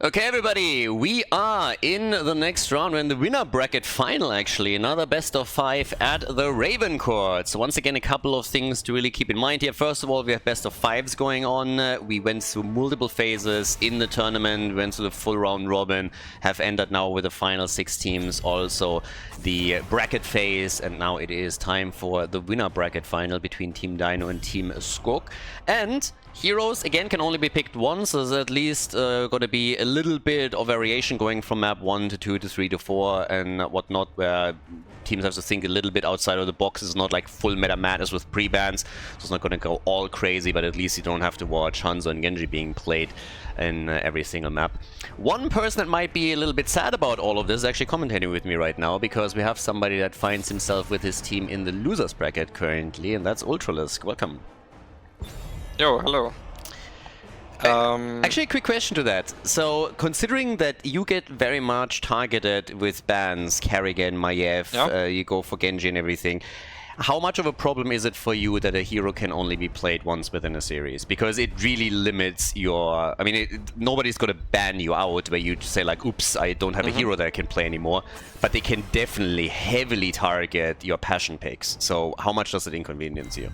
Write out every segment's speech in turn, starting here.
Okay, everybody, we are in the next round. We're in the winner bracket final, actually. Another best of 5 at the RavenCourt. So once again, a couple of things to really keep in mind here. First of all, we have best of 5s going on. We went through multiple phases in the tournament, went through the full round robin, have ended now with the final 6 teams, also the bracket phase, and now it is time for the winner bracket final between Team Dynouh and Team Skogh. And heroes, again, can only be picked once, so there's at least going to be a little bit of variation going from map 1 to 2 to 3 to 4 and whatnot, where teams have to think a little bit outside of the box. It's not like full meta madness with pre-bans, so it's not going to go all crazy, but at least you don't have to watch Hanzo and Genji being played in every single map. One person that might be a little bit sad about all of this is actually commentating with me right now, because we have somebody that finds himself with his team in the losers bracket currently, and that's Ultralisk. Welcome. Yo, hello. Actually, a quick question to that. So, considering that you get very much targeted with bans, Kerrigan, Maiev, Yeah. you go for Genji and everything, how much of a problem is it for you that a hero can only be played once within a series? Because it really limits your... I mean, nobody's going to ban you out where you say like, oops, I don't have a hero that I can play anymore. But they can definitely heavily target your passion picks. So, how much does it inconvenience you?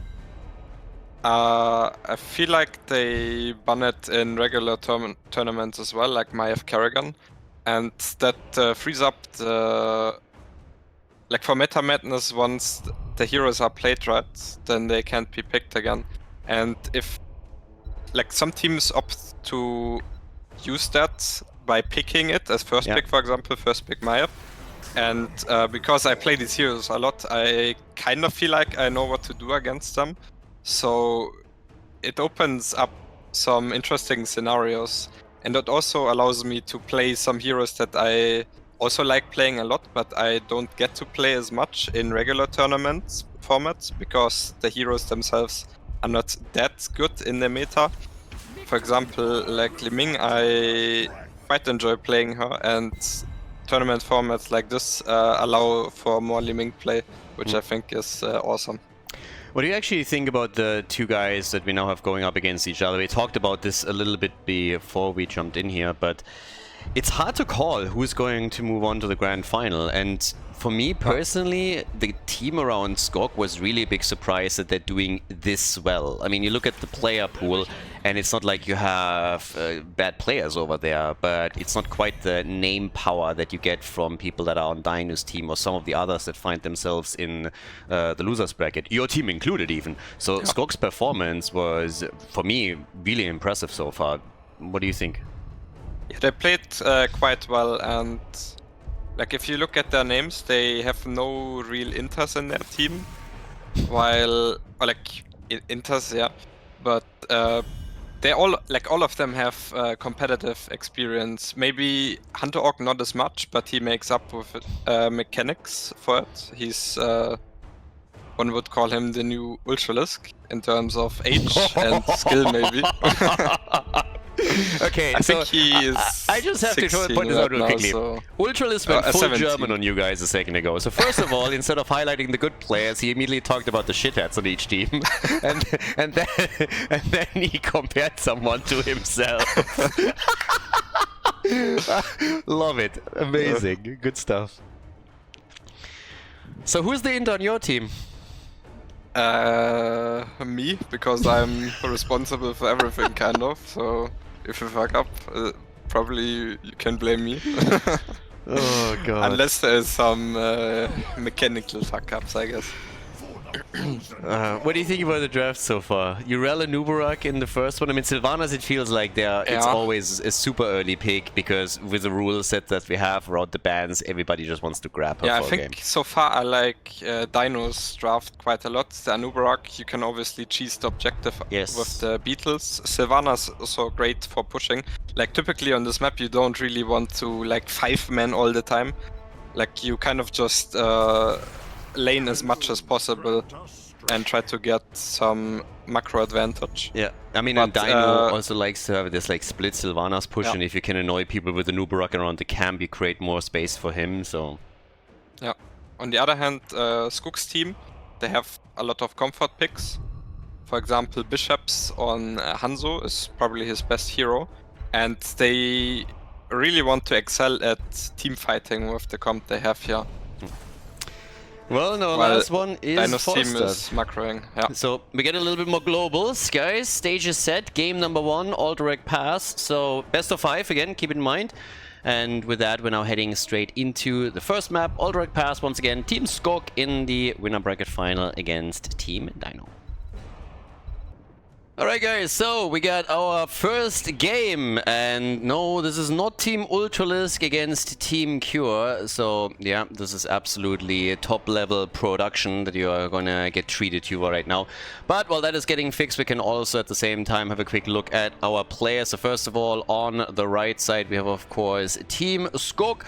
I feel like they ban it in regular tournaments as well, like Maiev Kerrigan, and that frees up the... Like for Meta Madness, once the heroes are played right, then they can't be picked again. And if... Like some teams opt to use that by picking it as first pick, for example, first pick Maiev. And because I play these heroes a lot, I kind of feel like I know what to do against them. So it opens up some interesting scenarios, and it also allows me to play some heroes that I also like playing a lot, but I don't get to play as much in regular tournaments formats because the heroes themselves are not that good in the meta. For example, like Li Ming, I quite enjoy playing her, and tournament formats like this allow for more Li Ming play, which I think is awesome. What do you actually think about the two guys that we now have going up against each other? We talked about this a little bit before we jumped in here, but it's hard to call who's going to move on to the grand final. And for me personally, the team around Skogh was really a big surprise that they're doing this well. I mean, you look at the player pool, and it's not like you have bad players over there, but it's not quite the name power that you get from people that are on Dynouh's team or some of the others that find themselves in the losers bracket, your team included even. So Skogh's performance was, for me, really impressive so far. What do you think? Yeah, they played quite well, and like if you look at their names, they have no real inters in their team, while or like inters, yeah, but they all of them have competitive experience. Maybe Hunter Orc not as much, but he makes up with mechanics for it. He's one would call him the new Ultralisk in terms of age and skill, maybe. Okay, I so think he is I just have to point this out real quickly. Ultralisk went full 17. German on you guys a second ago. So first of all, instead of highlighting the good players, he immediately talked about the shitheads on each team, and then he compared someone to himself. Love it, amazing, good stuff. So who's the int on your team? Me, because I'm responsible for everything, kind of. So if you fuck up, probably you can blame me. Oh god. Unless there's some mechanical fuck ups, I guess. What do you think about the draft so far? Urel and Nubarak in the first one. I mean, Sylvanas, it feels like it's always a super early pick, because with the rule set that we have around the bans, everybody just wants to grab her for a game. I think so far I like Dynouh's draft quite a lot. The Nubarak, you can obviously cheese the objective with the beetles. Sylvanas also great for pushing. Like typically on this map, you don't really want to like 5-man all the time. Like you kind of just lane as much as possible and try to get some macro advantage. Yeah, I mean, and Dynouh also likes to have this like split Sylvanas push, and if you can annoy people with the Nubarak around the camp, you create more space for him, so... Yeah. On the other hand, Skogh's team, they have a lot of comfort picks. For example, Bishops on Hanzo is probably his best hero, and they really want to excel at team fighting with the comp they have here. Well, no, While last one is Dynouh's team Fostered. is macroing. Yeah. So we get a little bit more globals, guys. Stage is set. Game number 1, all direct pass. So best of 5 again, keep in mind. And with that, we're now heading straight into the first map. All direct pass once again. Team Skogh in the winner bracket final against Team Dynouh. Alright guys, so we got our first game, and no, this is not Team Ultralisk against Team Cure, so yeah, this is absolutely top level production that you are gonna get treated to right now. But while that is getting fixed, we can also at the same time have a quick look at our players. So first of all, on the right side we have of course Team Skogh,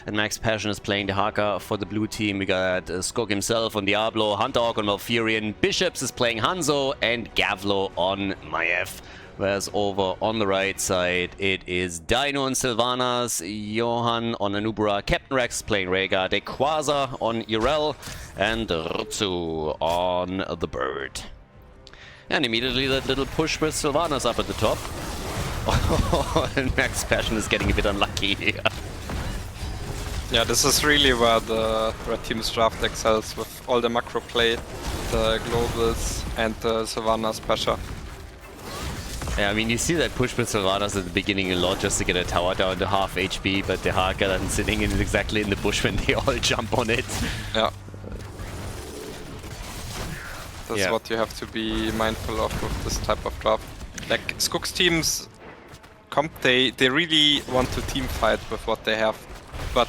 and Max Passion is playing the Haka for the blue team. We got Skogh himself on Diablo, Hunterhawk on Malfurion, Bishops is playing Hanzo, and Gavlo on Maiev. Whereas over on the right side, it is Dynouh and Sylvanas, Johan on Anubra, Captain Rex playing Rhaegar, Dequaza on Irel, and Rutsu on the Bird. And immediately that little push with Sylvanas up at the top. And Max Passion is getting a bit unlucky here. Yeah, this is really where the red team's draft excels with all the macro play, the globals, and the Sylvanas pressure. Yeah, I mean, you see that push with Sylvanas at the beginning a lot just to get a tower down to half HP, but the Haka then sitting in exactly in the bush when they all jump on it. Yeah. That's what you have to be mindful of with this type of draft. Like, Skogh's teams comp, they really want to team fight with what they have. But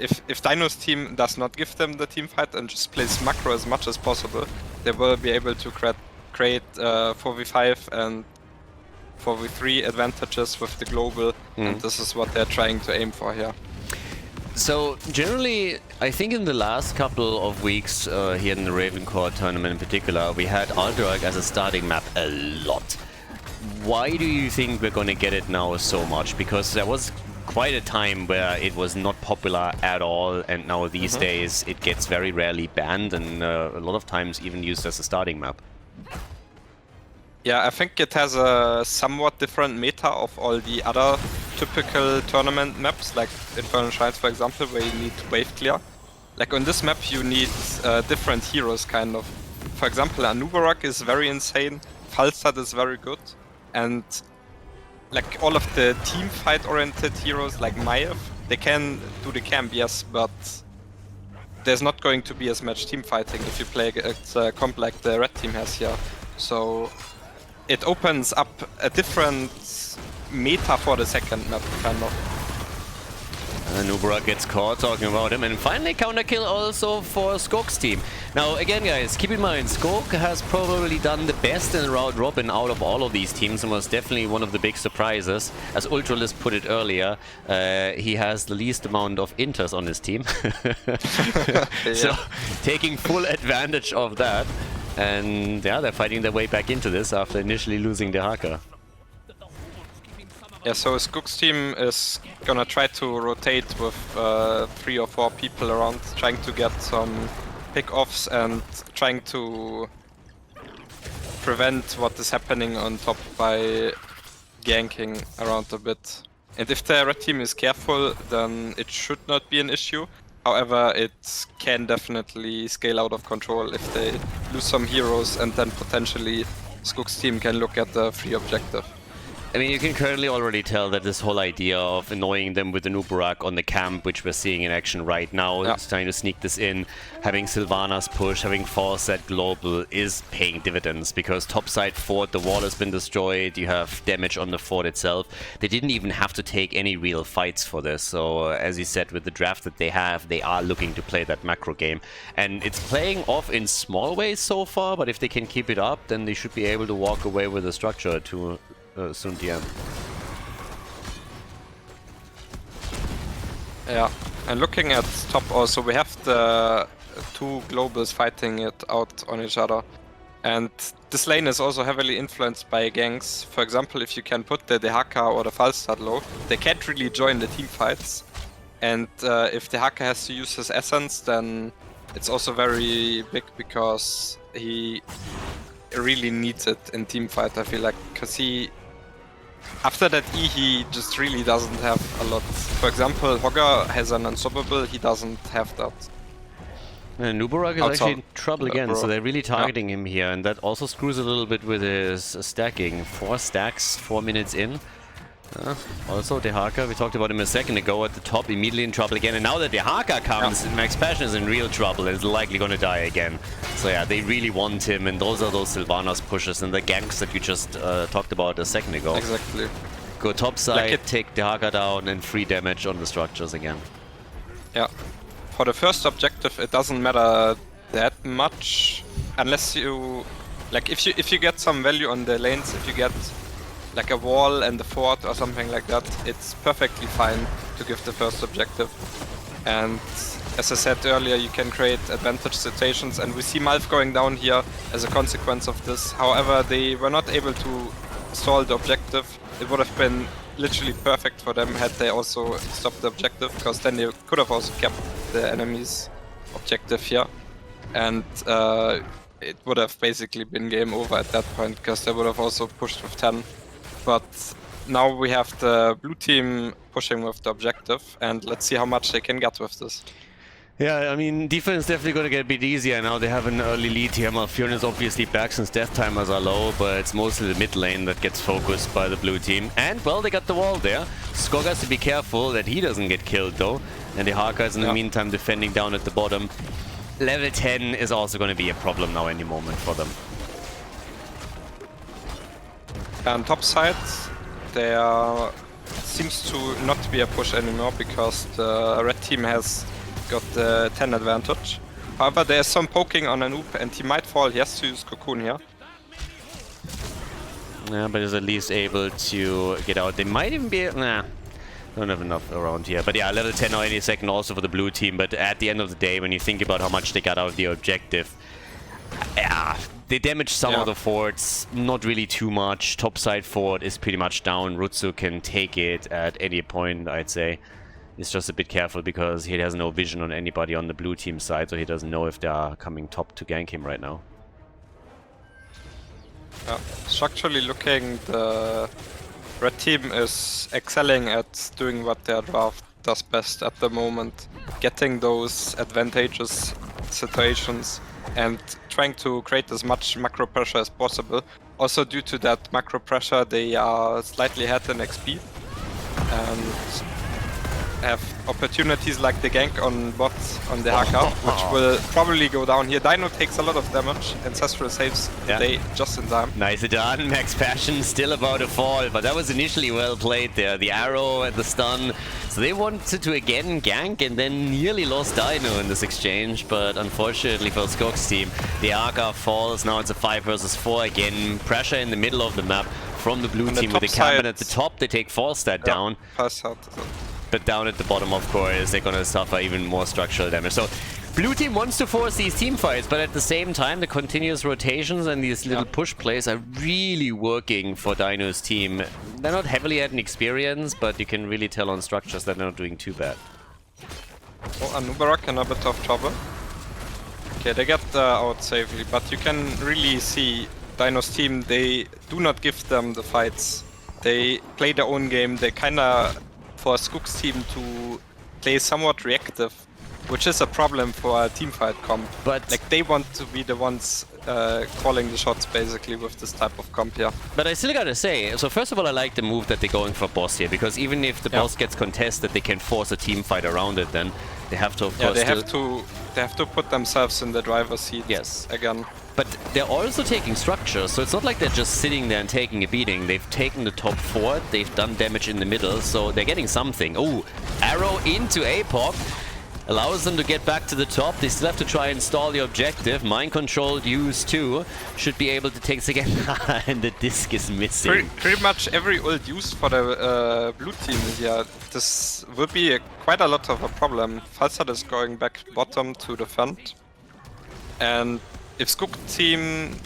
if Dynouh's team does not give them the team fight and just plays macro as much as possible, they will be able to create 4v5 and 4v3 advantages with the global, and this is what they're trying to aim for here. So generally, I think in the last couple of weeks here in the RavenCourt tournament in particular, we had Alderac as a starting map a lot. Why do you think we're going to get it now so much? Because there was quite a time where it was not popular at all, and now these days it gets very rarely banned and a lot of times even used as a starting map. Yeah, I think it has a somewhat different meta of all the other typical tournament maps, like Infernal Shrines for example, where you need wave clear. Like on this map you need different heroes kind of. For example, Anubarak is very insane, Falstad is very good, and like all of the team fight oriented heroes like Maiev, they can do the camp, yes, but there's not going to be as much team fighting if you play a comp like the red team has here. So it opens up a different meta for the second map, kind of. Anubra gets caught talking about him, and finally counter kill also for Skogh's team. Now again guys, keep in mind, Skogh has probably done the best in round robin out of all of these teams and was definitely one of the big surprises. As Ultralisk put it earlier, he has the least amount of inters on his team. So taking full advantage of that, and yeah, they're fighting their way back into this after initially losing the Haka. Yeah, so Skogh's team is gonna try to rotate with 3 or 4 people around, trying to get some pick-offs and trying to prevent what is happening on top by ganking around a bit. And if the red team is careful, then it should not be an issue. However, it can definitely scale out of control if they lose some heroes, and then potentially Skogh's team can look at the free objective. I mean, you can currently already tell that this whole idea of annoying them with the Anubarak on the camp, which we're seeing in action right now, is trying to sneak this in, having Sylvanas push, having Falstad global is paying dividends, because topside fort, the wall has been destroyed, you have damage on the fort itself. They didn't even have to take any real fights for this, so as you said, with the draft that they have, they are looking to play that macro game. And it's playing off in small ways so far, but if they can keep it up, then they should be able to walk away with the structure to soon the end. Yeah, and looking at top also, we have the 2 globals fighting it out on each other. And this lane is also heavily influenced by ganks. For example, if you can put the Haka or the Falstad low, they can't really join the team fights. And if the Haka has to use his essence, then it's also very big, because he really needs it in team fight, I feel like, because he after that E, he just really doesn't have a lot. For example, Hogger has an unstoppable, he doesn't have that. And Nubarak is actually in trouble again, so they're really targeting him here, and that also screws a little bit with his stacking. 4 stacks, 4 minutes in. Also, Dehaka, we talked about him a second ago, at the top, immediately in trouble again. And now that Dehaka comes, Max Passion is in real trouble and is likely going to die again. So yeah, they really want him, and those are those Sylvanas pushes and the ganks that you just talked about a second ago. Exactly. Go top side, take Dehaka down, and free damage on the structures again. Yeah. For the first objective, it doesn't matter that much, unless you... Like, if you get some value on the lanes, if you get like a wall and a fort or something like that, it's perfectly fine to give the first objective. And as I said earlier, you can create advantage situations, and we see Malf going down here as a consequence of this. However, they were not able to stall the objective. It would have been literally perfect for them had they also stopped the objective, because then they could have also kept the enemy's objective here. And it would have basically been game over at that point, because they would have also pushed with 10. But now we have the blue team pushing with the objective, and let's see how much they can get with this. Yeah, I mean, defense definitely going to get a bit easier now. They have an early lead here. Malfurion is obviously back since death timers are low, but it's mostly the mid lane that gets focused by the blue team. And, well, they got the wall there. Skogh has to be careful that he doesn't get killed, though. And the Haka is in the meantime defending down at the bottom. Level 10 is also going to be a problem now any moment for them. On top side, there seems to not be a push anymore, because the red team has got the 10 advantage. However, there's some poking on Anoop, and he might fall. He has to use Cocoon here. Yeah, but he's at least able to get out. They might even be... Nah, don't have enough around here. But yeah, level 10 or any second also for the blue team. But at the end of the day, when you think about how much they got out of the objective, yeah, they damaged some of the forts, not really too much. Topside fort is pretty much down. Rutsu can take it at any point, I'd say. He's just a bit careful because he has no vision on anybody on the blue team side, so he doesn't know if they are coming top to gank him right now. Structurally looking, the red team is excelling at doing what their draft does best at the moment. Getting those advantageous situations and trying to create as much macro pressure as possible. Also, due to that macro pressure, they are slightly ahead in XP and have opportunities like the gank on bot on the Haka, which will probably go down here. Dynouh takes a lot of damage. Ancestral saves the day just in time. Nice done. Max Passion still about to fall, but that was initially well played there. The arrow and the stun. So they wanted to again gank and then nearly lost Dynouh in this exchange, but unfortunately for Skogh's team, the Haka falls. Now it's a 5 versus 4 again. Pressure in the middle of the map from the blue team with the cabin at the top. They take Falstad down. But down at the bottom, of course, they're gonna suffer even more structural damage. So, blue team wants to force these team fights, but at the same time, the continuous rotations and these little push plays are really working for Dynouh's team. They're not heavily at an experience, but you can really tell on structures that they're not doing too bad. Oh, Anubarak in a bit of trouble. Okay, they get out safely, but you can really see Dynouh's team, they do not give them the fights. They play their own game, they kinda for Skogh's team to play somewhat reactive, which is a problem for a teamfight comp. But like they want to be the ones calling the shots basically with this type of comp here. But I still gotta say, so first of all, I like the move that they're going for boss here, because even if the boss gets contested, they can force a team fight around it. Then they have to, of course, they have to put themselves in the driver's seat. Yes, again. But they're also taking structure, so it's not like they're just sitting there and taking a beating. They've taken the top fort, they've done damage in the middle, so they're getting something. Oh, arrow into APOC. Allows them to get back to the top. They still have to try and stall the objective. Mind controlled use too. Should be able to take it again. And the disc is missing. Pretty much every ult used for the blue team here. This will be quite a lot of a problem. Falstad is going back bottom to defend. And if Skogh team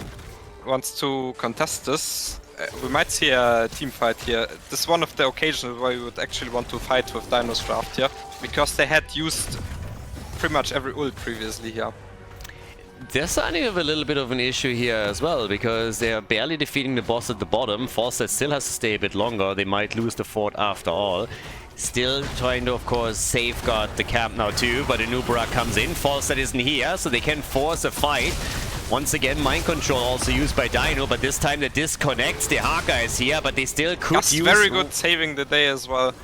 wants to contest this, we might see a team fight here. This is one of the occasions where we would actually want to fight with Dynouh's draft here, because they had used pretty much every ult previously here. They're starting to have a little bit of an issue here as well, because they are barely defeating the boss at the bottom. Falstad still has to stay a bit longer. They might lose the fort after all. Still trying to, of course, safeguard the camp now too, but Anubara comes in. Falstad isn't here, so they can force a fight. Once again, mind control also used by Dynouh, but this time the disconnects. The Haka is here, but they still could That's use... very good saving the day as well.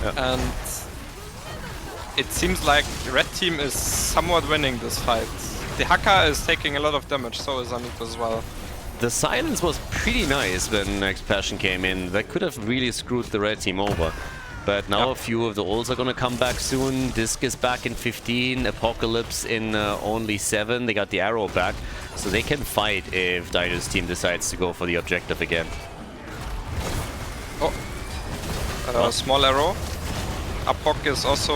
Yeah. And it seems like the red team is somewhat winning this fight. The Haka is taking a lot of damage, so is Anit as well. The silence was pretty nice when Expansion came in. That could have really screwed the red team over. But now a few of the ults are gonna come back soon. Disc is back in 15, Apocalypse in only 7. They got the arrow back, so they can fight if Dynouh's team decides to go for the objective again. Oh, small arrow. Apok is also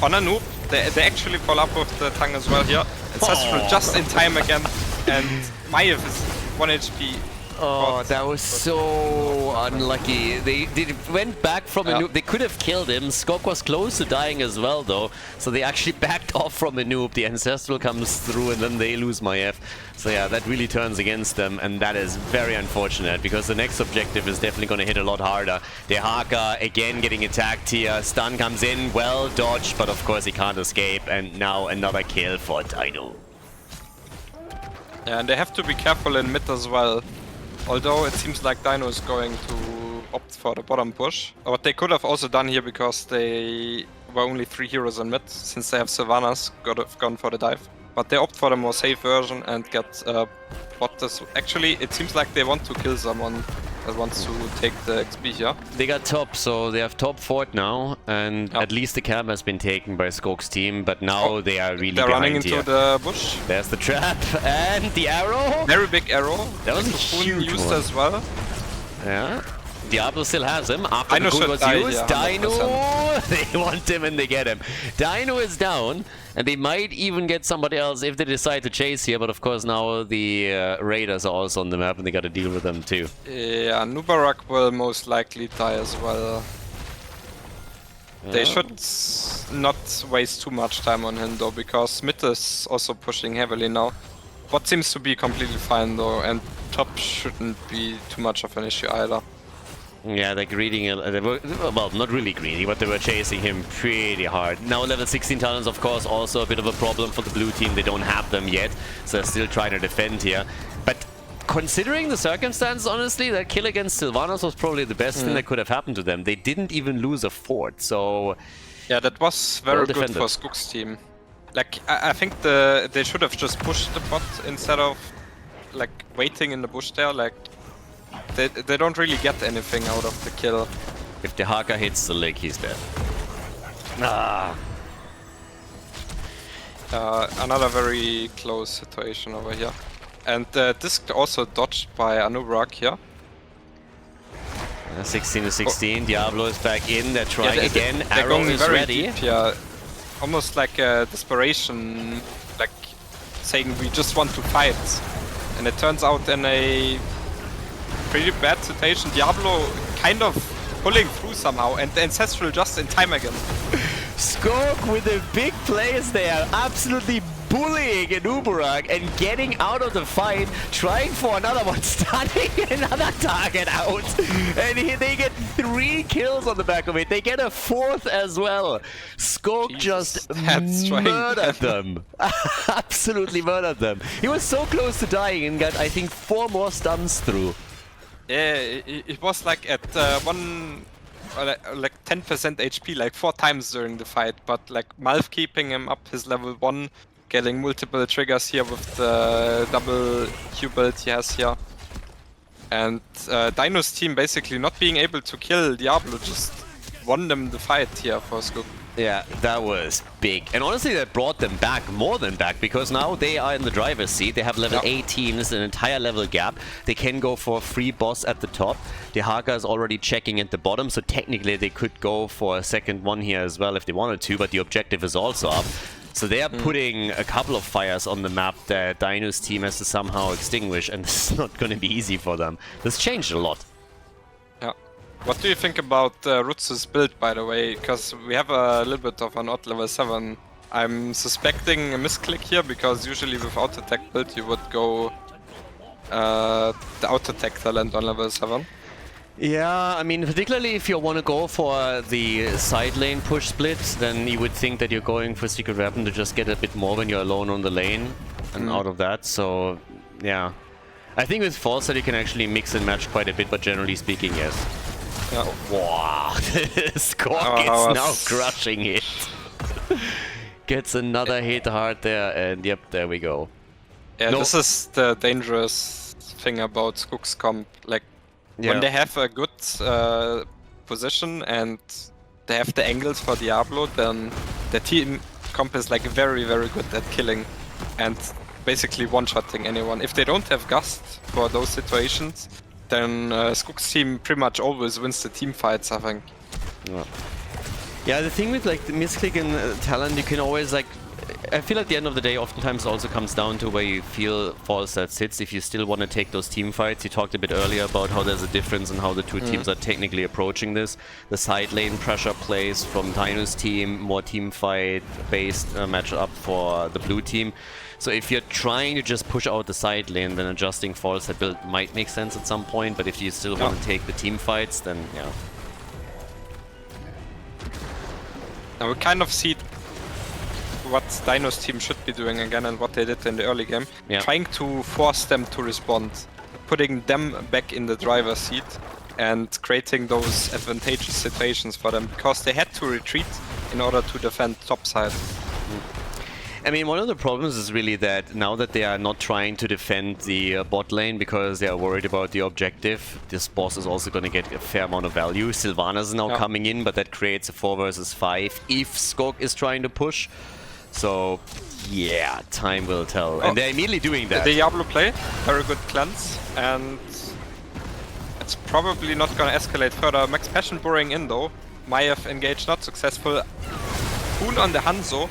on a noob. They actually follow up with the tongue as well here. Ancestral just in time again, and Maiev is 1 HP. Oh, that was so unlucky. They went back from a noob. They could have killed him. Skogh was close to dying as well, though. So they actually backed off from a noob. The Ancestral comes through, and then they lose Maiev. So yeah, that really turns against them, and that is very unfortunate, because the next objective is definitely going to hit a lot harder. The Haka, again, getting attacked here. Stun comes in, well dodged, but of course he can't escape. And now another kill for Dynouh. Yeah, and they have to be careful in mid as well. Although it seems like Dynouh is going to opt for the bottom push. What they could have also done here, because they were only 3 heroes in mid, since they have Sylvanas, could have gone for the dive. But they opt for the more safe version and get bot this. Actually, it seems like they want to kill someone that wants to take the XP here. They got top, so they have top fort now, and at least the camp has been taken by Skogh's team, but now they are really they're running into here. the bush. There's the trap, and the arrow! Very big arrow. That was a huge used one. as well. Yeah. Diablo still has him after Dynouh the Cool was used. Yeah, Dynouh, they want him and they get him. Dynouh is down, and they might even get somebody else if they decide to chase here, but of course now the Raiders are also on the map and they gotta deal with them too. Yeah, Nubarak will most likely die as well. They should not waste too much time on him though, because Smith is also pushing heavily now. Bot seems to be completely fine though, and top shouldn't be too much of an issue either. Yeah, they're greeting, well, not really greedy, but they were chasing him pretty hard. Now level 16 talents, of course, also a bit of a problem for the blue team. They don't have them yet, so they're still trying to defend here. But considering the circumstances, honestly, that kill against Sylvanas was probably the best thing that could have happened to them. They didn't even lose a fort, so... Yeah, that was very good for Skogh's team. Like, I think they should have just pushed the bot instead of, like, waiting in the bush there, like... They don't really get anything out of the kill. If the Haka hits the leg, he's dead. Ah. Another very close situation over here. And Disc also dodged by Anubarak here. 16 to 16, Diablo is back in, they're trying again, they're Arrow going is very ready. Deep, yeah. Almost like a desperation, like saying we just want to fight. And it turns out in a pretty bad situation. Diablo kind of pulling through somehow, and the Ancestral just in time again. Skogh with the big plays there, absolutely bullying Anubarak and getting out of the fight, trying for another one, stunning another target out. And they get 3 kills on the back of it. They get a 4th as well. Skogh just murdered them. Absolutely murdered them. He was so close to dying and got, I think, 4 more stuns through. Yeah, it was like at like 10% HP, like 4 times during the fight, but like Malf keeping him up his level 1, getting multiple triggers here with the double Q build he has here. And Dynouh's team basically not being able to kill Diablo just won them the fight here for Skogh. Yeah, that was big. And honestly, that brought them back, more than back, because now they are in the driver's seat. They have level 18, it's an entire level gap. They can go for a free boss at the top. The Haka is already checking at the bottom, so technically they could go for a second one here as well if they wanted to, but the objective is also up. So they are putting a couple of fires on the map that Dynouh's team has to somehow extinguish, and this is not going to be easy for them. This changed a lot. Yeah. What do you think about Rutz's build, by the way? Because we have a little bit of an odd level 7 I'm suspecting a misclick here because usually with auto tech build you would go the auto tech talent on level 7. Yeah, I mean, particularly if you want to go for the side lane push split, then you would think that you're going for Secret Weapon to just get a bit more when you're alone on the lane and out of that. So, yeah. I think with False that you can actually mix and match quite a bit, but generally speaking, yes. Yeah. Wow, Skogh is now crushing it. Gets another hit hard there, and yep, there we go. Yeah, this is the dangerous thing about Skogh's comp. Like, when they have a good position and they have the angles for Diablo, then the team comp is like very, very good at killing and basically one-shotting anyone. If they don't have Gust for those situations, then Skogh's team pretty much always wins the team fights, I think. Yeah, the thing with like the misclick and talent, you can always like, I feel at the end of the day oftentimes also comes down to where you feel False that sits. If you still want to take those team fights, you talked a bit earlier about how there's a difference in how the two teams are technically approaching this. The side lane pressure plays from Dynouh's team, more team fight based matchup for the blue team. So if you're trying to just push out the side lane, then adjusting False that build might make sense at some point, but if you still want to take the team fights, then yeah. Now we kind of see what Dynouh's team should be doing again and what they did in the early game. Trying to force them to respond, putting them back in the driver's seat and creating those advantageous situations for them because they had to retreat in order to defend topside. I mean, one of the problems is really that now that they are not trying to defend the bot lane because they are worried about the objective, this boss is also going to get a fair amount of value. Sylvanas is now coming in, but that creates a 4 versus 5 if Skogh is trying to push. So, yeah, time will tell. And they're immediately doing that. The Diablo play, very good cleanse, and it's probably not going to escalate further. Max Passion boring in though. Maiev engaged, not successful. Poon on the Hanzo.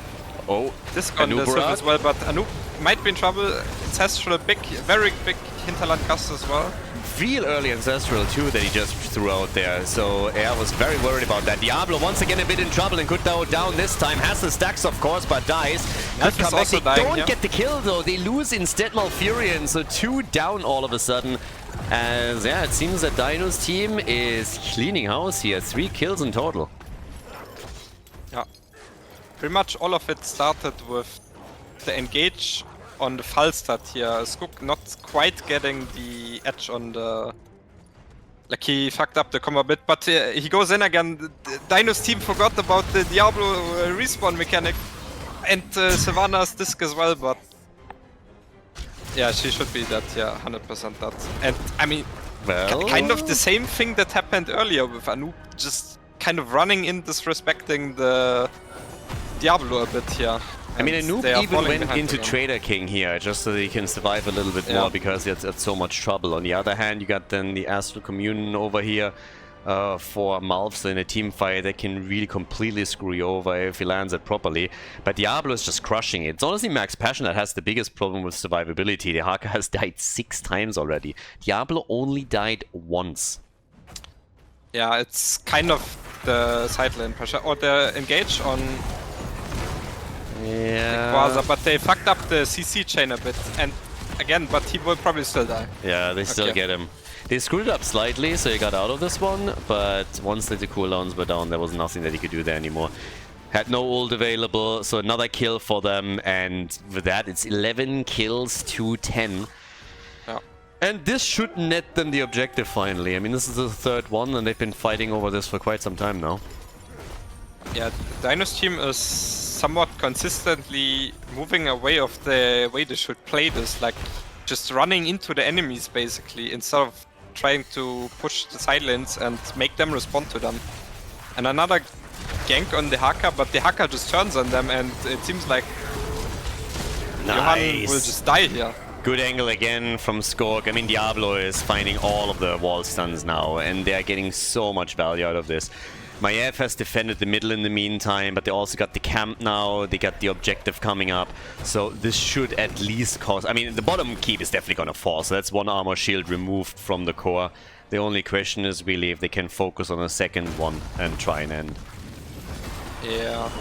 Oh, this gun does it as well, but Anoop might be in trouble. Ancestral, a big, very big Hinterland cast as well. Real early Ancestral too that he just threw out there, so I was very worried about that. Diablo once again a bit in trouble and could go down this time. Has the stacks of course, but dies. Could come back. They don't get the kill though, they lose instead Malfurion, so 2 down all of a sudden. As yeah, it seems that Dynouh's team is cleaning house here, 3 kills in total. Yeah. Pretty much all of it started with the engage on the Falstad here. Skogh not quite getting the edge on the... Like he fucked up the combo a bit, but he goes in again. Dynouh's team forgot about the Diablo respawn mechanic. And Sylvanas disc as well, but... Yeah, she should be dead, yeah, 100% dead. And I mean, kind of the same thing that happened earlier with Anoop, just kind of running in, disrespecting the Diablo a bit here. I mean, Anoop even went into Trader King here, just so that he can survive a little bit more, because it's at so much trouble. On the other hand, you got then the Astral Communion over here for Malphs in a team fight that can really completely screw you over if he lands it properly. But Diablo is just crushing it. It's honestly Max Passion that has the biggest problem with survivability. The Haka has died 6 times already. Diablo only died once. Yeah, it's kind of the side lane pressure, or the engage on... Yeah. But they fucked up the CC chain a bit, and again, but he will probably still die. Yeah, they still get him. They screwed it up slightly, so he got out of this one, but once the cooldowns were down, there was nothing that he could do there anymore. Had no ult available, so another kill for them, and with that, it's 11 kills to 10. Yeah. And this should net them the objective finally. I mean, this is the 3rd one, and they've been fighting over this for quite some time now. Yeah, Dynouh's team is somewhat consistently moving away of the way they should play this, like just running into the enemies basically, instead of trying to push the side lanes and make them respond to them. And another gank on the Haka, but the Haka just turns on them, and it seems like Johan will just die here. Good angle again from Skogh. I mean, Diablo is finding all of the wall stuns now, and they are getting so much value out of this. Maiev has defended the middle in the meantime, but they also got the camp now, they got the objective coming up, so this should at least cause... I mean, the bottom keep is definitely gonna fall, so that's 1 armor shield removed from the core. The only question is really if they can focus on a second one and try and end. Yeah.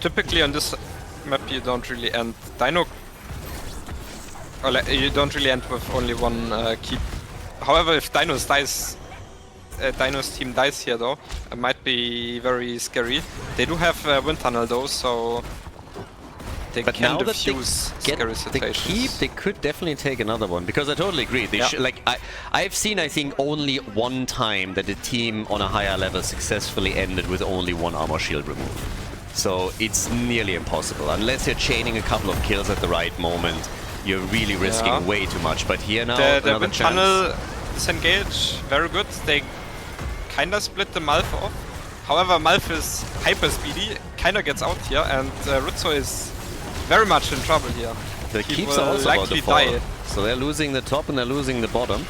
typically on this map you don't really end Dynouh, or like, you don't really end with only one keep. However, if Dynouh's team dies here though, it might be very scary. They do have wind tunnel though, so they but can now diffuse that they scary get the situations. keep, they could definitely take another one, because I totally agree. They like I've seen, I think, only one time that a team on a higher level successfully ended with only one armor shield removed. So it's nearly impossible unless you're chaining a couple of kills at the right moment. You're really risking way too much. But here now, the wind tunnel disengage, very good. They kinda split the Malf off. However, Malf is hyper speedy, kinda gets out here, and Rutzo is very much in trouble here. The he keeps will are also likely about to fall. die. So they're losing the top and they're losing the bottom.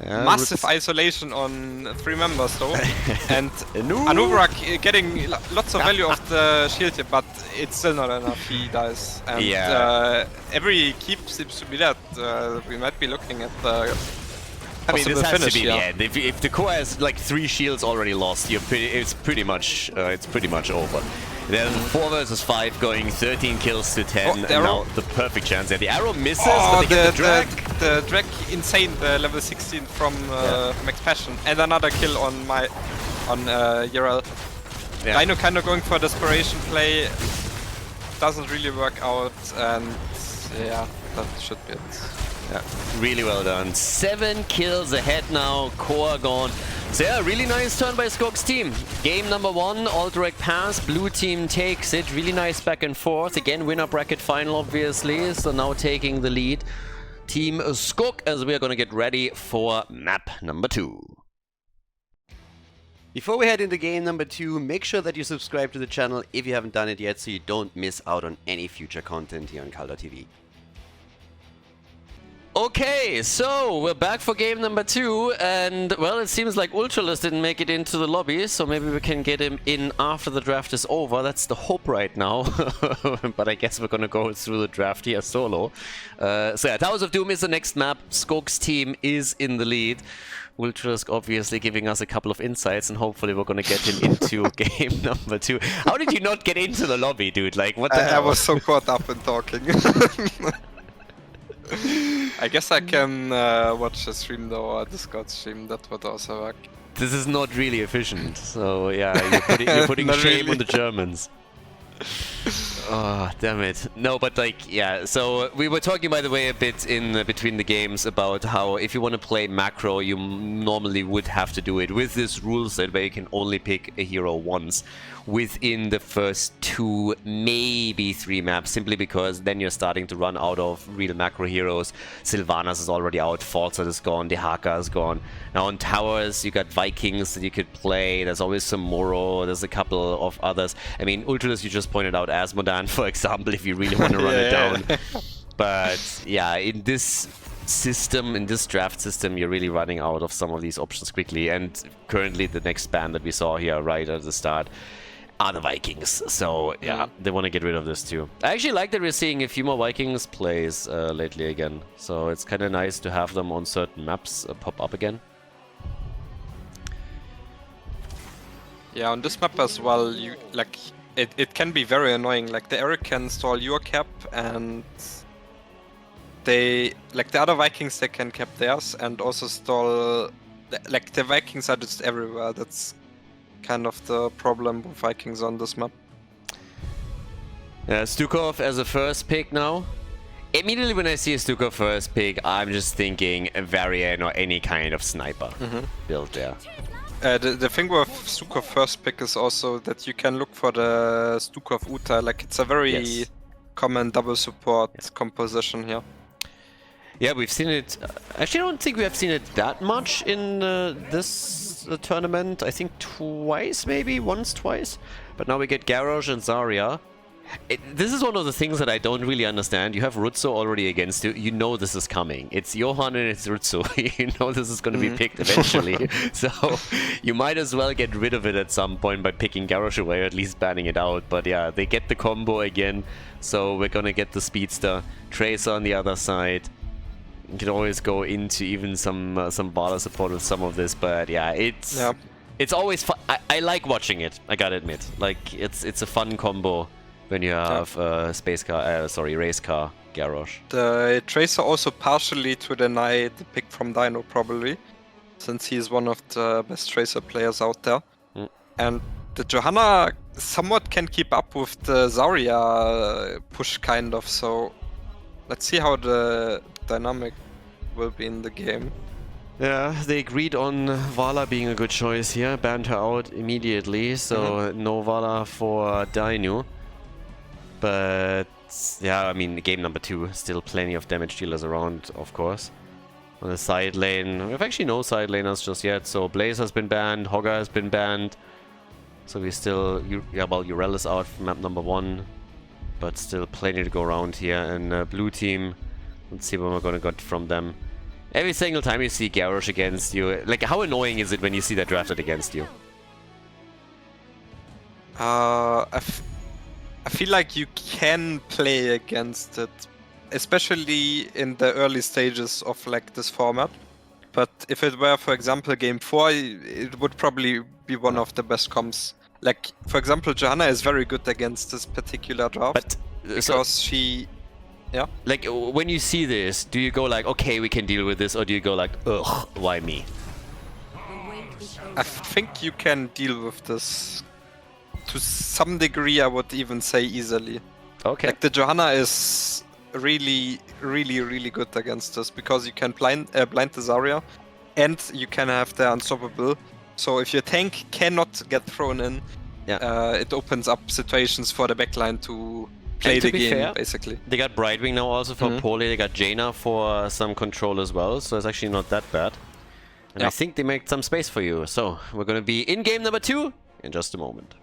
Yeah, Massive isolation on 3 members though, and Anubrak getting lots of value off the shield here, but it's still not enough. He dies, and every keep seems to be that. We might be looking at the I mean, this has to be here. the end. If the core has like 3 shields already lost, it's pretty much over. Then 4 versus 5 going 13 kills to 10, and now the perfect chance there. The arrow misses, but they get the drag. The drag insane, the level 16 from Max Passion, and another kill on Ural. Yeah. Dynouh kind of going for a desperation play, doesn't really work out, and yeah, that should be it. Yeah, really well done. 7 kills ahead now, core gone. So yeah, really nice turn by Skogh's team. Game number 1, Alterac pass, blue team takes it. Really nice back and forth. Again, winner bracket final obviously, so now taking the lead. Team Skogh, as we are going to get ready for map number 2. Before we head into game number 2, make sure that you subscribe to the channel if you haven't done it yet, so you don't miss out on any future content here on Khaldor TV. Okay, so we're back for game number 2, and well, it seems like Ultralist didn't make it into the lobby, so maybe we can get him in after the draft is over. That's the hope right now, but I guess we're gonna go through the draft here solo. So yeah, Towers of Doom is the next map. Skogh's team is in the lead. Ultralist obviously giving us a couple of insights, and hopefully we're gonna get him into game number 2. How did you not get into the lobby, dude? Like, what the hell? I was so caught up in talking. I guess I can watch a stream though, or a Discord stream, that would also work. This is not really efficient, so yeah, you're putting shame really. on the Germans. Oh, damn it. No, but like, yeah, so we were talking, by the way, a bit in between the games about how if you want to play macro, you normally would have to do it with this rule set where you can only pick a hero once within the first 2, maybe 3 maps, simply because then you're starting to run out of real macro heroes. Sylvanas is already out, Falzat is gone, Dehaka is gone. Now on towers, you got Vikings that you could play, there's always some Moro, there's a couple of others. I mean, Ultralist you just pointed out Asmodan, for example, if you really want to run it down. But yeah, in this system, in this draft system, you're really running out of some of these options quickly, and currently the next ban that we saw here right at the start are the Vikings. So yeah, they want to get rid of this too. I actually like that we're seeing a few more Vikings plays lately again, so it's kind of nice to have them on certain maps pop up again. Yeah, on this map as well, you like it can be very annoying. Like the Eric can stall your cap, and they like the other Vikings, they can cap theirs and also stall. Like the Vikings are just everywhere. That's kind of the problem with Vikings on this map. Stukov as a first pick now. Immediately when I see a Stukov first pick, I'm just thinking a Varian or any kind of sniper build there. The thing with Stukov first pick is also that you can look for the Stukov Uta. Like it's a very common double support composition here. Yeah, we've seen it. Actually, I don't think we have seen it that much in this tournament. I think twice, maybe once, twice. But now we get Garrosh and Zarya. This is one of the things that I don't really understand. You have Rutzo already against you. You know this is coming. It's Johan and it's Rutzo. You know this is going to be picked eventually. So you might as well get rid of it at some point by picking Garrosh away, or at least banning it out. But yeah, they get the combo again. So we're going to get the Speedster. Tracer on the other side. You can always go into even some Valla support with some of this. But yeah, it's... It's always fun. I like watching it, I gotta admit. Like, it's a fun combo when you have race car, Garrosh. The Tracer also partially to deny the pick from Dynouh, probably, since he's one of the best Tracer players out there. And the Johanna somewhat can keep up with the Zarya push, kind of, so let's see how the dynamic will be in the game. Yeah, they agreed on Vala being a good choice here, banned her out immediately, so no Vala for Dynouh. But yeah, I mean, game number 2, still plenty of damage dealers around, of course. On the side lane, we have actually no side laners just yet, so Blaze has been banned, Hogger has been banned. So we still, well, Urel is out from map number 1, but still plenty to go around here. And blue team, let's see what we're gonna get from them. Every single time you see Garrosh against you, like, how annoying is it when you see that drafted against you? I feel like you can play against it, especially in the early stages of like this format. But if it were, for example, game 4, it would probably be one of the best comps. Like, for example, Johanna is very good against this particular draft, But because she... Yeah? Like, when you see this, do you go like, okay, we can deal with this, or do you go like, ugh, why me? I think you can deal with this to some degree, I would even say easily. Okay. Like, the Johanna is really, really, really good against this, because you can blind the Zarya, and you can have the Unstoppable. So if your tank cannot get thrown in, it opens up situations for the backline to play the game, fair, basically. They got Brightwing now also for Poly, they got Jaina for some control as well, so it's actually not that bad. And I think they make some space for you, so we're gonna be in game number 2 in just a moment.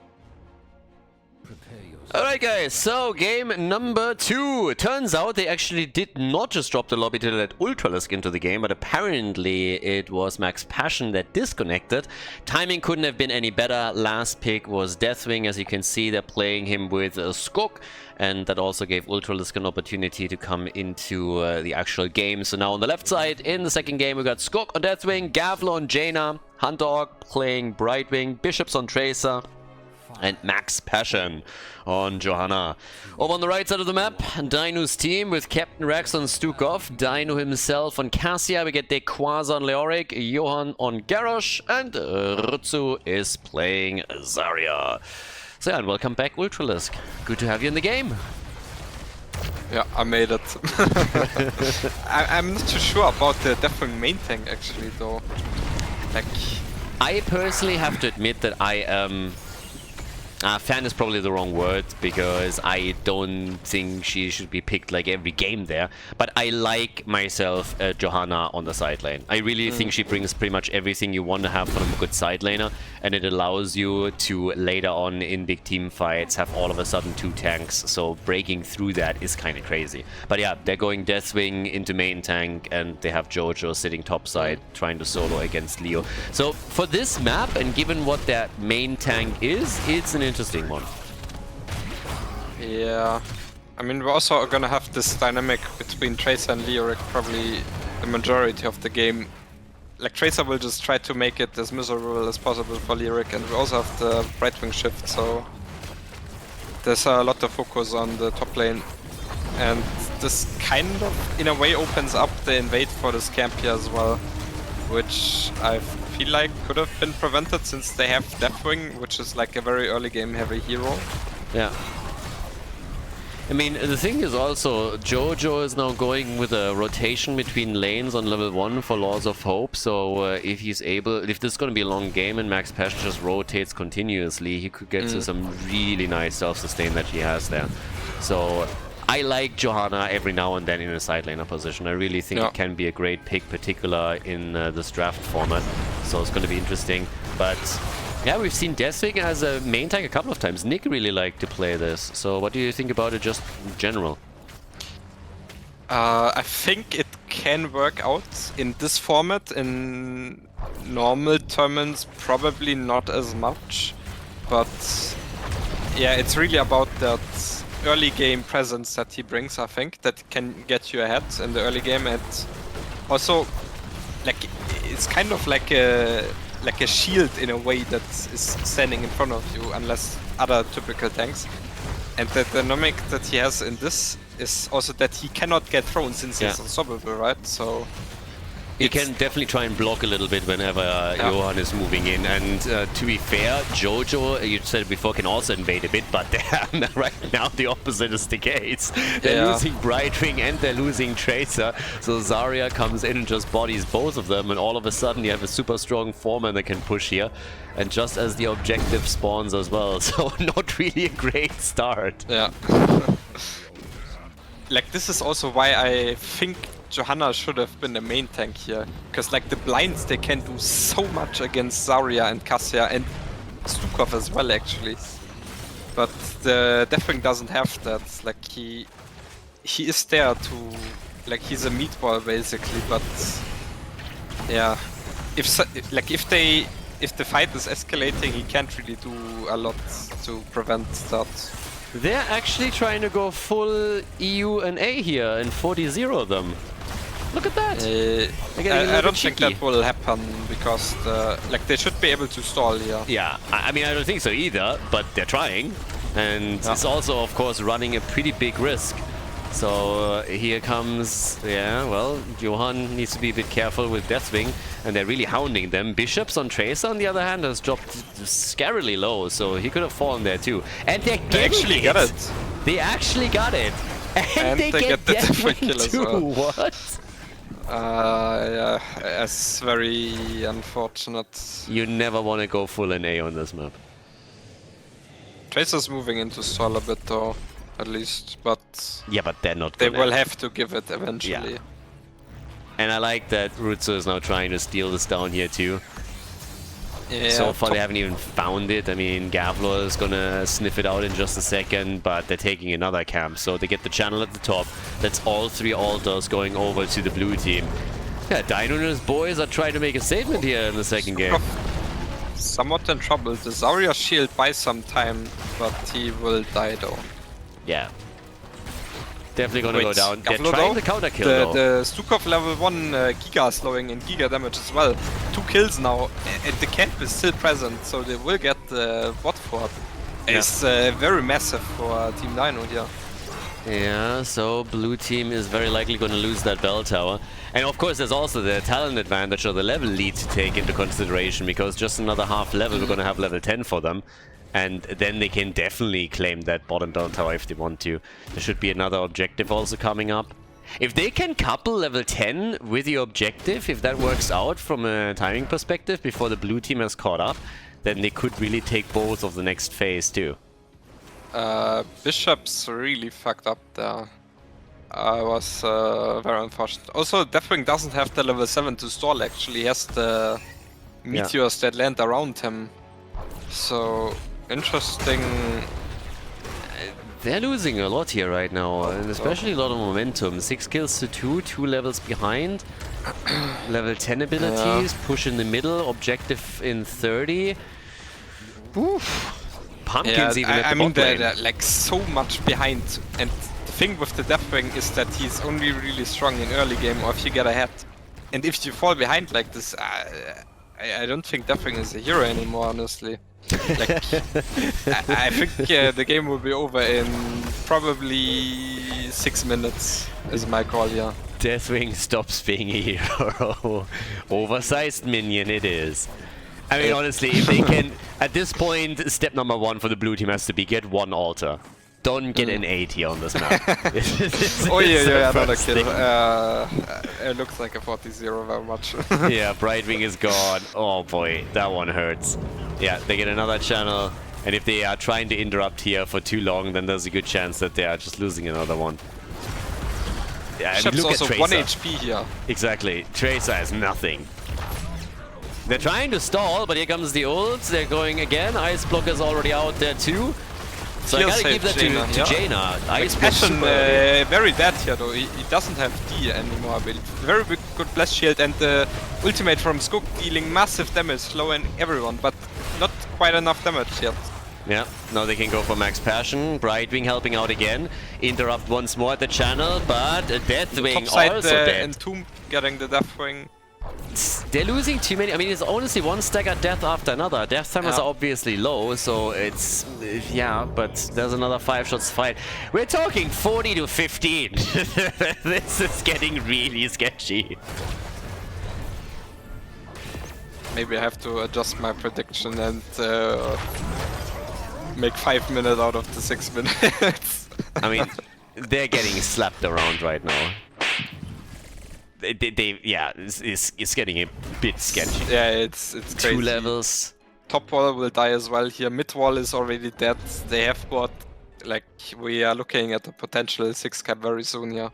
Alright guys, so game number 2. Turns out they actually did not just drop the lobby to let Ultralisk into the game, but apparently it was Max Passion that disconnected. Timing couldn't have been any better. Last pick was Deathwing. As you can see, they're playing him with Skogh, and that also gave Ultralisk an opportunity to come into the actual game. So now on the left side, in the second game, we got Skogh on Deathwing, Gavlo on Jaina, Hunter playing Brightwing, Bishops on Tracer, and Max Passion on Johanna. Over on the right side of the map, Dynouh's team with Captain Rex on Skogh, Dynouh himself on Cassia, we get Dequaza on Leoric, Johan on Garrosh, and Rutsu is playing Zarya. So yeah, and welcome back Ultralisk. Good to have you in the game. Yeah, I made it. I'm not too sure about the Deathwing main tank actually though. Like, I personally have to admit that I am... fan is probably the wrong word, because I don't think she should be picked like every game there. But I like myself Johanna on the side lane. I really think she brings pretty much everything you want to have from a good side laner, and it allows you to later on in big team fights have all of a sudden 2 tanks. So breaking through that is kind of crazy. But yeah, they're going Deathwing into main tank, and they have Jojo sitting topside trying to solo against Leo. So for this map, and given what their main tank is, it's an interesting one. Yeah, I mean, we're also gonna have this dynamic between Tracer and Leoric probably the majority of the game. Like, Tracer will just try to make it as miserable as possible for Leoric, and we also have the Brightwing shift, so there's a lot of focus on the top lane. And this kind of, in a way, opens up the invade for this camp here as well, which I feel like could have been prevented since they have Deathwing, which is like a very early game heavy hero. Yeah. I mean, the thing is also, Jojo is now going with a rotation between lanes on level 1 for Laws of Hope, so if he's able, if this is going to be a long game and Max Passion just rotates continuously, he could get to some really nice self-sustain that he has there. So I like Johanna every now and then in a side laner position. I really think it can be a great pick, particular in this draft format, so it's going to be interesting. But yeah, we've seen Deathwing as a main tank a couple of times. Nick really liked to play this. So what do you think about it just in general? I think it can work out in this format. In normal tournaments, probably not as much. But yeah, it's really about that early game presence that he brings, I think, that can get you ahead in the early game. And also, like, it's kind of like a like a shield in a way that is standing in front of you, unless other typical tanks. And the dynamic that he has in this is also that he cannot get thrown since he's unstoppable, right? So he can definitely try and block a little bit whenever Johan is moving in. And to be fair, Jojo, you said it before, can also invade a bit, but right now the opposite is the case. They're losing Brightwing and they're losing Tracer. So Zarya comes in and just bodies both of them, and all of a sudden you have a super strong foreman that can push here. And just as the objective spawns as well, so not really a great start. Yeah. Like, this is also why I think Johanna should have been the main tank here. Because, like, the blinds, they can do so much against Zarya and Cassia and Skogh as well, actually. But the Deathwing doesn't have that. Like, he is there to... Like, he's a meatball, basically, but... Yeah. If the fight is escalating, he can't really do a lot to prevent that. They're actually trying to go full EU and A here and 40-0 them. Look at that! I don't think that will happen because like they should be able to stall here. Yeah, I mean I don't think so either, but they're trying. And it's also of course running a pretty big risk. So here comes, well, Johan needs to be a bit careful with Deathwing, and they're really hounding them. Bishops on Tracer, on the other hand, has dropped scarily low, so he could have fallen there too. And they actually got it. They actually got it. And they get the Deathwing too. Well. What? Yeah, it's very unfortunate. You never want to go full NA on this map. Tracer's moving into stall a bit though. At least, but yeah, but they're not. They will have to give it eventually. Yeah. And I like that Rutsu is now trying to steal this down here too. Yeah, so far they haven't even found it. I mean, Gavlor is gonna sniff it out in just a second, but they're taking another camp, so they get the channel at the top. That's all 3 altars going over to the blue team. Yeah, Dynouh and his boys are trying to make a statement here in the second game. Somewhat in trouble. The Zarya shield buys some time, but he will die though. Yeah. Definitely gonna go down. They're trying the counter kill though. The Skogh level 1 Giga slowing and Giga damage as well. 2 kills now, and the camp is still present, so they will get the bot fort. It's very massive for Team Dynouh here. Yeah, so blue team is very likely going to lose that bell tower. And of course there's also the talent advantage or the level lead to take into consideration, because just another half level we're going to have level 10 for them. And then they can definitely claim that bottom down tower if they want to. There should be another objective also coming up. If they can couple level 10 with the objective, if that works out from a timing perspective before the blue team has caught up, then they could really take both of the next phase too. Bishop's really fucked up there. I was very unfortunate. Also, Deathwing doesn't have the level 7 to stall actually. He has the meteors that land around him. So... interesting. They're losing a lot here right now, and especially a lot of momentum. 6 kills to 2, 2 levels behind. Level 10 abilities, push in the middle, objective in 30. Oof. Pumpkins even at the bot lane. They're like so much behind, and the thing with the Deathwing is that he's only really strong in early game or if you get ahead. And if you fall behind like this, I don't think Deathwing is a hero anymore, honestly. Like, I think the game will be over in probably 6 minutes, is my call, yeah. Deathwing stops being a hero. Oversized minion it is. I mean, honestly, if they can... At this point, step number 1 for the blue team has to be get 1 altar. Don't get an 8 here on this map. Oh yeah, another kill. It looks like a 40-0 very much. Yeah, Brightwing is gone. Oh boy, that one hurts. Yeah, they get another channel, and if they are trying to interrupt here for too long, then there's a good chance that they are just losing another one. Yeah, I mean, look also at Tracer. 1 HP here. Exactly, Tracer has nothing. They're trying to stall, but here comes the ults. They're going again. Ice Block is already out there too. So I gotta give that to Jaina. Ice Passion very dead here though. He doesn't have D anymore. But very good blast shield, and the ultimate from Skogh dealing massive damage, slowing everyone, but not quite enough damage yet. Yeah, now they can go for max passion. Brightwing helping out again. Interrupt once more at the channel, but Deathwing also dead. Entomb getting the Deathwing. They're losing too many. I mean, it's honestly one staggered death after another. Death timers are obviously low, so it's... yeah, but there's another 5 shots fight. We're talking 40 to 15. This is getting really sketchy. Maybe I have to adjust my prediction and make 5 minutes out of the 6 minutes. I mean, they're getting slapped around right now. Yeah, it's getting a bit sketchy. Yeah, it's crazy. 2 levels. Top wall will die as well here. Mid wall is already dead. They have got, like, we are looking at a potential 6 cap very soon here.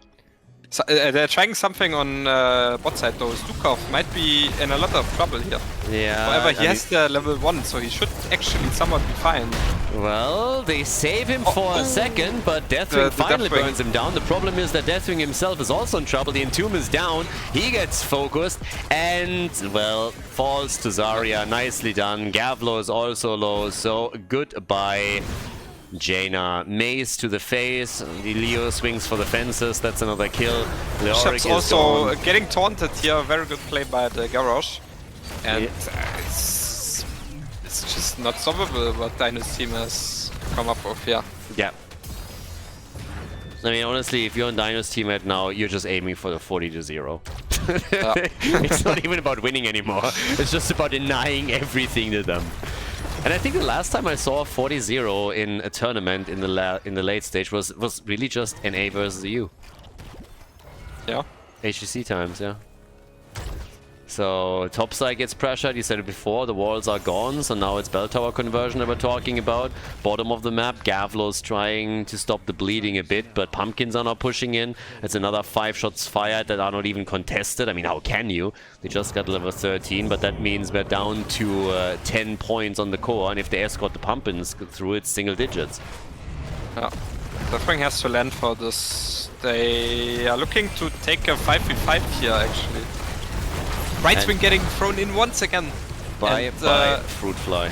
So, they're trying something on bot side though. Skogh might be in a lot of trouble here. Yeah. However, he has the level 1, so he should actually somewhat be fine. Well, they save him for a second, but Deathwing finally burns him down. The problem is that Deathwing himself is also in trouble. The Entomb is down. He gets focused and, well, falls to Zarya. Nicely done. Gavlo is also low, so goodbye. Jaina, mace to the face. The Leo swings for the fences. That's another kill. Bishop's also getting taunted here. Very good play by the Garrosh. And it's just not solvable what Dynouh's team has come up with here. Yeah. I mean, honestly, if you're on Dynouh's team right now, you're just aiming for the 40 to 0. It's not even about winning anymore. It's just about denying everything to them. And I think the last time I saw 40-0 in a tournament in the late stage was really just NA versus EU. Yeah. HGC times, yeah. So topside gets pressured, you said it before, the walls are gone, so now it's bell tower conversion that we're talking about. Bottom of the map, Gavlo's trying to stop the bleeding a bit, but Pumpkins are not pushing in. It's another 5 shots fired that are not even contested. I mean, how can you? They just got level 13, but that means we're down to 10 points on the core, and if they escort the Pumpkins through, it's single digits. Yeah. The thing has to land for this. They are looking to take a 5v5 here, actually. Right swing getting thrown in once again. By Fruit Fly.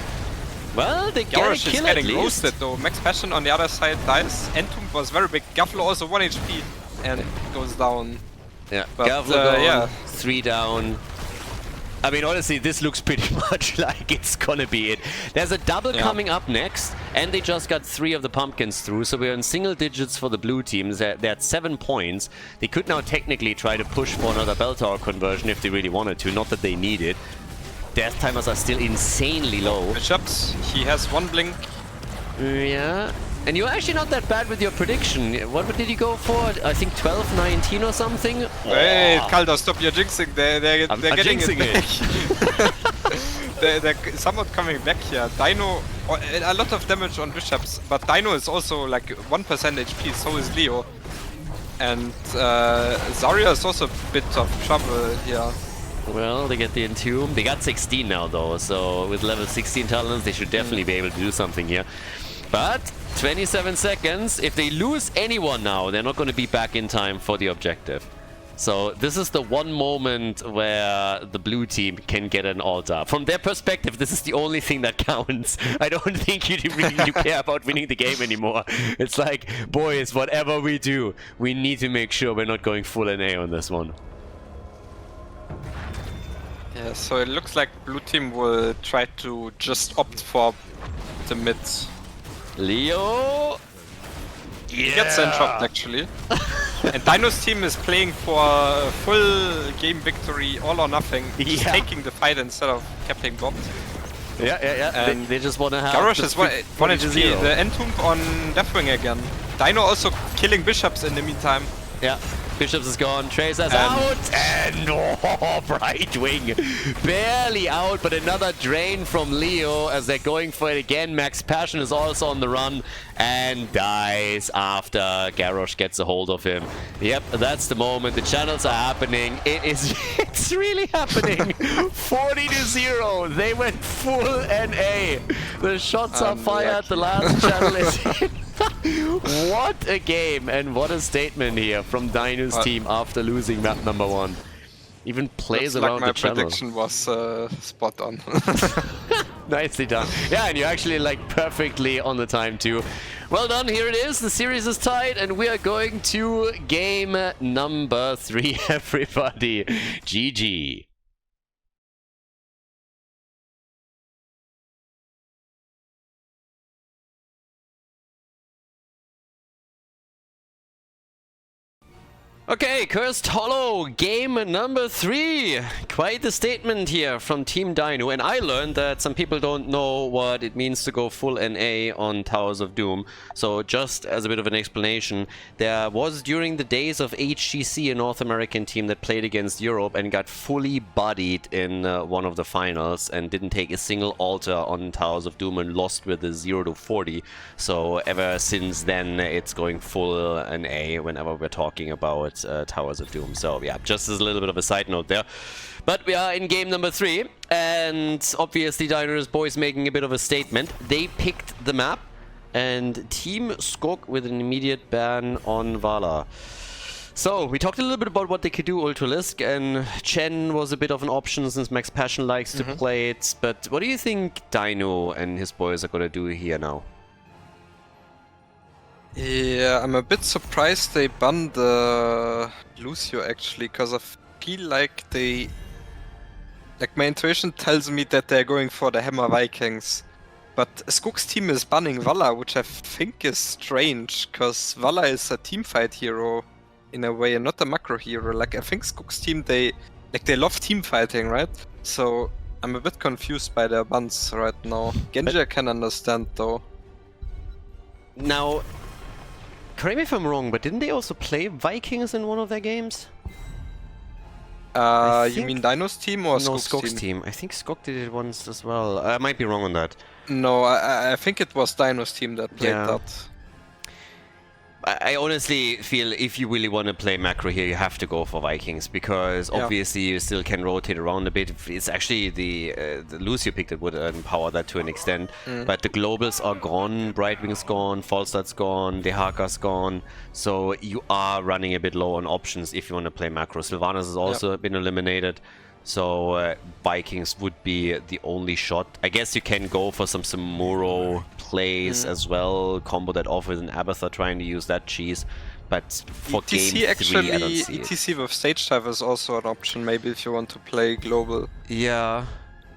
Well, they get a kill is getting roasted though. Max Passion on the other side dies. Entomb was very big. Gavlo also 1 HP and goes down. Yeah, but, Gavlo down, 3 down. I mean, honestly, this looks pretty much like it's gonna be it. There's a double coming up next, and they just got 3 of the Pumpkins through, so we're in single digits for the blue teams. They're at 7 points. They could now technically try to push for another bell tower conversion if they really wanted to, not that they need it. Death timers are still insanely low. Bishops, he has 1 blink. Yeah. And you're actually not that bad with your prediction. What did you go for? I think 12, 19 or something? Hey, Khaldor, stop your jinxing. They're getting jinxing it back. they're somewhat coming back here. Dynouh, a lot of damage on Bishops, but Dynouh is also like 1% HP, so is Leo. And Zarya is also a bit of trouble here. Well, they get the Entomb. They got 16 now though, so with level 16 talents, they should definitely be able to do something here. But 27 seconds. If they lose anyone now, they're not going to be back in time for the objective. So this is the one moment where the blue team can get an altar. From their perspective, this is the only thing that counts. I don't think you really care about winning the game anymore. It's like, boys, whatever we do, we need to make sure we're not going full NA on this one. Yeah, so it looks like blue team will try to just opt for the mid. Leo! He gets entrapped actually. And Dynouh's team is playing for a full game victory, all or nothing. Just taking the fight instead of capping bot. Yeah. And they just want to have Garrosh is 1 HP. The Entomb on Deathwing again. Dynouh also killing Bishops in the meantime. Yeah. Bishops is gone, Tracer's out, and Bright Wing barely out, but another drain from Leo as they're going for it again. Max Passion is also on the run and dies after Garrosh gets a hold of him. Yep, that's the moment. The channels are happening. It's really happening. 40-0. They went full NA. The shots are fired. The last channel is hit. What a game and what a statement here from Dynouh's team after losing map number 1. Even plays around the channel. My prediction was spot on. Nicely done. Yeah, and you're actually like perfectly on the time too. Well done, here it is. The series is tied and we are going to game number 3, everybody. GG. Okay, Cursed Hollow, game number 3. Quite the statement here from Team Dynouh. And I learned that some people don't know what it means to go full NA on Towers of Doom. So just as a bit of an explanation, there was during the days of HGC a North American team that played against Europe and got fully bodied in one of the finals and didn't take a single altar on Towers of Doom and lost with a 0-40. So ever since then, it's going full NA whenever we're talking about Towers of Doom. So yeah, just as a little bit of a side note there. But we are in game number 3, and obviously Dynouh's boys making a bit of a statement. They picked the map, and Team Skogh with an immediate ban on Vala. So we talked a little bit about what they could do Ultralisk, and Chen was a bit of an option since Max Passion likes to play it. But what do you think Dynouh and his boys are going to do here now? Yeah, I'm a bit surprised they banned Lucio actually, because I feel like they... Like, my intuition tells me that they're going for the Hammer Vikings. But Skogh's team is banning Valla, which I think is strange, because Valla is a teamfight hero in a way and not a macro hero. Like, I think Skogh's team, they love team fighting, right? So I'm a bit confused by their bans right now. Genji I can understand though. Now, correct me if I'm wrong, but didn't they also play Vikings in one of their games? You mean Dynouh's team or no, Skogh's Skogh's team? I think Skogh did it once as well. I might be wrong on that. No, I think it was Dynouh's team that played that. I honestly feel if you really want to play macro here, you have to go for Vikings, because obviously you still can rotate around a bit. It's actually the Lucio pick that would empower that to an extent. But the globals are gone, Brightwing's gone, Falstad's gone, Dehaka's gone. So you are running a bit low on options if you want to play macro. Sylvanas has also been eliminated. So Vikings would be the only shot. I guess you can go for some Muro plays as well, combo that off with an Abathur trying to use that cheese. But for ETC game 3, I don't see ETC with stage dive is also an option, maybe if you want to play global. Yeah.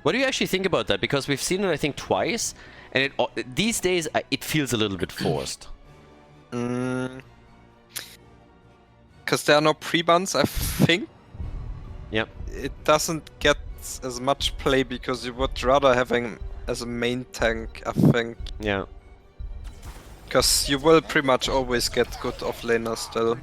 What do you actually think about that? Because we've seen it, I think, twice, and these days it feels a little bit forced. Because there are no pre-bans, I think. Yep. It doesn't get as much play because you would rather have him as a main tank, I think. Yeah. Because you will pretty much always get good offlaner still.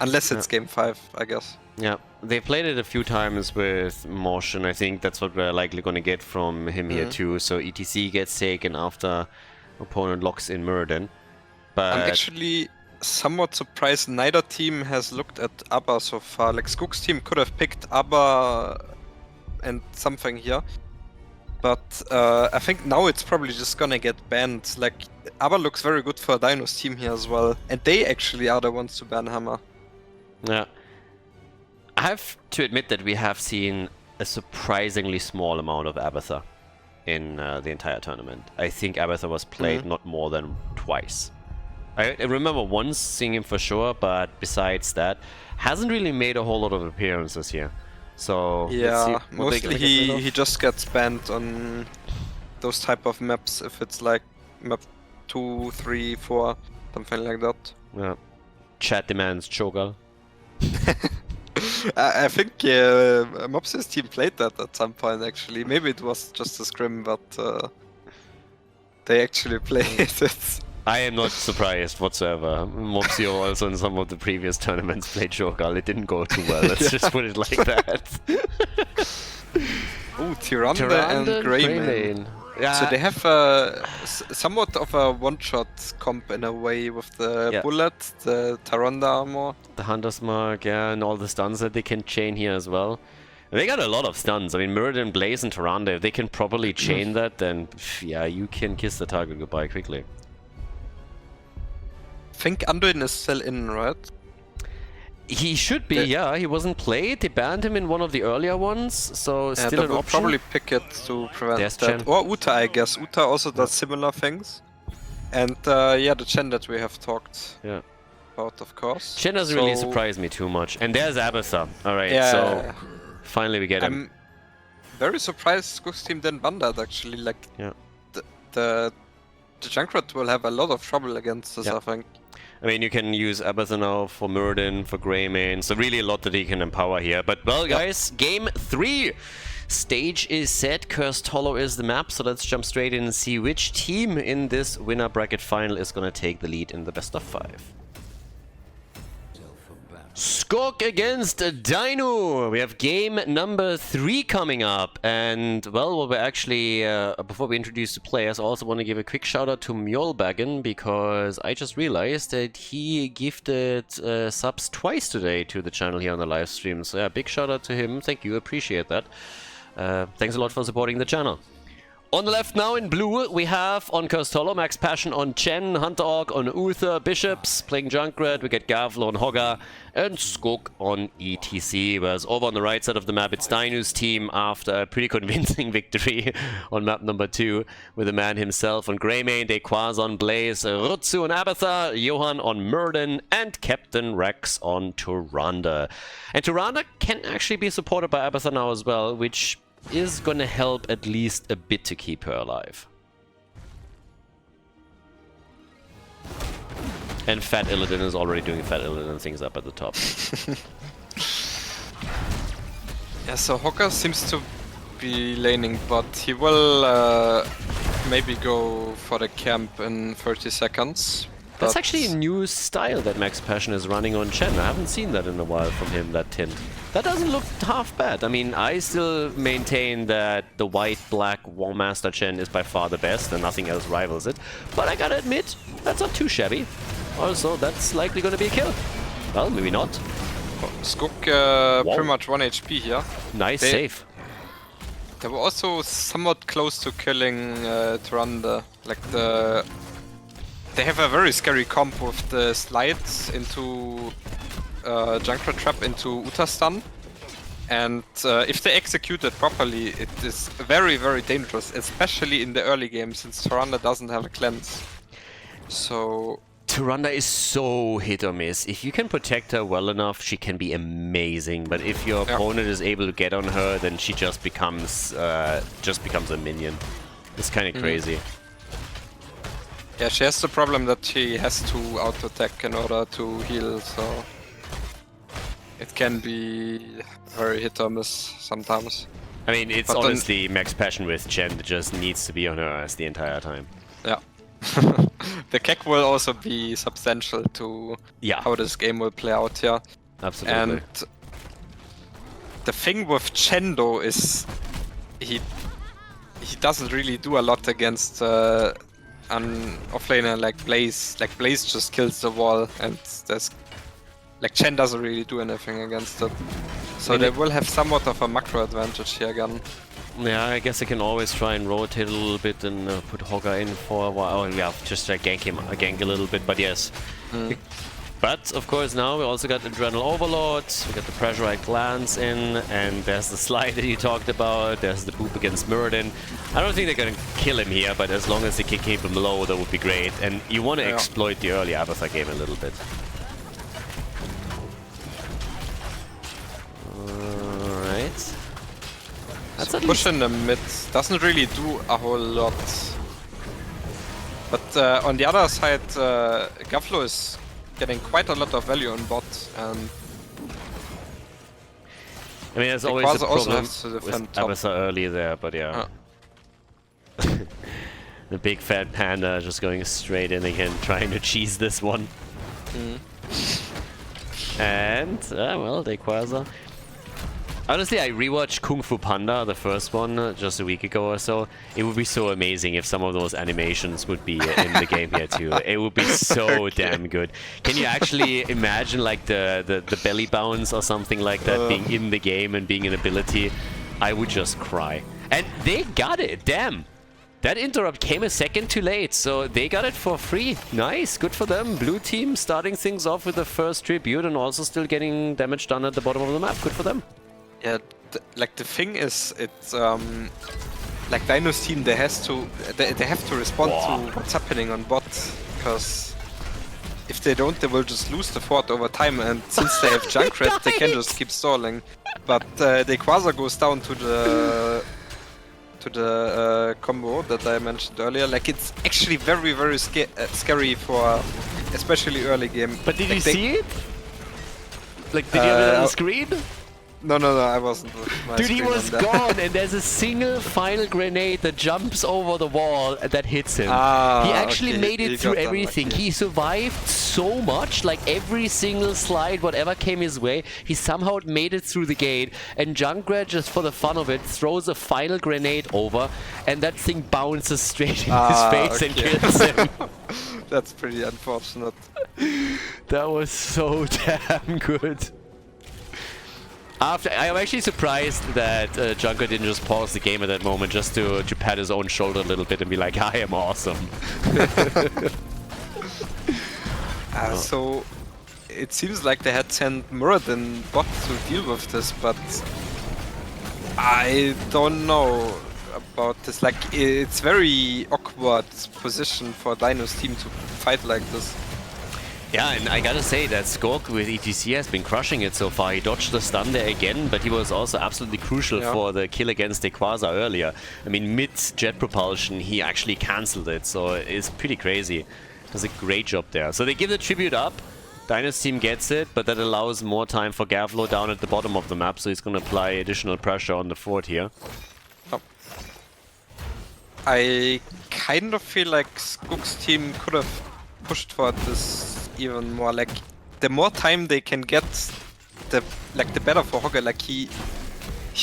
Unless it's game 5, I guess. Yeah. They played it a few times with Motion. I think that's what we're likely going to get from him here too. So ETC gets taken after opponent locks in Muradin. But I'm actually somewhat surprised neither team has looked at ABBA so far. Like, Skogh's team could have picked ABBA and something here. But I think now it's probably just gonna get banned. Like, ABBA looks very good for Dynouh's team here as well. And they actually are the ones to ban Hammer. Yeah. I have to admit that we have seen a surprisingly small amount of Abathur in the entire tournament. I think Abathur was played not more than twice. I remember once seeing him for sure, but besides that, hasn't really made a whole lot of appearances here. So yeah, mostly he just gets banned on those type of maps if it's like map 2, 3, 4, something like that. Yeah. Chat demands Cho'Gall. I think Mopsy's team played that at some point actually. Maybe it was just a scrim, but they actually played it. I am not surprised whatsoever. Mopsy also in some of the previous tournaments played Cho'Gall. It didn't go too well, let's just put it like that. Ooh, Tyrande and Greymane. Yeah. So they have somewhat of a one-shot comp in a way with the bullet, the Tyrande armor. The Hunter's Mark, yeah, and all the stuns that they can chain here as well. They got a lot of stuns. I mean, Muradin, Blaze, and Tyrande, if they can properly chain that, then yeah, you can kiss the target goodbye quickly. I think Anduin is still in, right? He should be, yeah. He wasn't played. They banned him in one of the earlier ones, so still an option. Probably pick it to prevent that. Or Uta, I guess. Uta also does similar things. And yeah, the Chen that we have talked about, of course. Chen doesn't really surprise me too much. And there's Abathur. Alright, so finally we get him. I'm very surprised Skogh's team didn't ban that, actually. Like, the Junkrat will have a lot of trouble against this, I think. I mean, you can use Abathur now for Muradin, for Greymane, so really a lot that he can empower here. But, well, guys, game 3! Stage is set, Cursed Hollow is the map, so let's jump straight in and see which team in this winner bracket final is gonna take the lead in the best of 5. Skogh against Dynouh. We have game number 3 coming up, and well, what we're actually before we introduce the players, I also want to give a quick shout out to Mjolbagen, because I just realized that he gifted subs twice today to the channel here on the live stream. So yeah, big shout out to him. Thank you, appreciate that. Thanks a lot for supporting the channel. On the left now in blue, we have on Cursed Hollow, Max Passion on Chen, Hunter Orc on Uther, Bishops playing Junkrat, we get Gavlo on Hogga, and Skogh on ETC. Whereas over on the right side of the map, it's Dynouh's team after a pretty convincing victory on map number 2 with the man himself on Greymane, Dequaz on Blaze, Rutsu on Abathur, Johan on Muradin, and Captain Rex on Tyrande. And Tyrande can actually be supported by Abathur now as well, which is gonna help at least a bit to keep her alive. And Fat Illidan is already doing Fat Illidan things up at the top. Yeah, so Hogga seems to be laning bot. He will maybe go for the camp in 30 seconds. That's actually a new style that Max Passion is running on Chen. I haven't seen that in a while from him, that tint. That doesn't look half bad. I mean, I still maintain that the white-black War Master Chen is by far the best and nothing else rivals it. But I gotta admit, that's not too shabby. Also, that's likely gonna be a kill. Well, maybe not. Skogh pretty much 1 HP here. Nice save. They were also somewhat close to killing Tyrande. Like they have a very scary comp with the slides into Junkrat Trap into Uta Stun. And if they execute it properly, it is very, very dangerous, especially in the early game, since Tyrande doesn't have a cleanse. So Tyrande is so hit or miss. If you can protect her well enough, she can be amazing. But if your opponent is able to get on her, then she just becomes a minion. It's kind of crazy. Yeah, she has the problem that she has to auto-attack in order to heal, so it can be very hit or miss sometimes. I mean, it's honestly Max Passion with Chen that just needs to be on her ass the entire time. Yeah. The keck will also be substantial to how this game will play out here. Absolutely. And the thing with Chen though is he doesn't really do a lot against an offlaner like Blaze. Like Blaze just kills the wall, and there's like Chen doesn't really do anything against it. So they will have somewhat of a macro advantage here again. Yeah, I guess I can always try and rotate a little bit and put Hogga in for a while. Oh, yeah, just gank a little bit, but yes. But, of course, now we also got Adrenal Overlord, we got the Pressurized Glance in, and there's the slide that you talked about, there's the boop against Muradin. I don't think they're gonna kill him here, but as long as they can keep him low, that would be great. And you want to exploit the early Abathur game a little bit. Alright. That's so push in the mid doesn't really do a whole lot. But on the other side, Gavlo is getting quite a lot of value on bot, and I mean, there's always a problem with Abathur early there, but yeah. The big fat panda just going straight in again, trying to cheese this one. And, well, Dequaza. Honestly, I rewatched Kung Fu Panda, the first one, just a week ago or so. It would be so amazing if some of those animations would be in the game here too. It would be so damn good. Can you actually imagine like the belly bounce or something like that being in the game and being an ability? I would just cry. And they got it, damn! That interrupt came a second too late, so they got it for free. Nice, good for them. Blue team starting things off with the first tribute and also still getting damage done at the bottom of the map. Good for them. Yeah, like the thing is, it's like Dynouh's team. They have to respond to what's happening on bot, because if they don't, they will just lose the fort over time. And since they have Junkrat, they can just keep stalling. But Dequaza goes down to the combo that I mentioned earlier. Like it's actually very, very scary for especially early game. But did Like, you see it? Like, did you have it on the screen? No, I wasn't. With my Dude, he screen was on there. gone, and there's a single final grenade that jumps over the wall and that hits him. Ah, He actually okay, made he it through got everything. unlucky. He survived so much, like every single slide, whatever came his way, he somehow made it through the gate. And Junkrat, just for the fun of it, throws a final grenade over, and that thing bounces straight in his face and okay. kills him. That's pretty unfortunate. That was so damn good. I'm actually surprised that Junker didn't just pause the game at that moment just to pat his own shoulder a little bit and be like, I am awesome. So it seems like they had sent Muradin bot to deal with this, but I don't know about this. Like, it's very awkward position for Dynouh's team to fight like this. Yeah, and I gotta say that Skogh with ETC has been crushing it so far. He dodged the stun there again, but he was also absolutely crucial for the kill against Quasar earlier. I mean, mid-jet propulsion, he actually cancelled it, so it's pretty crazy. Does a great job there. So they give the tribute up. Dynouh's team gets it, but that allows more time for Gavlo down at the bottom of the map, so he's gonna apply additional pressure on the fort here. Oh. I kind of feel like Skogh's team could have pushed for this even more. Like, the more time they can get, the better for Hogger. Like, he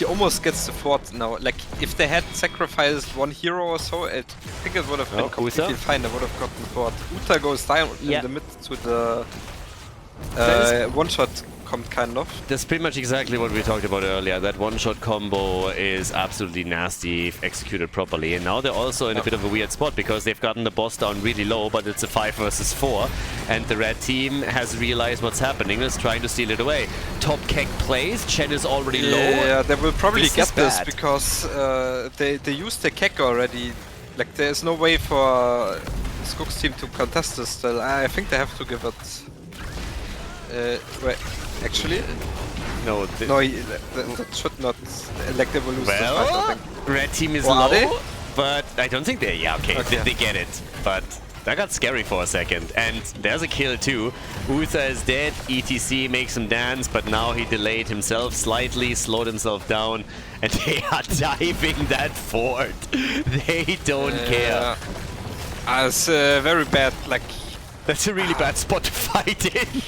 almost gets the fort now. Like, if they had sacrificed one hero or so, I think it would have been completely fine. They would have gotten the fort. Uta goes down in the mid to the one-shot comp, kind of. That's pretty much exactly what we talked about earlier. That one-shot combo is absolutely nasty if executed properly. And now they're also in a bit of a weird spot because they've gotten the boss down really low, but it's a 5 versus 4. And the red team has realized what's happening. It's trying to steal it away. Top Keck plays. Chen is already low. Yeah, they will probably get this because they used the Keck already. Like, there's no way for Skogh's team to contest this still. I think they have to give it... wait, actually? No, that should not... Like, they will lose this fight, I think. Red team is Are low, they? but I don't think they're... Yeah, okay. They get it. But that got scary for a second. And there's a kill too. Uther is dead. ETC makes him dance, but now he delayed himself slightly, slowed himself down, and they are diving that fort. They don't care. It's very bad, like... That's a really bad spot to fight in.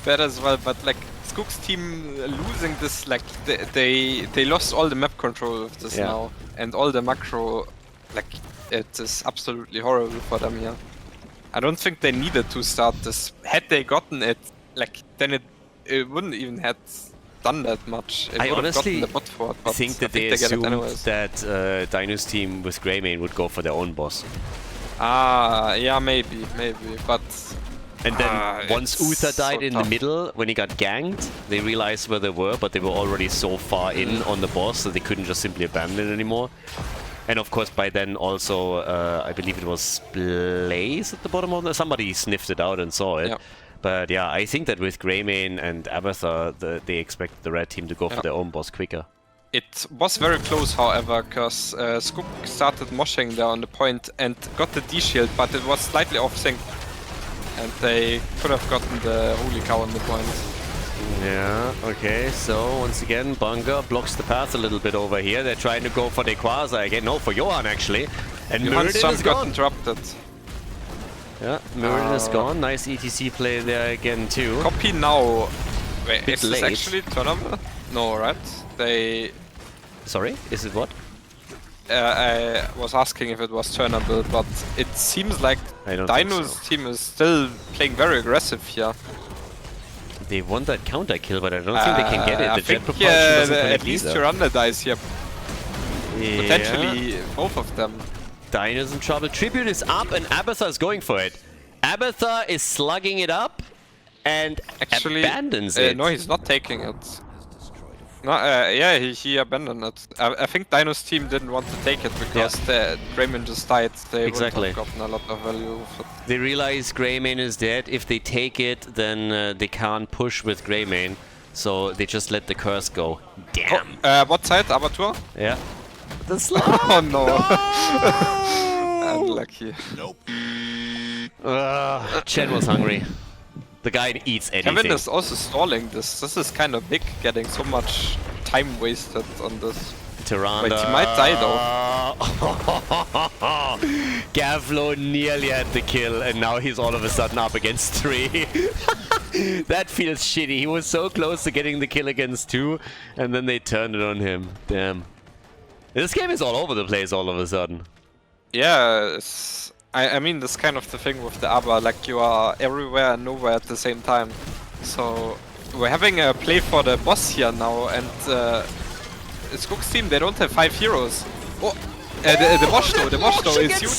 That as well, but like Skogh's team losing this, like they lost all the map control of this now, and all the macro, like it is absolutely horrible for them here. I don't think they needed to start this. Had they gotten it, like then it wouldn't even have done that much. It I honestly the bot for it, but think that they assumed that Dynouh's team with Greymane would go for their own boss. Ah, yeah, maybe, but... And then once Uther died in the middle, when he got ganked, they realized where they were, but they were already so far in on the boss that they couldn't just simply abandon it anymore. And of course by then also, I believe it was Blaze at the bottom of the... Somebody sniffed it out and saw it. But yeah, I think that with Greymane and Abathur, they expect the red team to go for their own boss quicker. It was very close, however, because Skogh started moshing there on the point and got the D-shield, but it was slightly off-sync. And they could have gotten the holy cow on the point. Yeah, okay, so once again, Bunker blocks the path a little bit over here. They're trying to go for the Quasar again. No, for Johan actually. And Muradin is got gone. interrupted. Yeah, Muradin is gone. Nice ETC play there again too. Copy now. Wait, is this late. actually turnable? No, right? They... Sorry, is it what? I was asking if it was turnable, but it seems like Dynouh's team is still playing very aggressive here. They want that counter kill, but I don't think they can get it. I The jet think propulsion doesn't at least Tyrande dies here. Yeah. Potentially both of them. Dynouh's in trouble. Tribute is up and Abathur is going for it. Abathur is slugging it up and actually abandons it. No, he's not taking it. No, yeah, he abandoned it. I think Dynouh's team didn't want to take it because Greymane just died. They would have gotten a lot of value with it. They realize Greymane is dead. If they take it, then they can't push with Greymane. So they just let the curse go. Damn. What side? Abathur? Yeah. The slug! Oh no. No! Unlucky. Nope. Chen was hungry. The guy eats anything. Kevin is also stalling this. This is kind of big, getting so much time wasted on this. Tyrande. Wait, he might die though. Gavlo nearly had the kill, and now he's all of a sudden up against 3. That feels shitty. He was so close to getting the kill against 2, and then they turned it on him. Damn. This game is all over the place all of a sudden. Yeah, I mean, this kind of the thing with the ABBA, like you are everywhere and nowhere at the same time. So we're having a play for the boss here now, and Skogh's team, they don't have 5 heroes. Oh, the Moshto is huge.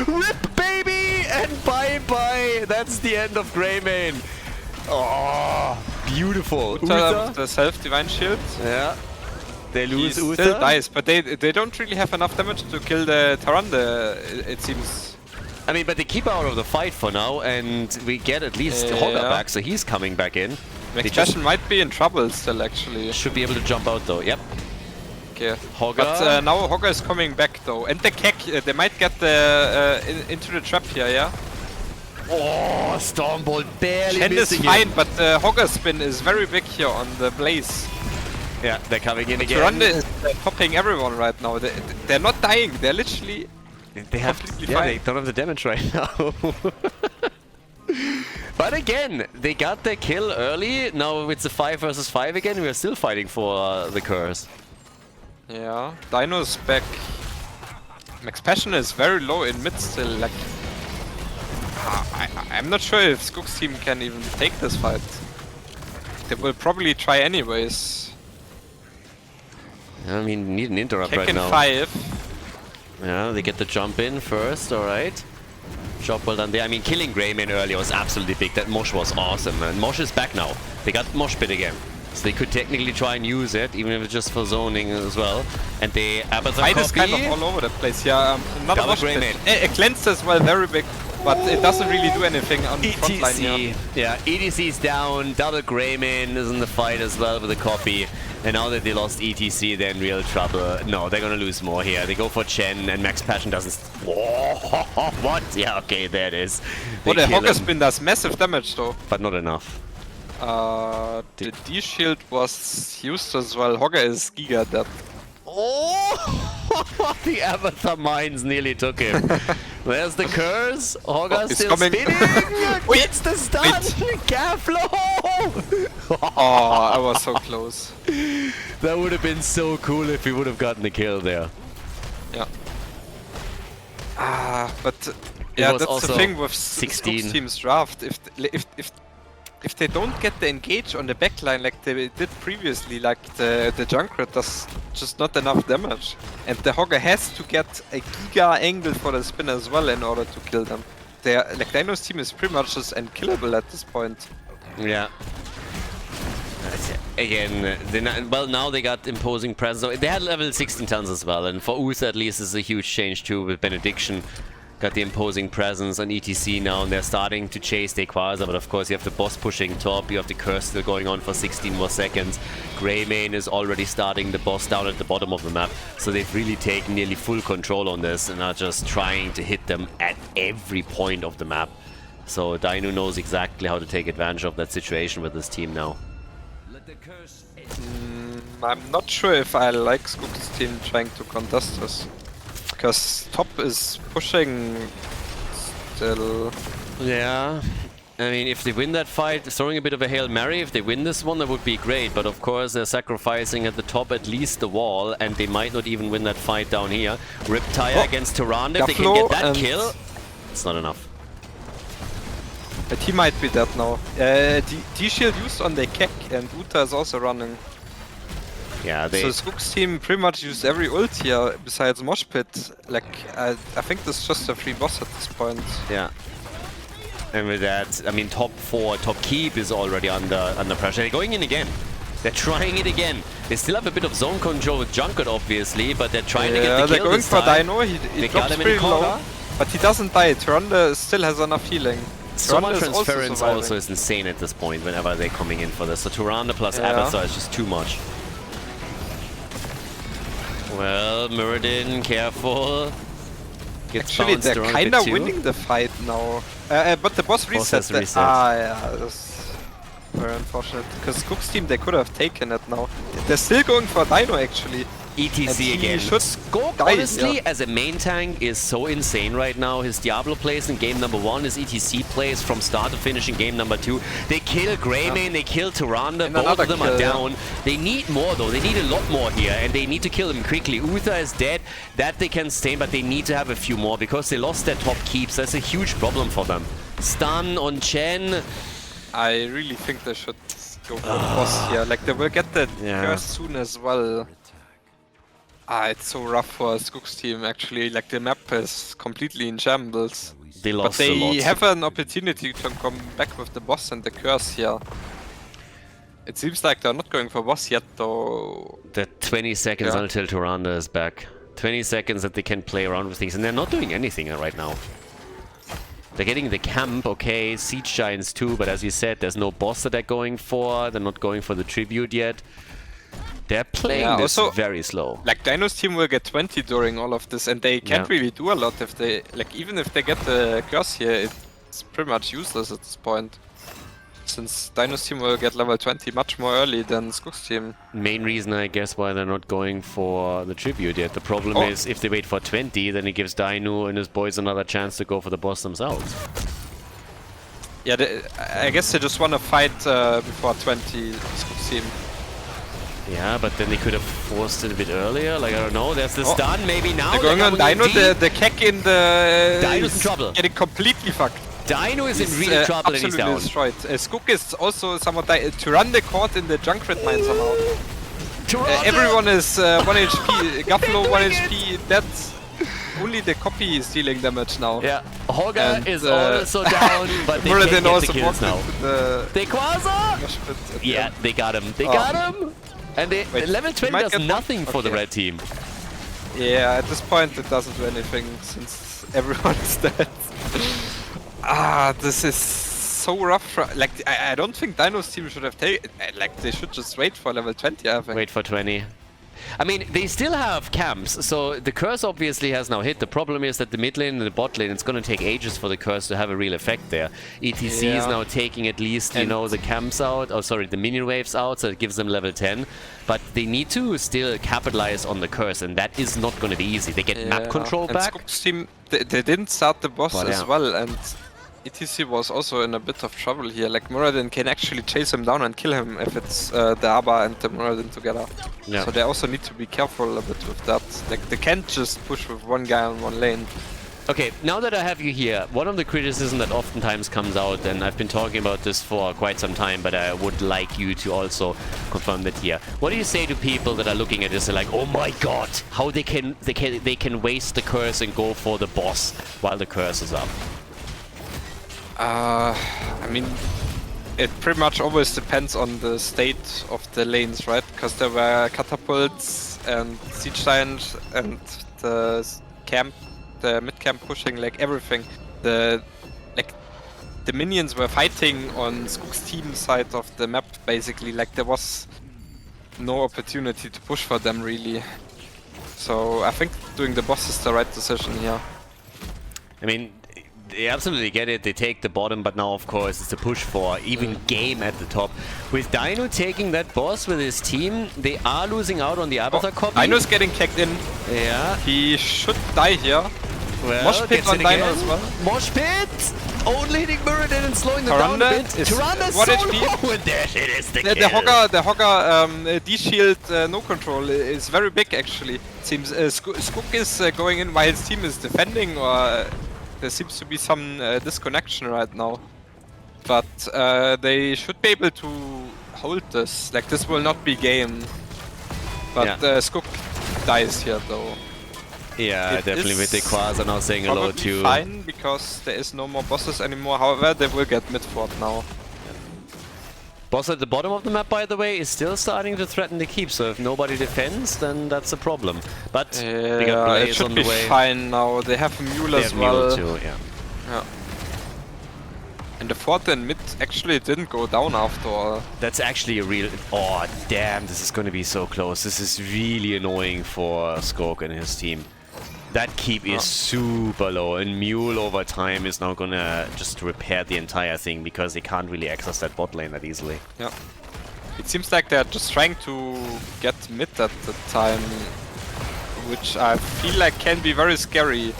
3! Rip, baby! And bye-bye! That's the end of Greymane. Oh, beautiful. Uther, the self-divine shield. Yeah. They lose He Uther. still dies, but they don't really have enough damage to kill the Tyrande, it seems. I mean, but they keep out of the fight for now, and we get at least Hogger back, so he's coming back in. Max Passion might be in trouble still, actually. Should be able to jump out though, yep. Okay. Hogger. But now Hogger is coming back though. And the Keck, they might get the into the trap here, yeah? Oh, Stormbolt barely Chen is missing fine, it. but Hogger spin is very big here on the Blaze. Yeah, they're coming in again. Tyrande is popping everyone right now. They're not dying, they're literally They have, completely yeah, fine. they don't have the damage right now. But again, they got their kill early. Now it's a 5 versus 5 again. We are still fighting for the curse. Yeah, Dynouh's back. Max Passion is very low in mid still. Like, I'm not sure if Skogh's team can even take this fight. They will probably try anyways. I mean, need an interrupt Keck right in now. 5. Yeah, they get the jump in first, alright. Job well done there. I mean, killing Greymane earlier was absolutely big. That Mosh was awesome, and Mosh is back now. They got Mosh Pit again. So they could technically try and use it, even if it's just for zoning as well. And they Fight is kind of all over the place. Yeah, another Double Mosh Pit. Greymane. A cleanse as well, very big. But it doesn't really do anything on the front line here. Yeah, ETC's down, Double Greymane is in the fight as well with a copy. And now that they lost ETC, they're in real trouble. No, they're gonna lose more here. They go for Chen, and Max Passion doesn't... Whoa, what? Yeah, okay, there it is. Oh, the kill Hogger him, spin does massive damage though. but not enough. The D-shield was used as well. Hogger is giga dead. Oh! The Avatar Mines nearly took him. There's the curse. Hogger he's still coming. spinning. Wait, Gets the stun. Gaflo! Oh, I was so close. That would have been so cool if we would have gotten the kill there. Yeah. But yeah, was that's also the thing with 16. Skogh's team's draft. If they don't get the engage on the backline like they did previously, like the Junkrat does just not enough damage. And the Hogger has to get a giga angle for the spin as well in order to kill them. Like Dynouh's team is pretty much just unkillable at this point. Yeah. Again, well, now they got imposing presence. They had level 16 tons as well, and for Uther at least this is a huge change too with Benediction. Got the imposing presence on ETC now, and they're starting to chase Dequaza, but of course you have the boss pushing top, you have the curse still going on for 16 more seconds. Greymane is already starting the boss down at the bottom of the map, so they've really taken nearly full control on this and are just trying to hit them at every point of the map. So Dynouh knows exactly how to take advantage of that situation with this team now. I'm not sure if I like Skogh's team trying to contest this. Because top is pushing still. Yeah, I mean, if they win that fight, throwing a bit of a Hail Mary, if they win this one, that would be great. But of course, they're sacrificing at the top at least the wall, and they might not even win that fight down here. Riptire against Tyrande, if they can get that kill, it's not enough. But he might be dead now. D-shield used on the Keck, and Uther is also running. Yeah, they... So Skogh's team pretty much used every ult here besides Mosh Pit. Like, I think this is just a free boss at this point. Yeah. And with that, I mean, top 4, top keep is already under pressure. They're going in again. They're trying it again. They still have a bit of zone control with Junkrat, obviously, but they're trying to get the kill they're going this for time. Dynouh. He drops him in pretty the low, corner. but he doesn't die. Tyrande still has enough healing. Soma Tyrande is transference surviving. also is insane at this point whenever they're coming in for this. So Tyrande plus Avatar is just too much. Well, Muradin, careful. Gets Actually, bounced they're around a kind bit of too. winning the fight now. But the boss Boss reset. has reset. Ah, yeah, that's very unfortunate. Because Skogh's team, they could have taken it now. They're still going for Dynouh, actually. ETC And he again. should Skogh, die, honestly, yeah. as a main tank, is so insane right now. His Diablo plays in game number 1, his ETC plays from start to finish in game number 2. They kill Greymane, they kill Tyrande, And both of them another are kill, down. They need more though, they need a lot more here, and they need to kill them quickly. Uther is dead, that they can sustain, but they need to have a few more, because they lost their top keeps. That's a huge problem for them. Stun on Chen. I really think they should go for the boss here. Like, they will get the curse soon as well. It's so rough for Skogh's team, actually. Like, the map is completely in shambles. They But lost a lot. they have an opportunity to come back with the boss and the curse here. It seems like they're not going for boss yet, though. The 20 seconds until Tyrande is back. 20 seconds that they can play around with things, and they're not doing anything right now. They're getting the camp, okay, Siege Giants too, but as you said, there's no boss that they're going for. They're not going for the tribute yet. They're playing this also, very slow. Like, Dynouh's team will get 20 during all of this, and they can't really do a lot if they... Like, even if they get the curse here, it's pretty much useless at this point. Since Dynouh's team will get level 20 much more early than Skogh's team. Main reason, I guess, why they're not going for the tribute yet. The problem is, if they wait for 20, then it gives Dynouh and his boys another chance to go for the boss themselves. Yeah, I guess they just want to fight before 20, Skogh's team. Yeah, but then they could have forced it a bit earlier. Like, I don't know, there's the stun, maybe now. They're going on Dynouh, the Keck in the... Dynouh's in trouble. Getting completely fucked. Dynouh is in real trouble and he's down. Destroyed. Skogh is also somewhat Tyrande caught in the Junkrat mine somehow. Everyone is 1 HP, Gaffalo 1 HP, that's only the copy is dealing damage now. Yeah, Hogger is also down, but they can't get the kills now. They Quasar! Yeah, they got him, they got him! And they, level 20 does nothing for the red team. Yeah, at this point it doesn't do anything since everyone's dead. This is so rough. Like, I don't think Dynouh's team should have taken... Like, they should just wait for level 20, I think. Wait for 20. I mean, they still have camps, so the curse obviously has now hit. The problem is that the mid lane and the bot lane, it's going to take ages for the curse to have a real effect there. ETC is now taking at least, you know, the camps out, oh sorry, the minion waves out, so it gives them level 10. But they need to still capitalize on the curse, and that is not going to be easy. They get map control back. Skogh's team, they didn't start the boss as well, and ETC was also in a bit of trouble here. Like, Muradin can actually chase him down and kill him if it's the Abba and the Muradin together. Yeah. So they also need to be careful a bit with that. Like, they can't just push with one guy on one lane. Okay, now that I have you here, one of the criticisms that oftentimes comes out, and I've been talking about this for quite some time, but I would like you to also confirm that here. What do you say to people that are looking at this and like, oh my god, how they can waste the curse and go for the boss while the curse is up? I mean, it pretty much always depends on the state of the lanes, right? Because there were catapults and siege giant and the camp, the mid camp pushing, like everything. The minions were fighting on Skogh's team side of the map, basically. Like, there was no opportunity to push for them, really. So I think doing the boss is the right decision here. I mean, they absolutely get it, they take the bottom, but now of course it's a push for even game at the top. With Dynouh taking that boss with his team, they are losing out on the Avatar copy. Dynouh's getting kicked in. Yeah. He should die here. Well, Mosh pit on Dynouh as well. Mosh pit! Only hitting Muradin and slowing them down a bit. Tyrande is so low, and there it is, the kill. The Hogger D-shield no control is very big, actually. Seems Skogh is going in while his team is defending, or there seems to be some disconnection right now. But they should be able to hold this. Like, this will not be game. But Skogh dies here, though. Yeah, definitely with the Quasar now saying hello to... fine, because there is no more bosses anymore. However, they will get mid-fort now. Boss at the bottom of the map, by the way, is still starting to threaten the keep, so if nobody defends, then that's a problem. But they got Blaze it should on be the way. fine now. They have Mule as well. Mule too, yeah. And the fort in mid actually didn't go down after all. That's actually a real... Oh, damn, this is going to be so close. This is really annoying for Skogh and his team. That keep is super low, and Mule over time is now gonna just repair the entire thing because they can't really access that bot lane that easily. Yeah. It seems like they're just trying to get mid at the time, which I feel like can be very scary.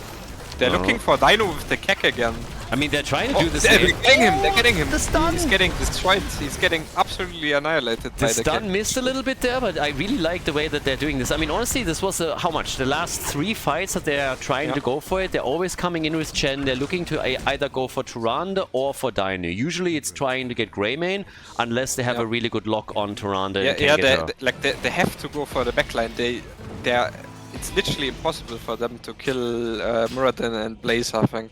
They're looking for Dynouh with the Keck again. I mean, they're trying to do the They're same. getting him, they're getting him. The stun! He's getting destroyed, he's getting absolutely annihilated The by the stun Keck. missed a little bit there, but I really like the way that they're doing this. I mean, honestly, this was, how much? The last 3 fights that they're trying to go for it. They're always coming in with Chen. They're looking to either go for Tyrande or for Dynouh. Usually it's trying to get Greymane, unless they have a really good lock on Tyrande. They have to go for the backline. It's literally impossible for them to kill Muradin and Blaze, I think.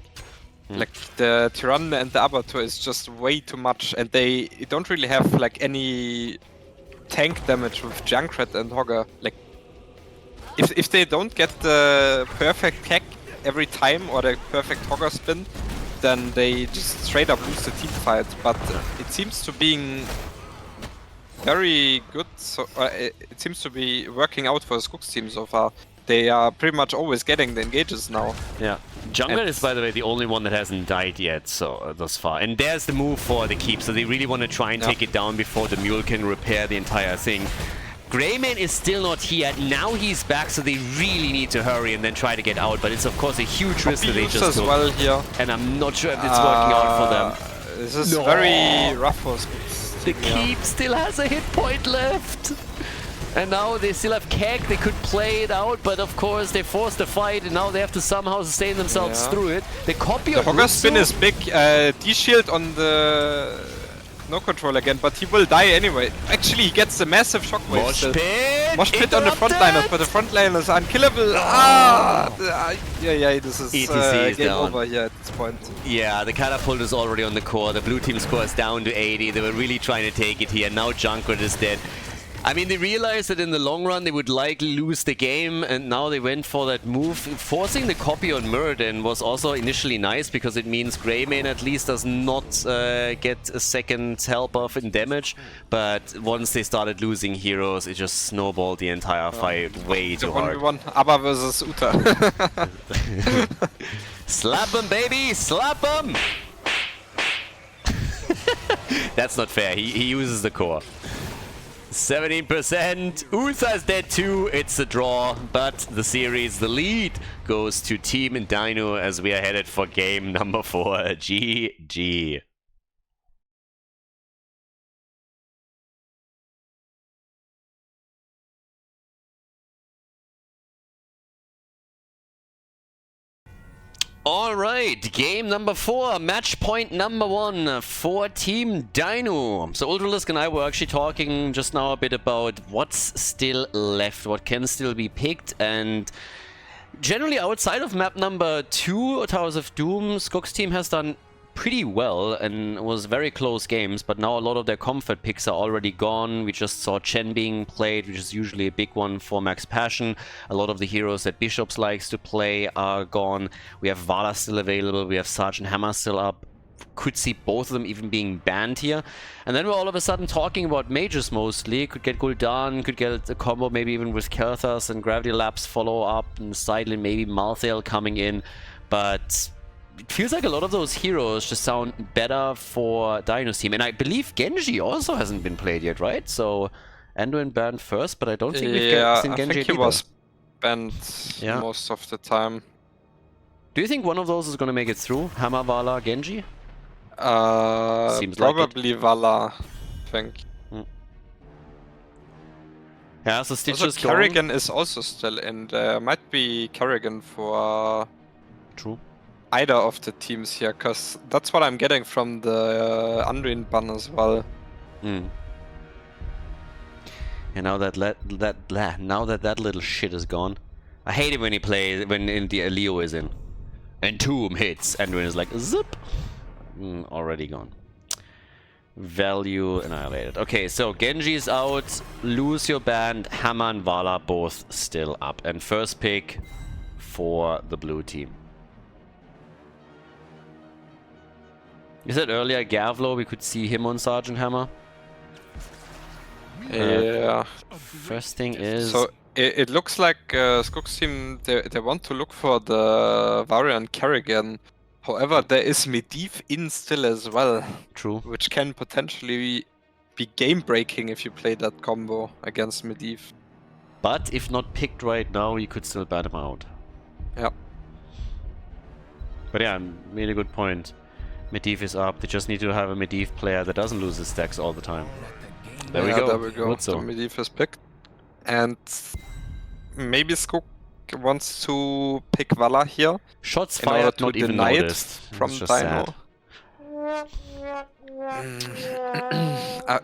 Like the Tyrande and the Abatur is just way too much, and they don't really have like any tank damage with Junkrat and Hogger. Like if they don't get the perfect Keck every time or the perfect Hogger spin, then they just straight up lose the team fight. But it seems to be very good. So it seems to be working out for Skogh's team so far. They are pretty much always getting the engages now. Yeah. Jungler is, by the way, the only one that hasn't died yet, so thus far. And there's the move for the keep, so they really want to try and take it down before the Mule can repair the entire thing. Greymane is still not here. Now he's back, so they really need to hurry and then try to get out. But it's, of course, a huge risk that they just took. Well here. And I'm not sure if it's working out for them. This is very rough for Skogh's The team, keep still has a hit point left. And now they still have Keck, they could play it out, but of course they forced the fight and now they have to somehow sustain themselves through it. The copy of Hogger spin is big, D-shield on the no control again, but he will die anyway. Actually, he gets the massive shockwave. Mosh pit on the frontliners, but the frontliners are unkillable. This is game over here at this point. Yeah, the catapult is already on the core. The blue team score is down to 80. They were really trying to take it here. Now Junkrat is dead. I mean, they realized that in the long run they would likely lose the game, and now they went for that move. Forcing the copy on Muradin was also initially nice, because it means Greymane at least does not get a second help buff in damage. But once they started losing heroes, it just snowballed the entire fight way too hard. 1v1 Abba versus Uta. Slap him, baby! Slap him! That's not fair. He uses the core. 17%. Uther is dead too. It's a draw, but the series, the lead goes to Team and Dynouh as we are headed for game number 4. GG. Alright, game number 4, match point number 1 for Team Dynouh. So Ultralisk and I were actually talking just now a bit about what's still left, what can still be picked, and generally outside of map number 2, Towers of Doom, Skogh's team has done pretty well and was very close games, but now a lot of their comfort picks are already gone. We just saw Chen being played, which is usually a big one for Max Passion. A lot of the heroes that Bishops likes to play are gone. We have Vala still available, we have Sergeant Hammer still up. Could see both of them even being banned here. And then we're all of a sudden talking about mages mostly. Could get Gul'dan, could get a combo maybe even with Kel'Thas and Gravity Lapse follow up, and sideline maybe Malthael coming in. But it feels like a lot of those heroes just sound better for Dynouh's team. And I believe Genji also hasn't been played yet, right? So Anduin banned first, but I don't think we've seen Genji. I think he was banned most of the time. Do you think one of those is going to make it through? Hammer, Vala, Genji? Seems probably like Vala, I think. Yeah, so Stitch is gone. Kerrigan is also still in. There might be Kerrigan for either of the teams here, because that's what I'm getting from the Anduin ban as well. And now that that little shit is gone. I hate it when he plays when Leo is in. And Tomb hits, Anduin is like zip. Already gone. Value annihilated. Okay, so Genji is out, lose your band, Hammer and Vala both still up. And first pick for the blue team. You said earlier Gavlo, we could see him on Sergeant Hammer. Yeah. First thing is... So It looks like Skogh's team, they want to look for the Varian Kerrigan. However, there is Medivh in still as well. True. Which can potentially be game-breaking if you play that combo against Medivh. But if not picked right now, you could still bat him out. Yeah. But yeah, really good point. Medivh is up. They just need to have a Medivh player that doesn't lose his stacks all the time. There we go. There we go. So Medivh is picked. And maybe Skogh wants to pick Valla here. Shots in order fired, to not even deny it noticed. from It's just Dynouh. sad.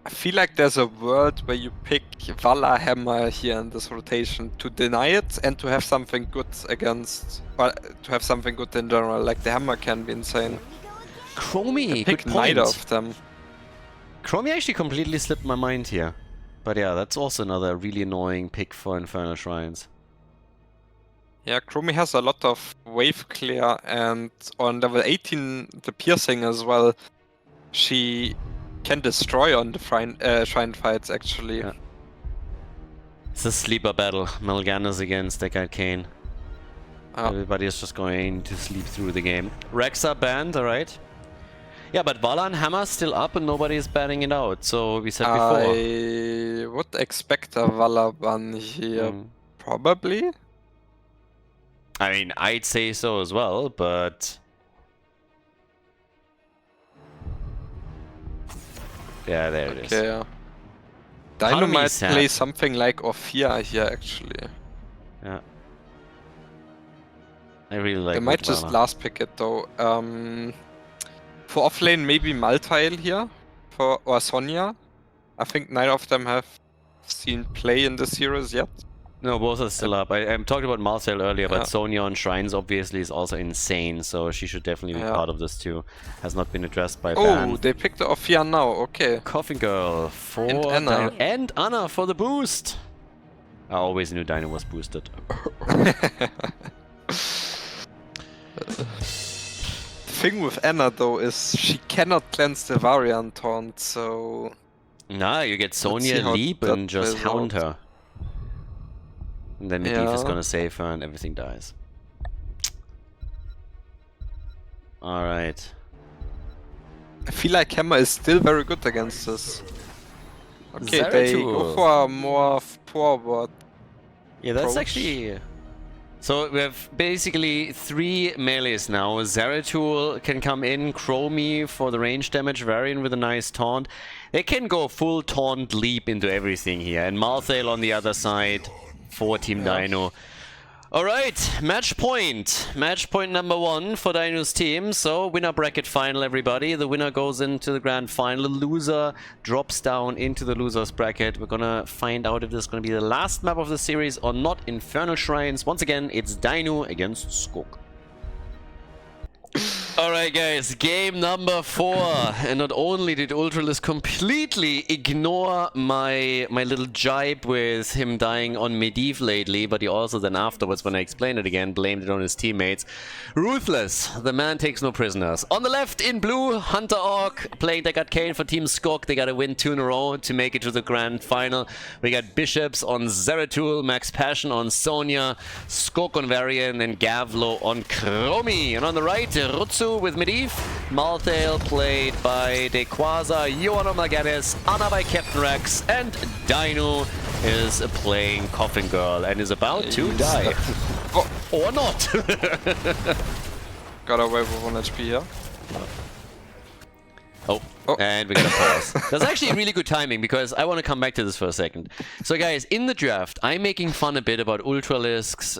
I feel like there's a world where you pick Valla Hammer here in this rotation to deny it and to have something good against, to have something good in general. Like the Hammer can be insane. Chromie, Pick good point. neither of them. Chromie actually completely slipped my mind here. But yeah, that's also another really annoying pick for Infernal Shrines. Yeah, Chromie has a lot of wave clear, and on level 18 the piercing as well. She can destroy on the shrine fights actually. Yeah. It's a sleeper battle. Mal'Ganis against Deckard Cain. Everybody is just going to sleep through the game. Rexa banned, alright. Yeah, but Valla and Hammer still up and nobody is banning it out, so we said before. I would expect a Valla ban here, probably. I mean, I'd say so as well, but... Yeah, there it is. Okay, yeah. Part Dynouh of me might is sad. play something like Orphea here actually. Yeah. I really like They might just Valla. last pick it though. For offlane, maybe Maltail here, or Sonya. I think neither of them have seen play in the series yet. No, both are still up. I talked about Marcel earlier, but Yeah. Sonya on Shrines obviously is also insane, so she should definitely be Yeah. part of this too. Has not been addressed by Oh, ban. they picked the Orphea now, okay. Coffin Girl for And Anna. Dynouh. And Anna for the boost! I always knew Dynouh was boosted. Thing with Anna though is she cannot cleanse the Varian Taunt, so... Nah, you get see Sonya how leap that and just plays hound out. her. And then Medivh is Yeah. gonna save her and everything dies. Alright. I feel like Hammer is still very good against this. Okay, they go Zeratul. for a more forward. Yeah, that's approach. actually... So we have basically 3 melees now. Zeratul can come in, Chromie for the range damage, Varian with a nice taunt. They can go full taunt leap into everything here. And Malthael on the other side for Team Dynouh. Alright, match point. Match point number 1 for Dynouh's team. So, winner bracket final, everybody. The winner goes into the grand final. The loser drops down into the loser's bracket. We're gonna find out if this is gonna be the last map of the series or not. Infernal Shrines. Once again, it's Dynouh against Skogh. Alright guys, game number 4, and not only did Ultralis completely ignore my little jibe with him dying on Medivh lately, but he also then afterwards, when I explained it again, blamed it on his teammates. Ruthless, the man takes no prisoners. On the left in blue, Hunter Orc playing Deckard Cain for Team Skogh. They gotta win 2 in a row to make it to the grand final. We got Bishops on Zeratul, Max Passion on Sonya, Skogh on Varian, and Gavlo on Chromie. And on the right, Rutsu with Medivh, Malthael played by Dequaza, Johan on Mal'Ganis, Anna by Captain Rex, and Dynouh is playing Coffin Girl and is about to die. Or not! Got away with 1 HP here. Oh, and we got a pause. That's actually really good timing because I want to come back to this for a second. So guys, in the draft, I'm making fun a bit about Ultralisk's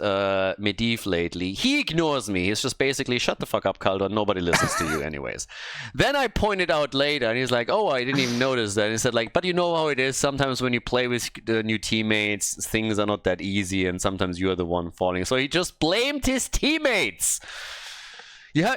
Medivh lately. He ignores me. He's just basically, shut the fuck up, Khaldor. Nobody listens to you anyways. Then I pointed out later, and he's like, oh, I didn't even notice that. And he said like, but you know how it is. Sometimes when you play with the new teammates, things are not that easy, and sometimes you're the one falling. So he just blamed his teammates.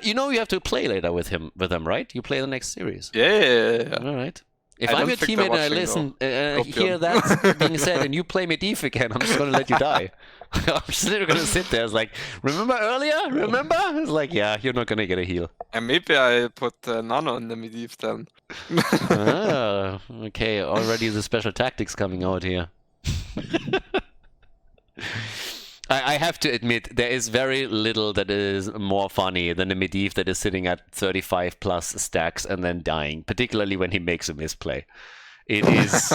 You know you have to play later with them, right? You play the next series. Yeah. All right. If I I'm don't your think they're teammate and I watching, listen, hear that being said, and you play Medivh again, I'm just gonna let you die. I'm just literally gonna sit there. It's like, remember earlier? Remember? It's like, yeah, you're not gonna get a heal. And maybe I put Nano in the Medivh then. Ah, okay. Already the special tactics coming out here. I have to admit, there is very little that is more funny than a Medivh that is sitting at 35 plus stacks and then dying, particularly when he makes a misplay. It is,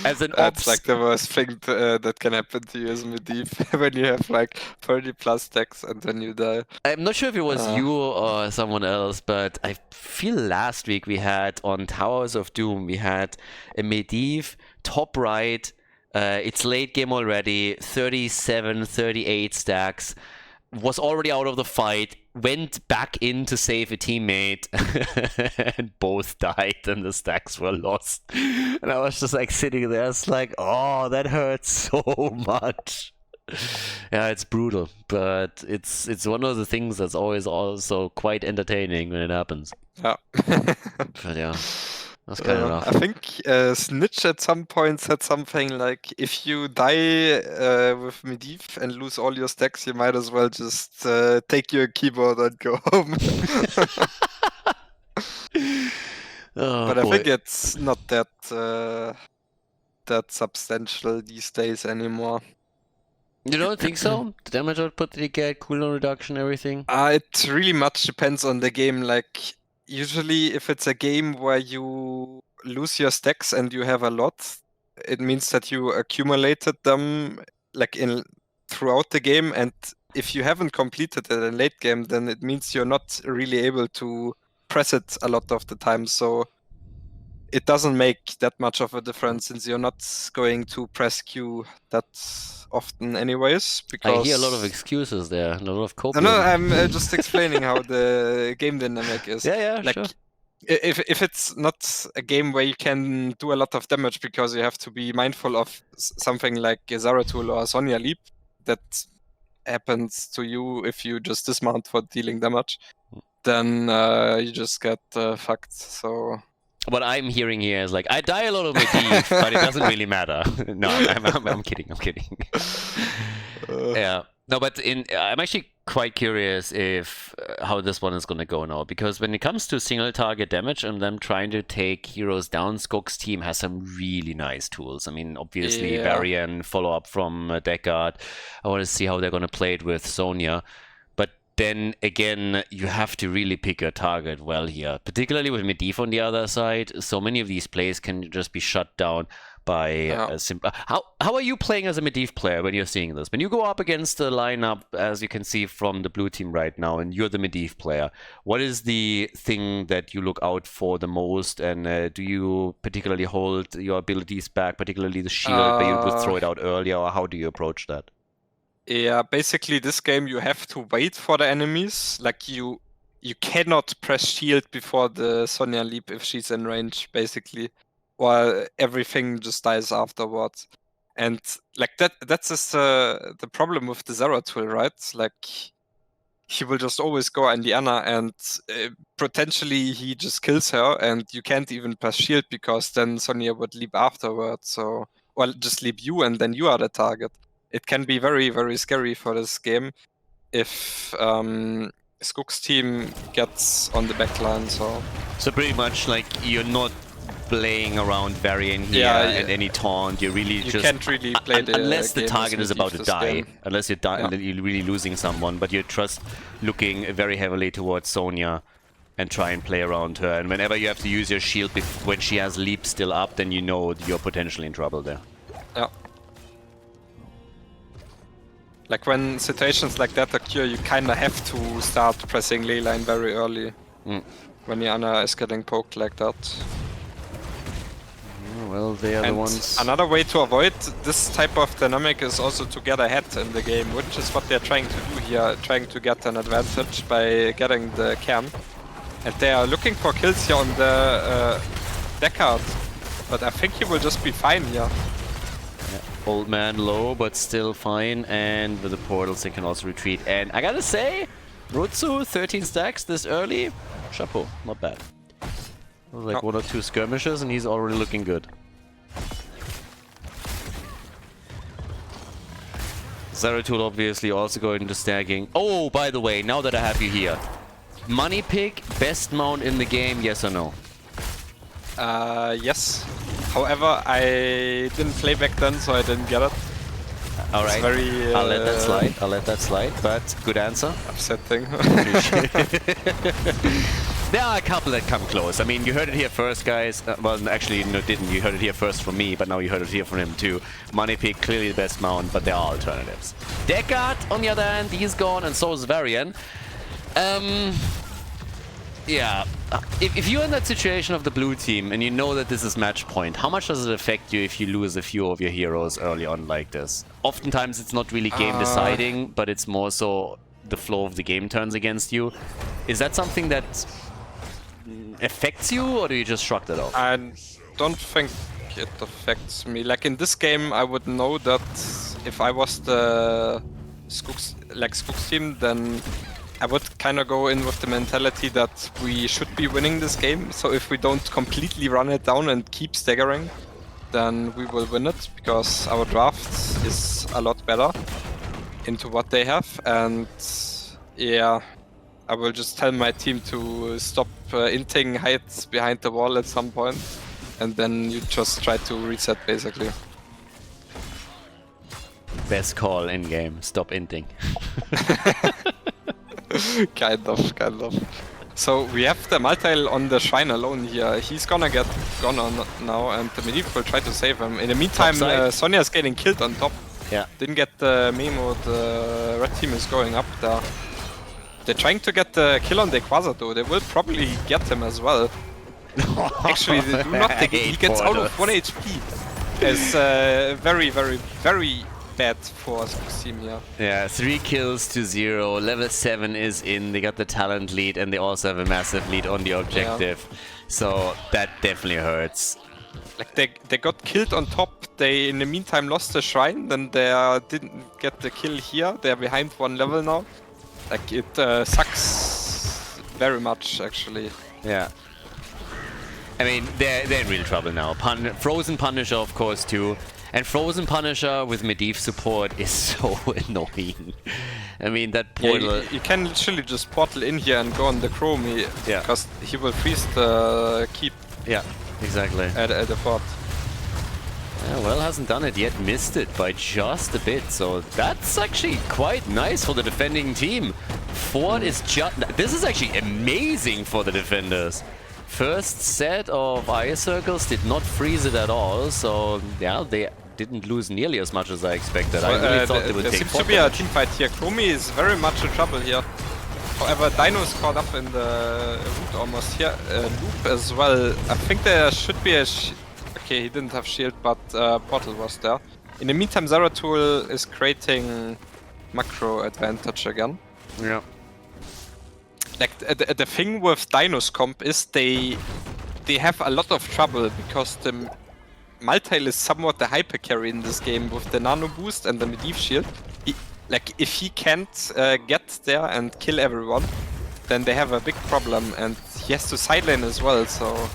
as an That's ops... like the worst thing that can happen to you as Medivh when you have like 30 plus stacks and then you die. I'm not sure if it was you or someone else, but I feel last week we had on Towers of Doom, we had a Medivh top right. It's late game already, 37, 38 stacks, was already out of the fight, went back in to save a teammate, and both died and the stacks were lost. And I was just like sitting there, it's like, oh, that hurts so much. Yeah, it's brutal, but it's one of the things that's always also quite entertaining when it happens. Yeah. But yeah. That's kind of rough. I think Snitch at some point said something like, if you die with Medivh and lose all your stacks, you might as well just take your keyboard and go home. But I think it's not that substantial these days anymore. You don't think so? The damage output that you get, cooldown reduction, everything? It really much depends on the game. Like, usually if it's a game where you lose your stacks and you have a lot, it means that you accumulated them like throughout the game, and if you haven't completed it in late game, then it means you're not really able to press it a lot of the time. So it doesn't make that much of a difference since you're not going to press Q that often anyways, because I hear a lot of excuses there, a lot of coping. No, I'm just explaining how the game dynamic is. Yeah, like, sure. If it's not a game where you can do a lot of damage because you have to be mindful of something like a Zeratul or a Sonya Leap, that happens to you if you just dismount for dealing damage, then you just get fucked. So what I'm hearing here is like, I die a lot of Medivh, but it doesn't really matter. No, I'm kidding. Yeah. No, but I'm actually quite curious if how this one is going to go now, because when it comes to single target damage and them trying to take heroes down, Skogh's team has some really nice tools. I mean, obviously, Varian, follow-up from Deckard. I want to see how they're going to play it with Sonya. But then again, you have to really pick your target well here, particularly with Medivh on the other side. So many of these plays can just be shut down by a simple... How are you playing as a Medivh player when you're seeing this? When you go up against the lineup, as you can see from the blue team right now, and you're the Medivh player, what is the thing that you look out for the most? And do you particularly hold your abilities back, particularly the shield, where you would throw it out earlier, or how do you approach that? Yeah, basically this game you have to wait for the enemies. Like you cannot press shield before the Sonya Leap if she's in range, basically. Or everything just dies afterwards. And like that's just the problem with the Zeratul, right? Like he will just always go on the Anna, and potentially he just kills her, and you can't even press shield because then Sonya would leap afterwards. So, or just leap you, and then you are the target. It can be very, very scary for this game if Skogh's team gets on the backline. So pretty much like you're not playing around Varian here and any taunt. You can't really play the unless the game target is about to die. game. Unless you're you're really losing someone, but you're just looking very heavily towards Sonya and try and play around her. And whenever you have to use your shield when she has leap still up, then you know you're potentially in trouble there. Yeah. Like when situations like that occur, you kinda have to start pressing leyline very early. When your Anna is getting poked like that. Well, they are the ones. Another way to avoid this type of dynamic is also to get ahead in the game, which is what they're trying to do here, trying to get an advantage by getting the cam. And they are looking for kills here on the Deckard, but I think he will just be fine here. Yeah. Old man low, but still fine, and with the portals they can also retreat. And I gotta say, Rutsu, 13 stacks this early, chapeau, not bad. Like 1 or 2 skirmishes and he's already looking good. Zeratul obviously also going into stacking. Oh, by the way, now that I have you here. Money pick, best mount in the game, yes or no? Yes. However, I didn't play back then, so I didn't get it. All right, very, I'll let that slide. I'll let that slide. But good answer. Upsetting. There are a couple that come close. I mean, you heard it here first, guys. Well, actually, no, didn't. You heard it here first from me, but now you heard it here from him too. Money Pick, clearly the best mount, but there are alternatives. Deckard, on the other hand, he's gone, and so is Varian. Yeah. If you're in that situation of the blue team and you know that this is match point, how much does it affect you if you lose a few of your heroes early on like this? Oftentimes it's not really game deciding, but it's more so the flow of the game turns against you. Is that something that affects you, or do you just shrug that off? I don't think it affects me. Like in this game, I would know that if I was the Skogh's team, then I would kind of go in with the mentality that we should be winning this game. So if we don't completely run it down and keep staggering, then we will win it, because our draft is a lot better into what they have. And yeah, I will just tell my team to stop inting heights behind the wall at some point, and then you just try to reset basically. Best call in game. Stop inting. kind of. So we have the Maltail on the shrine alone here. He's gonna get gone on now, and the Medivh will try to save him. In the meantime, Sonya's getting killed on top. Yeah. Didn't get the memo. The red team is going up there. They're trying to get the kill on the Quasar though. They will probably get him as well. Actually, they do not. He gets out of 1 HP. It's very, very, very bad for Skogh's team here. Yeah, 3 kills to 0. Level 7 is in. They got the talent lead, and they also have a massive lead on the objective. Yeah. So that definitely hurts. Like they got killed on top. They in the meantime lost the shrine. Then they didn't get the kill here. They're behind 1 level now. Like it sucks very much actually. Yeah. I mean, they're in real trouble now. Frozen Punisher, of course, too. And Frozen Punisher with Medivh support is so annoying. I mean, that portal... Yeah, you can literally just portal in here and go on the Chromie. Yeah. Because he will freeze the keep. Yeah, exactly. At the fort. Yeah, well, hasn't done it yet. Missed it by just a bit. So that's actually quite nice for the defending team. Fort is just... This is actually amazing for the defenders. First set of ice circles did not freeze it at all, so yeah, they didn't lose nearly as much as I expected. I really thought they would take There seems to be a team fight here. Chromie is very much in trouble here. However, Dynouh is caught up in the root almost here. Loop as well. I think there should be a... Okay, he didn't have shield, but portal was there. In the meantime, Zeratul is creating macro advantage again. Yeah. Like the thing with Dynouh's comp is they have a lot of trouble because the Maltail is somewhat the hyper carry in this game with the nano boost and the Medivh shield. Like if he can't get there and kill everyone, then they have a big problem, and he has to sidelane as well. So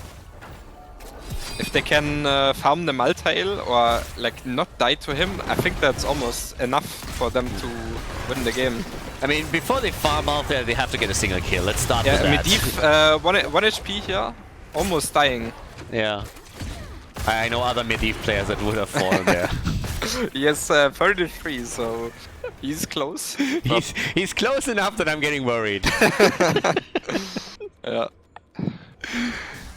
if they can farm the Maltail or like not die to him, I think that's almost enough for them to win the game. I mean, before they farm out there, they have to get a single kill. Let's start with that. Medivh, 1 HP here, almost dying. Yeah. I know other Medivh players that would have fallen there. Yes, 33, so he's close. He's close enough that I'm getting worried. Yeah.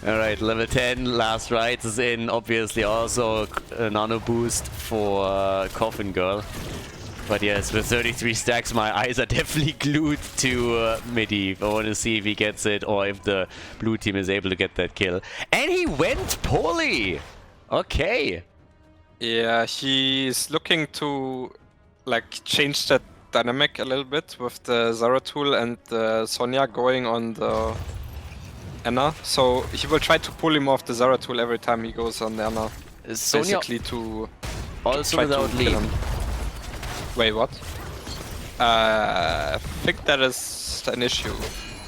Alright, level 10, last rights is in. Obviously also a nano boost for Coffin Girl. But yes, with 33 stacks, my eyes are definitely glued to Medivh. I want to see if he gets it or if the blue team is able to get that kill. And he went poorly! Okay. Yeah, he's looking to like change that dynamic a little bit with the Zeratul and Sonya going on the Anna. So he will try to pull him off the Zeratul every time he goes on the Anna. Sonya basically to also try without to lead. kill him. Wait, what? I think that is an issue.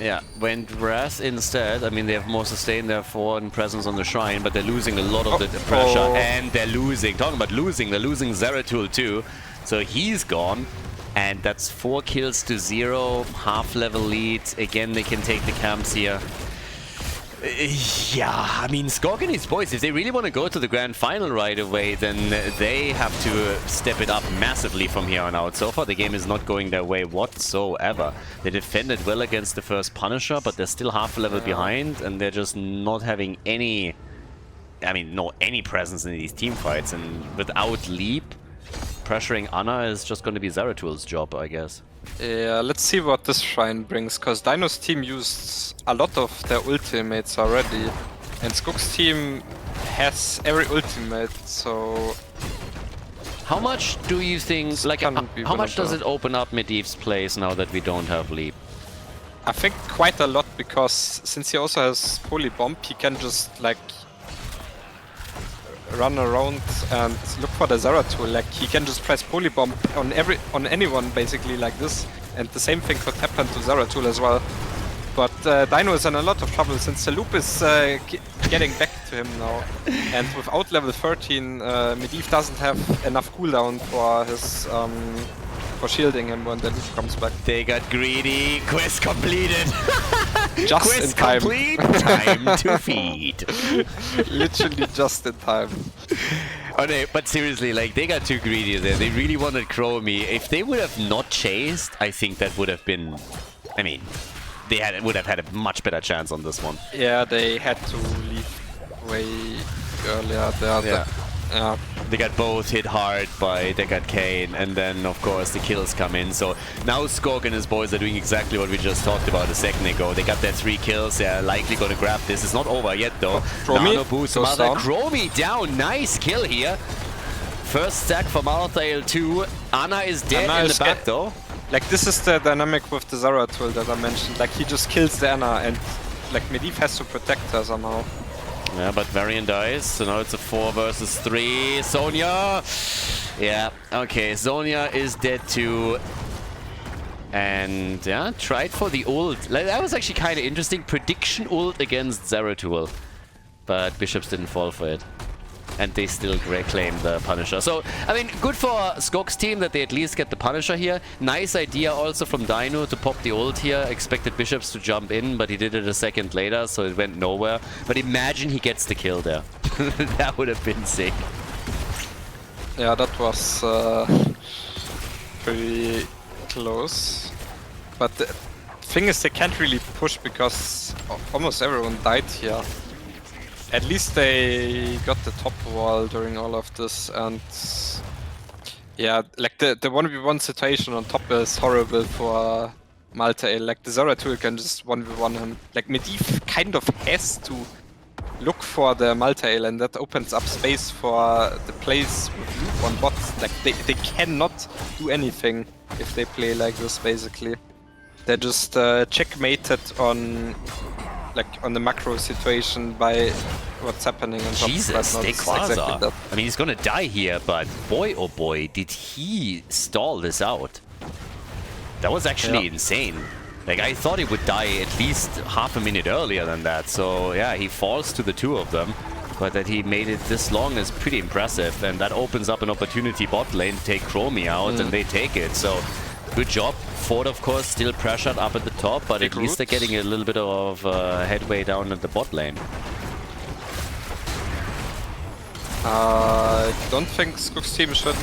Yeah, went Raz instead. I mean, they have more sustain, therefore, and presence on the shrine, but they're losing a lot of the pressure, and they're losing. Talking about losing, they're losing Zeratul too. So he's gone, and that's 4 kills to 0, half-level lead. Again, they can take the camps here. Yeah, I mean, Skogh and his boys, if they really want to go to the grand final right away, then they have to step it up massively from here on out. So far, the game is not going their way whatsoever. They defended well against the first Punisher, but they're still half a level behind, and they're just not having any... I mean, any presence in these team fights. And without Leap, pressuring Anna is just going to be Zerathul's job, I guess. Yeah, let's see what this shrine brings, because Dynouh's team used a lot of their ultimates already, and Skogh's team has every ultimate, so... How much do you think, like, how much does it open up Medivh's place now that we don't have Leap? I think quite a lot, because since he also has Polybomb, he can just, like, run around and look for the Zerathul. Like, he can just press Polybomb on anyone basically like this, and the same thing could happen to Zerathul as well. But Dynouh is in a lot of trouble since the loop is getting back to him now, and without level 13, Medivh doesn't have enough cooldown for his for shielding him when the loop comes back. They got greedy. Quest completed. Just Quest in time. complete. Time to feed. Literally just in time. Oh, no, but seriously, like, they got too greedy there. They really wanted Chromie. If they would have not chased, I think that would have been... I mean, they would have had a much better chance on this one. Yeah, they had to leave way earlier. Yeah. They got both hit hard by Deckard Cain, and then, of course, the kills come in. So now Skogh and his boys are doing exactly what we just talked about a second ago. They got their 3 kills. They're likely going to grab this. It's not over yet, though. Nano boost Mother. Chromie down. Nice kill here. First stack for Malthael 2. Anna is dead in the back, though. Like, this is the dynamic with the Zerathul that I mentioned. Like, he just kills the Anna, and like Medivh has to protect her somehow. Yeah, but Varian dies, so now it's a 4 versus 3. Sonya! Yeah, okay, Sonya is dead too. And yeah, tried for the ult. That was actually kind of interesting. Prediction ult against Zerathul. But Bishops didn't fall for it. And they still claim the Punisher. So, I mean, good for Skogh's team that they at least get the Punisher here. Nice idea also from Dynouh to pop the ult here. Expected Bishops to jump in, but he did it a second later, so it went nowhere. But imagine he gets the kill there. That would have been sick. Yeah, that was pretty close. But the thing is, they can't really push because almost everyone died here. At least they got the top wall during all of this, and yeah, like the 1v1 situation on top is horrible for Malthael. Like, the Zerathul can just 1v1 him. Like, Medivh kind of has to look for the Malthael, and that opens up space for the plays with loop on bots. Like, they cannot do anything if they play like this, basically. They're just checkmated on... like on the macro situation by what's happening on top. Jesus, exactly. I mean, he's gonna die here, but boy oh boy, did he stall this out. That was actually insane. Like, I thought he would die at least half a minute earlier than that. So yeah, he falls to the 2 of them. But that he made it this long is pretty impressive, and that opens up an opportunity bot lane to take Chromie out, and they take it. So good job. Ford, of course, still pressured up at the top, but at least they're getting a little bit of headway down at the bot lane. I don't think Skogh's team should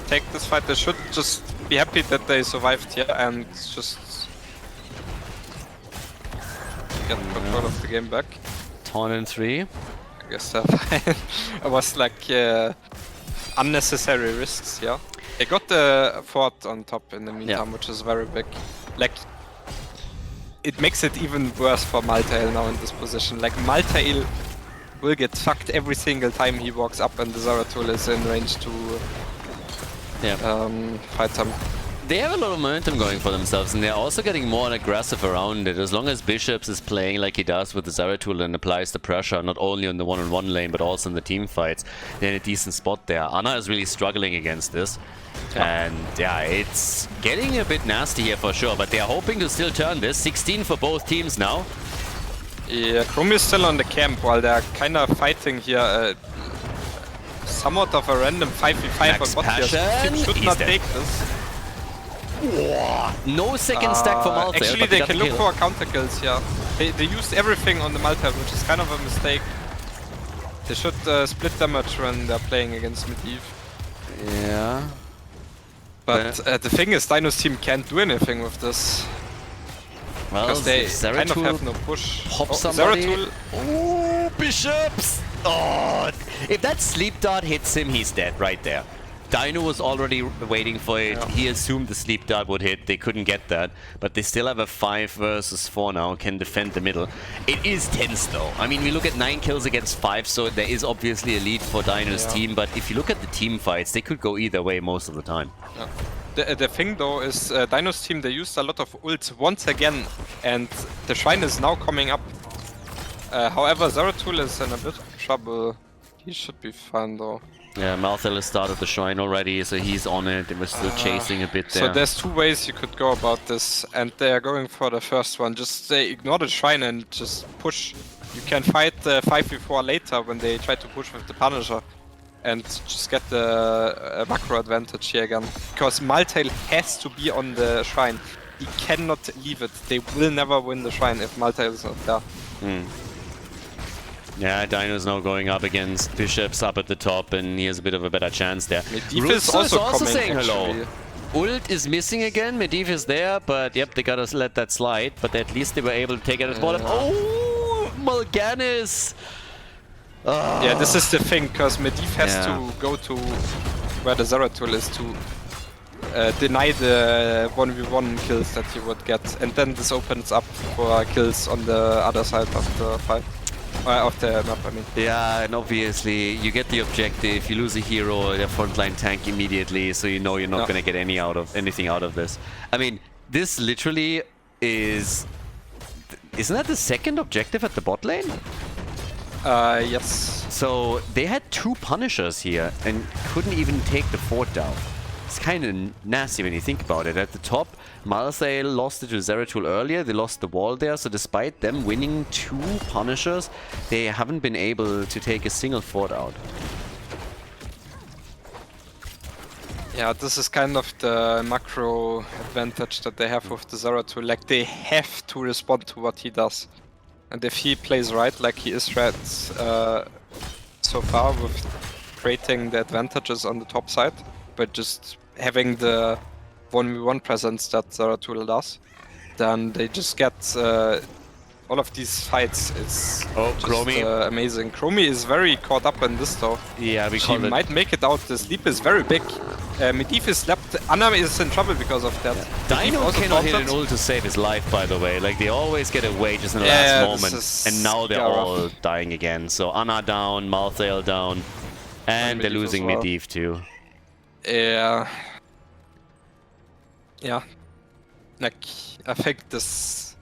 take this fight. They should just be happy that they survived here and just get control of the game back. Torn in 3. I guess that it was like unnecessary risks, yeah. They got the fort on top in the meantime, which is very big. Like, it makes it even worse for Malthael now in this position. Like, Malthael will get fucked every single time he walks up and the Zerathul is in range to fight him. They have a lot of momentum going for themselves, and they're also getting more aggressive around it. As long as Bishops is playing like he does with the Zerathul and applies the pressure, not only on the one-on-one lane, but also in the team fights, they're in a decent spot there. Anna is really struggling against this. And yeah, it's getting a bit nasty here for sure, but they are hoping to still turn this. 16 for both teams now. Yeah, Chromie is still on the camp while they're kind of fighting here. Somewhat of a random 5v5 Max on bot here. Team should not take this. No second stack for Maltail. Actually, but they got can the look kill. for counter kills, yeah. They used everything on the Maltail, which is kind of a mistake. They should split damage when they're playing against Medivh. Yeah. But the thing is, Dynouh's team can't do anything with this. Well, Because they kind of Zeratul have no push. pop somebody. Zeratul. Ooh, Bishops! Oh, if that sleep dart hits him, he's dead right there. Dynouh was already waiting for it. Yeah. He assumed the sleep dart would hit. They couldn't get that. But they still have a 5 versus 4 now. Can defend the middle. It is tense though. I mean, we look at 9 kills against 5, so there is obviously a lead for Dynouh's team. But if you look at the team fights, they could go either way most of the time. Yeah. The thing though is Dynouh's team, they used a lot of ults once again. And the Shrine is now coming up. However, Zeratul is in a bit of trouble. He should be fine though. Yeah, Maltail has started the Shrine already, so he's on it. They were still chasing a bit there. So there's 2 ways you could go about this, and they're going for the first one. Just ignore the Shrine and just push. You can fight the 5v4 later when they try to push with the Punisher, and just get the macro advantage here again. Because Maltail has to be on the Shrine. He cannot leave it. They will never win the Shrine if Maltail is not there. Yeah, Dynouh's now going up against Bishops up at the top, and he has a bit of a better chance there. Medivh is also coming, saying hello. actually. Ult is missing again, Medivh is there, but yep, they gotta let that slide. But at least they were able to take it at the bottom. Oh, Mal'Ganis! Yeah, this is the thing, because Medivh has to go to where the Zeratul is to deny the 1v1 kills that you would get, and then this opens up for kills on the other side of the fight. Of the map, I mean. Yeah, and obviously you get the objective, you lose a hero, the frontline tank immediately, so you know you're not gonna get anything out of this. I mean, this literally is... Isn't that the second objective at the bot lane? Yes. So they had 2 Punishers here and couldn't even take the fort down. It's kind of nasty when you think about it. At the top, Maltail lost it to Zeratul earlier. They lost the wall there, so despite them winning 2 Punishers, they haven't been able to take a single fort out. Yeah, this is kind of the macro advantage that they have with the Zeratul. Like, they have to respond to what he does. And if he plays right, like he is right so far with creating the advantages on the top side, but just having the 1v1 presence that Zeratul does, then they just get all of these fights. It's just amazing. Chromie is very caught up in this though. Yeah, she might make it out. The sleep is very big. Medivh is slept. Anna is in trouble because of that. Dynouh cannot hit an ult to save his life, by the way. Like, they always get away just in the last moment. And now they're all dying again. So Anna down, Maltail down. And they're losing Medivh too. Yeah. Yeah. Like, I think this...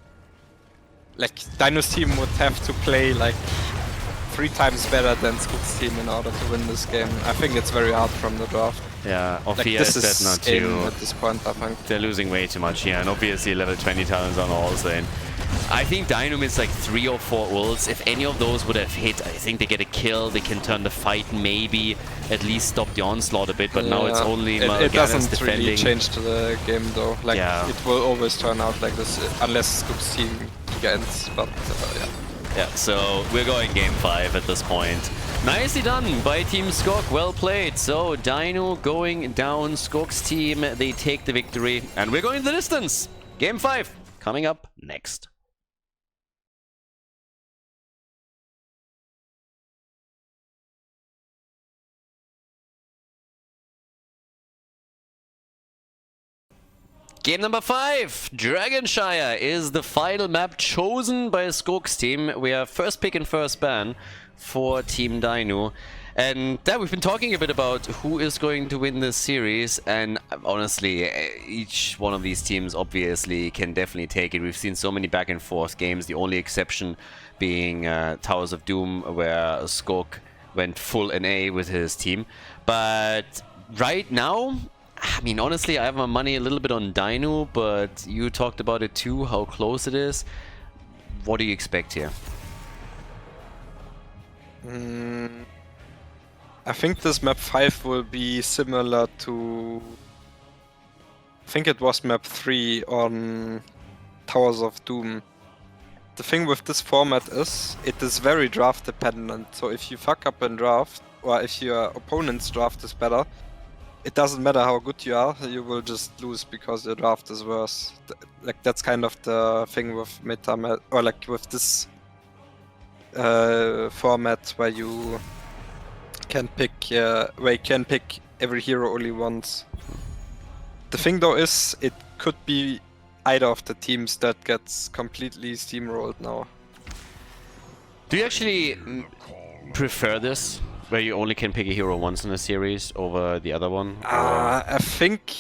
Like, Dynouh's team would have to play, like, 3 times better than Skogh's team in order to win this game. I think it's very hard from the draft. Yeah, like, this is not too. At this point, I think. They're losing way too much here, and obviously level 20 talents are also in. I think Dynouh missed like 3 or 4 ults. If any of those would have hit, I think they get a kill, they can turn the fight, maybe at least stop the onslaught a bit, but now it's only Mal'Ganis it doesn't defending. really change the game though. Like, it will always turn out like this, unless Skogh's team ends, but yeah. Yeah, so we're going game 5 at this point. Nicely done by Team Skogh, well played. So Dynouh going down, Skogh's team, they take the victory, and we're going the distance. Game 5 coming up next. Game number 5, Dragonshire is the final map chosen by Skogh's team. We are first pick and first ban for Team Dynouh. And we've been talking a bit about who is going to win this series, and honestly, each one of these teams obviously can definitely take it. We've seen so many back and forth games, the only exception being Towers of Doom, where Skogh went full NA with his team. But right now, I mean, honestly, I have my money a little bit on Dynouh, but you talked about it too, how close it is. What do you expect here? I think this map 5 will be similar to I think it was map 3 on Towers of Doom. The thing with this format is, it is very draft dependent. So if you fuck up in draft, or if your opponent's draft is better, it doesn't matter how good you are, you will just lose because your draft is worse. Like that's kind of the thing with meta, or like with this format where you can pick every hero only once. The thing though is, it could be either of the teams that gets completely steamrolled now. Do you actually prefer this, where you only can pick a hero once in a series over the other one? I think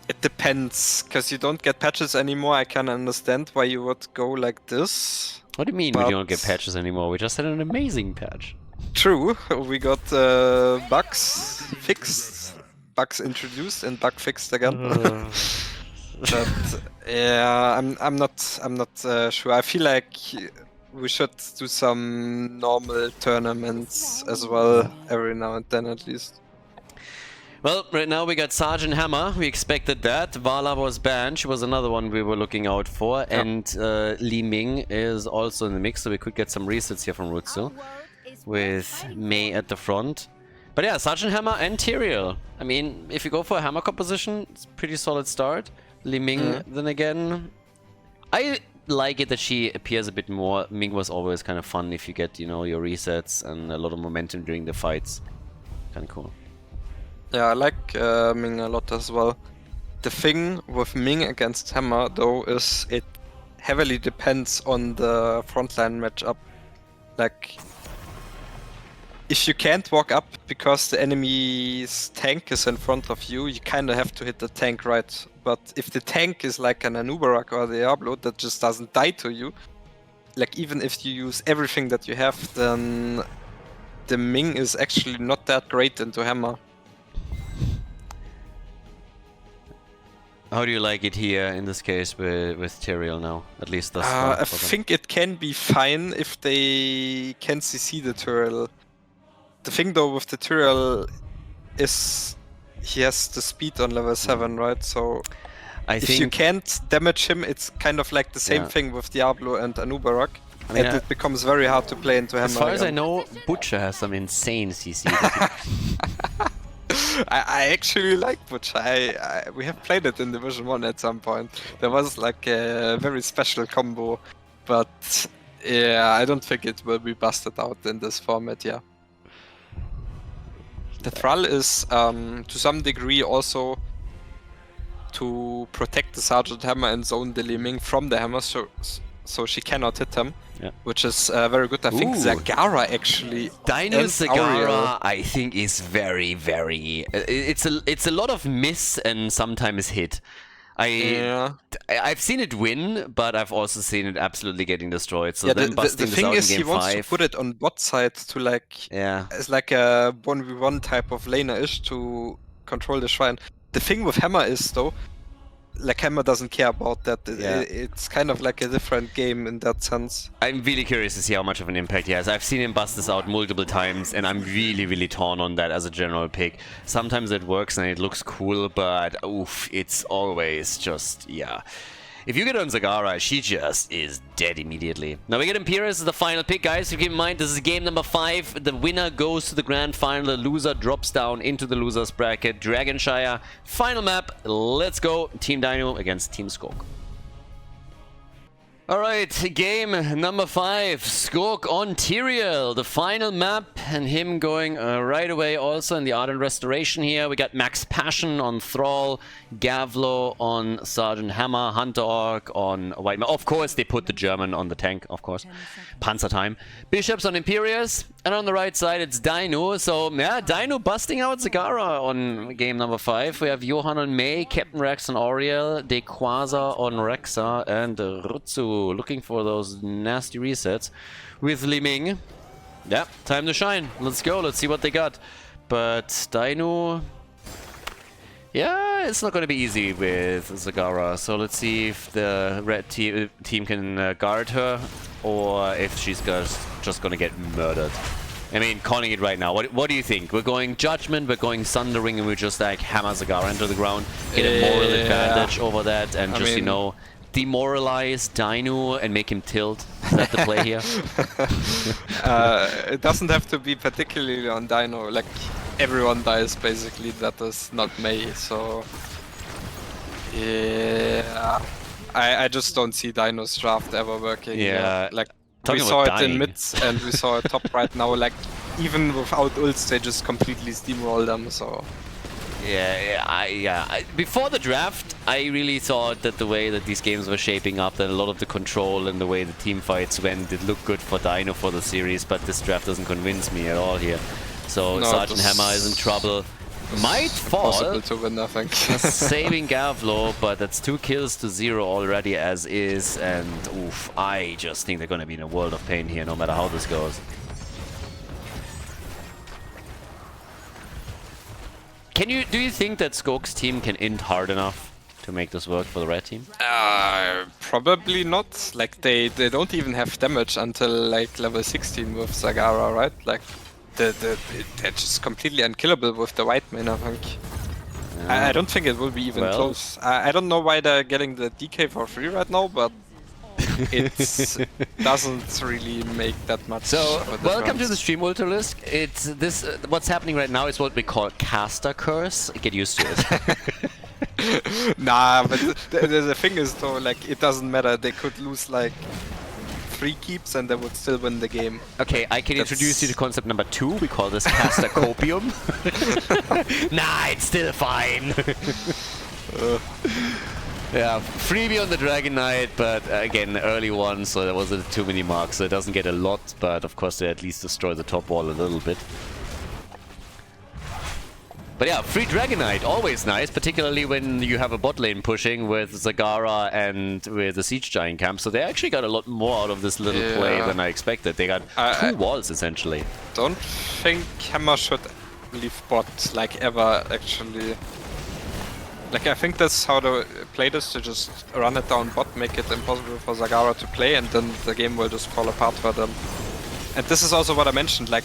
it depends, because you don't get patches anymore. I can understand why you would go like this. What do you mean we don't get patches anymore? We just had an amazing patch. True, we got bugs fixed, bugs introduced and bug fixed again. But yeah, I'm not sure. I feel like we should do some normal tournaments as well, every now and then at least. Well, right now we got Sergeant Hammer. We expected that. Vala was banned. She was another one we were looking out for. Yep. And Li Ming is also in the mix, so we could get some resets here from Rutsu with Mei at the front. But yeah, Sergeant Hammer and Tyrael. I mean, if you go for a Hammer composition, it's a pretty solid start. Li Ming, then again, I like it that she appears a bit more. Ming was always kind of fun if you get, you know, your resets and a lot of momentum during the fights. Kind of cool. Yeah, I like Ming a lot as well. The thing with Ming against Hammer, though, is it heavily depends on the frontline matchup. Like, if you can't walk up because the enemy's tank is in front of you, you kind of have to hit the tank right. But if the tank is like an Anubarak or Diablo that just doesn't die to you, like even if you use everything that you have, then the Ming is actually not that great into Hammer. How do you like it here in this case with Tyrael now? At least thus far. I think it can be fine if they can CC the Tyrael. The thing though with the Tyrael is he has the speed on level 7, right? So if you can't damage him, it's kind of like the same thing with Diablo and Anubarak. I mean, and it becomes very hard to play into Hammer. As far as I know, Butcher has some insane CC. I actually like Butcher. We have played it in Division 1 at some point. There was like a very special combo, but yeah, I don't think it will be busted out in this format, yeah. The Thrall is, to some degree, also to protect the Sergeant Hammer and zone the Li Ming from the Hammer, so she cannot hit him, which is very good. I think Zagara actually. Dynouh Zagara, I think, is very, very. It's a lot of miss and sometimes hit. I've seen it win, but I've also seen it absolutely getting destroyed. So then busting the thing is, he wants to put it on bot side to like, it's like a 1v1 type of laner-ish to control the shrine. The thing with Hammer is though, like Hammer doesn't care about that. It's kind of like a different game in that sense. I'm really curious to see how much of an impact he has. I've seen him bust this out multiple times, and I'm really, really torn on that as a general pick. Sometimes it works and it looks cool, but oof, it's always just, If you get on Zagara, she just is dead immediately. Now we get Imperius as the final pick, guys. So keep in mind, this is game number 5. The winner goes to the grand final. The loser drops down into the loser's bracket. Dragonshire, final map. Let's go. Team Dynouh against Team Skogh. Alright, game number 5, Skogh on Tyrael, the final map, and him going right away also in the Art and Restoration here. We got Max Passion on Thrall, Gavlo on Sergeant Hammer, Hunter Orc on White. Of course, they put the German on the tank, of course. Panzer time. Bishops on Imperius, and on the right side it's Dynouh. So, yeah, Dynouh busting out Zagara on game number 5. We have Johan on Mei, Captain Rex on Auriel, Dequaza on Rexa, and Rutsu looking for those nasty resets with Li Ming. Yeah, time to shine. Let's go. Let's see what they got. But Dynouh, yeah, it's not going to be easy with Zagara. So let's see if the red team can guard her, or if she's just going to get murdered. I mean, calling it right now. What do you think? We're going Judgment, we're going Sundering, and we just like hammer Zagara into the ground, get a moral advantage over that, and I just, you know, demoralize Dynouh and make him tilt. Is that the play here? It doesn't have to be particularly on Dynouh. Like, everyone dies basically that is not Mei, so... Yeah... I just don't see Dynouh's draft ever working. Yeah. Like, Talking we saw it dying. in mids and we saw it top right now. Like, even without ults, they just completely steamroll them, so... Yeah. Before the draft, I really thought that the way that these games were shaping up, that a lot of the control and the way the team fights went, it looked good for Dynouh for the series, but this draft doesn't convince me at all here. So No, Sergeant Hammer is in trouble. Might fall. Possible to win, I think. Saving Gavlo, but that's 2 kills to 0 already as is, and oof, I just think they're gonna be in a world of pain here, no matter how this goes. Do you think that Skogh's team can int hard enough to make this work for the red team? Probably not. Like, they don't even have damage until like level 16 with Zagara, right? Like, they're just completely unkillable with the white main, I think. I don't think it will be even close. I don't know why they're getting the DK for free right now, but it doesn't really make that much. So, welcome to the stream, Ultralisk. It's this. What's happening right now is what we call caster curse. Get used to it. Nah, but the thing is though, like, it doesn't matter. They could lose like 3 keeps and they would still win the game. Okay, I can introduce you to concept number 2. We call this caster copium. Nah, it's still fine. Yeah, freebie on the Dragon Knight, but again, early one, so there wasn't too many marks, so it doesn't get a lot, but of course they at least destroy the top wall a little bit. But yeah, free Dragon Knight, always nice, particularly when you have a bot lane pushing with Zagara and with the Siege Giant camp, so they actually got a lot more out of this little play than I expected. They got 2 walls, essentially. Don't think Hammer should leave bot, like, ever, actually. Like, I think that's how they play this, to just run it down bot, make it impossible for Zagara to play, and then the game will just fall apart for them. And this is also what I mentioned, like,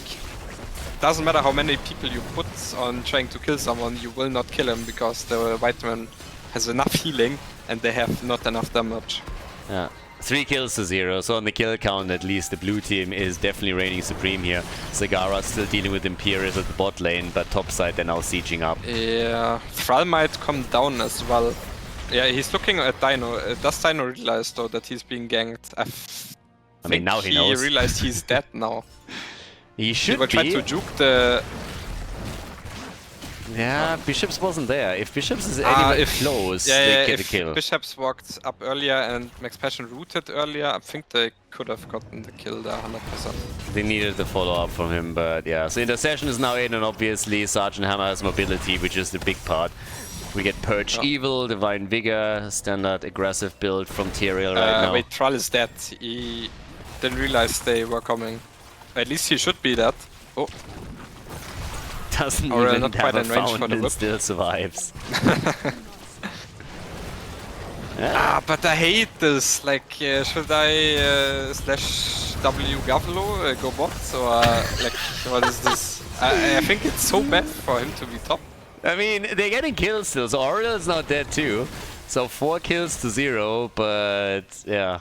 doesn't matter how many people you put on trying to kill someone, you will not kill him, because the white man has enough healing, and they have not enough damage. Yeah. 3 kills to 0, so on the kill count at least the blue team is definitely reigning supreme here. Zagara still dealing with Imperials at the bot lane, but top side they're now sieging up. Yeah, Thrall might come down as well. Yeah, he's looking at Dynouh. Does Dynouh realize though that he's being ganked? I mean, now he knows. He realized he's dead now. He should be. He will try to juke the... Yeah, Bishops wasn't there. If Bishops is anywhere close, they get a kill. If Bishops walked up earlier and Max Passion rooted earlier, I think they could have gotten the kill there 100%. They needed the follow-up from him, but yeah. So Intercession is now in, and obviously Sergeant Hammer has mobility, which is the big part. We get Purge Evil, Divine Vigor, standard aggressive build from Tyrael right now. Wait, Thrall is dead. He didn't realize they were coming. At least he should be dead. Oh. Doesn't even have a fountain and still survives. But I hate this. Like, should I slash W Gavlo, go bot, or like, what is this? I think it's so bad for him to be top. I mean, they're getting kills still, so Oriel is not dead too. So 4 kills to 0, but yeah.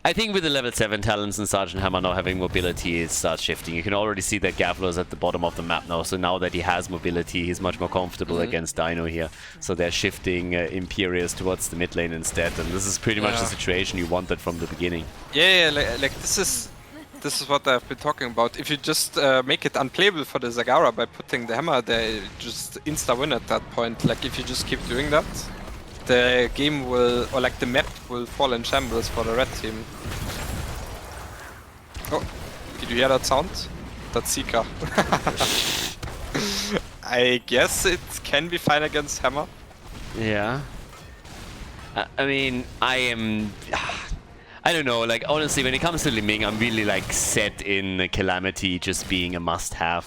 I think with the level 7 talents and Sergeant Hammer now having mobility, it starts shifting. You can already see that Gavlo is at the bottom of the map now, so now that he has mobility, he's much more comfortable against Dynouh here. So they're shifting Imperials towards the mid lane instead, and this is pretty much the situation you wanted from the beginning. Yeah, like this is what I've been talking about. If you just make it unplayable for the Zagara by putting the hammer, they just insta-win at that point. Like, if you just keep doing that, the game will, or like the map will fall in shambles for the red team. Oh, did you hear that sound? That's Seeker. I guess it can be fine against Hammer. Yeah. I mean, I don't know, like, honestly, when it comes to Liming, I'm really, like, set in Calamity just being a must-have.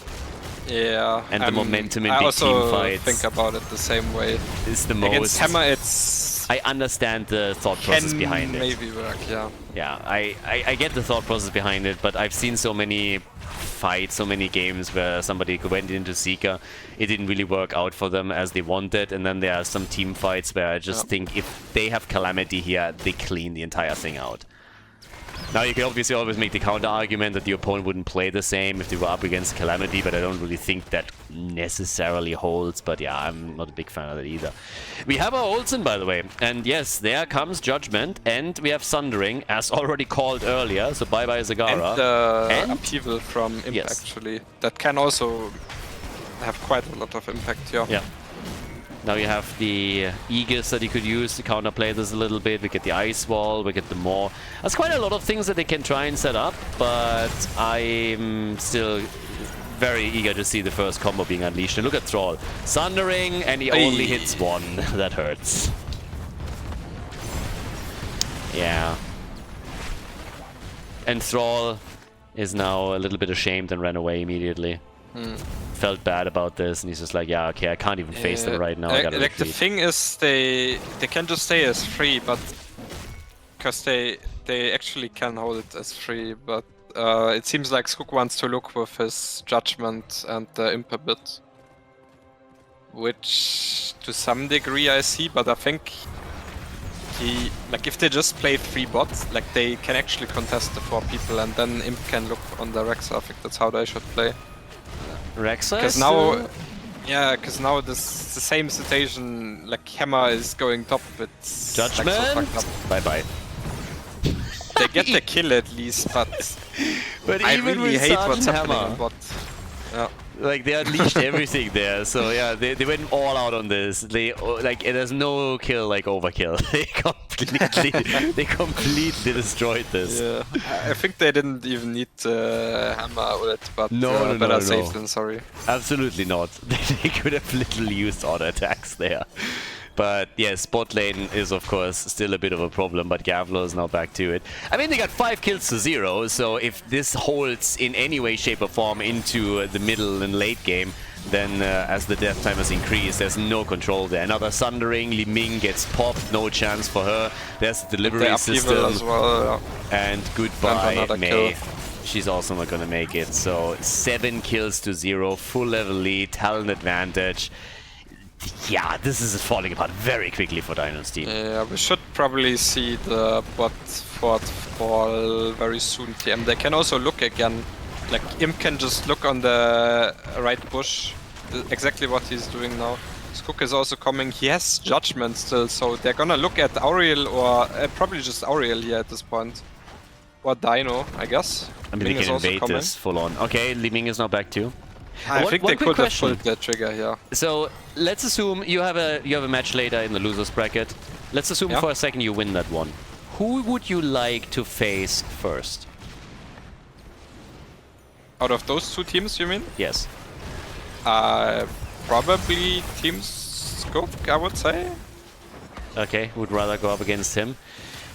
Yeah. And the momentum in big team fights. I also think about it the same way. It's the most... Against Hammer, it's I understand the thought process behind it. Maybe work, yeah. Yeah, I get the thought process behind it, but I've seen so many fights, so many games where somebody went into Seeker, it didn't really work out for them as they wanted, and then there are some team fights where I just think if they have Calamity here, they clean the entire thing out. Now you can obviously always make the counter argument that the opponent wouldn't play the same if they were up against Calamity, but I don't really think that necessarily holds. But yeah, I'm not a big fan of that either. We have our Olsen, by the way, and yes, there comes Judgment, and we have Sundering, as already called earlier, so bye-bye Zagara. And upheaval from Imp, actually. That can also have quite a lot of impact, yeah. Now you have the Aegis that you could use to counterplay this a little bit. We get the Ice Wall, we get the Maw. There's quite a lot of things that they can try and set up, but I'm still very eager to see the first combo being unleashed. And look at Thrall. Sundering, and he only hits one. That hurts. Yeah. And Thrall is now a little bit ashamed and ran away immediately. Felt bad about this, and he's just like, yeah, okay, I can't even face them right now. I gotta like the thing is, they can just stay as free, but because they actually can hold it as free, but it seems like Skogh wants to look with his Judgment and the Imp a bit, which to some degree I see, but I think if they just play 3 bots, like they can actually contest the 4 people, and then Imp can look on the Rexa. I think that's how they should play. Rexa? Because now, now this the same situation. Like Hammer is going top. It's Judgment. Like, so bye-bye. They get the kill at least, but I even really with hate what's Sergeant happening Hammer, on bot. Yeah. Like they unleashed everything there, so yeah, they went all out on this. They there's no kill like overkill. They completely destroyed this. Yeah, I think they didn't even need Hammer ult, but no, better safe than sorry. Absolutely not. They could have literally used auto attacks there. But yes, bot lane is of course still a bit of a problem, but Gavlo is now back to it. I mean, they got 5 kills to 0, so if this holds in any way, shape or form into the middle and late game, then as the death time has increased, there's no control there. Another Sundering, Li Ming gets popped, no chance for her. There's the delivery system. As well, and goodbye, and Mei. Kill. She's also not gonna make it. So 7 kills to 0, full level lead, talent advantage. Yeah, this is falling apart very quickly for Dynouh's team. Yeah, we should probably see the bot fort fall very soon. TM. They can also look again. Like Imp can just look on the right bush, exactly what he's doing now. Skogh is also coming. He has Judgment still, so they're gonna look at Auriel or probably just Auriel here at this point. Or Dynouh, I guess. I mean, they can invade this full on. Okay, Li Ming is now back too. I think they could have pulled that trigger here. So let's assume you have a match later in the losers bracket. Let's assume for a second you win that one. Who would you like to face first? Out of those 2 teams, you mean? Yes. Probably Team Skogh, I would say. Okay, would rather go up against him.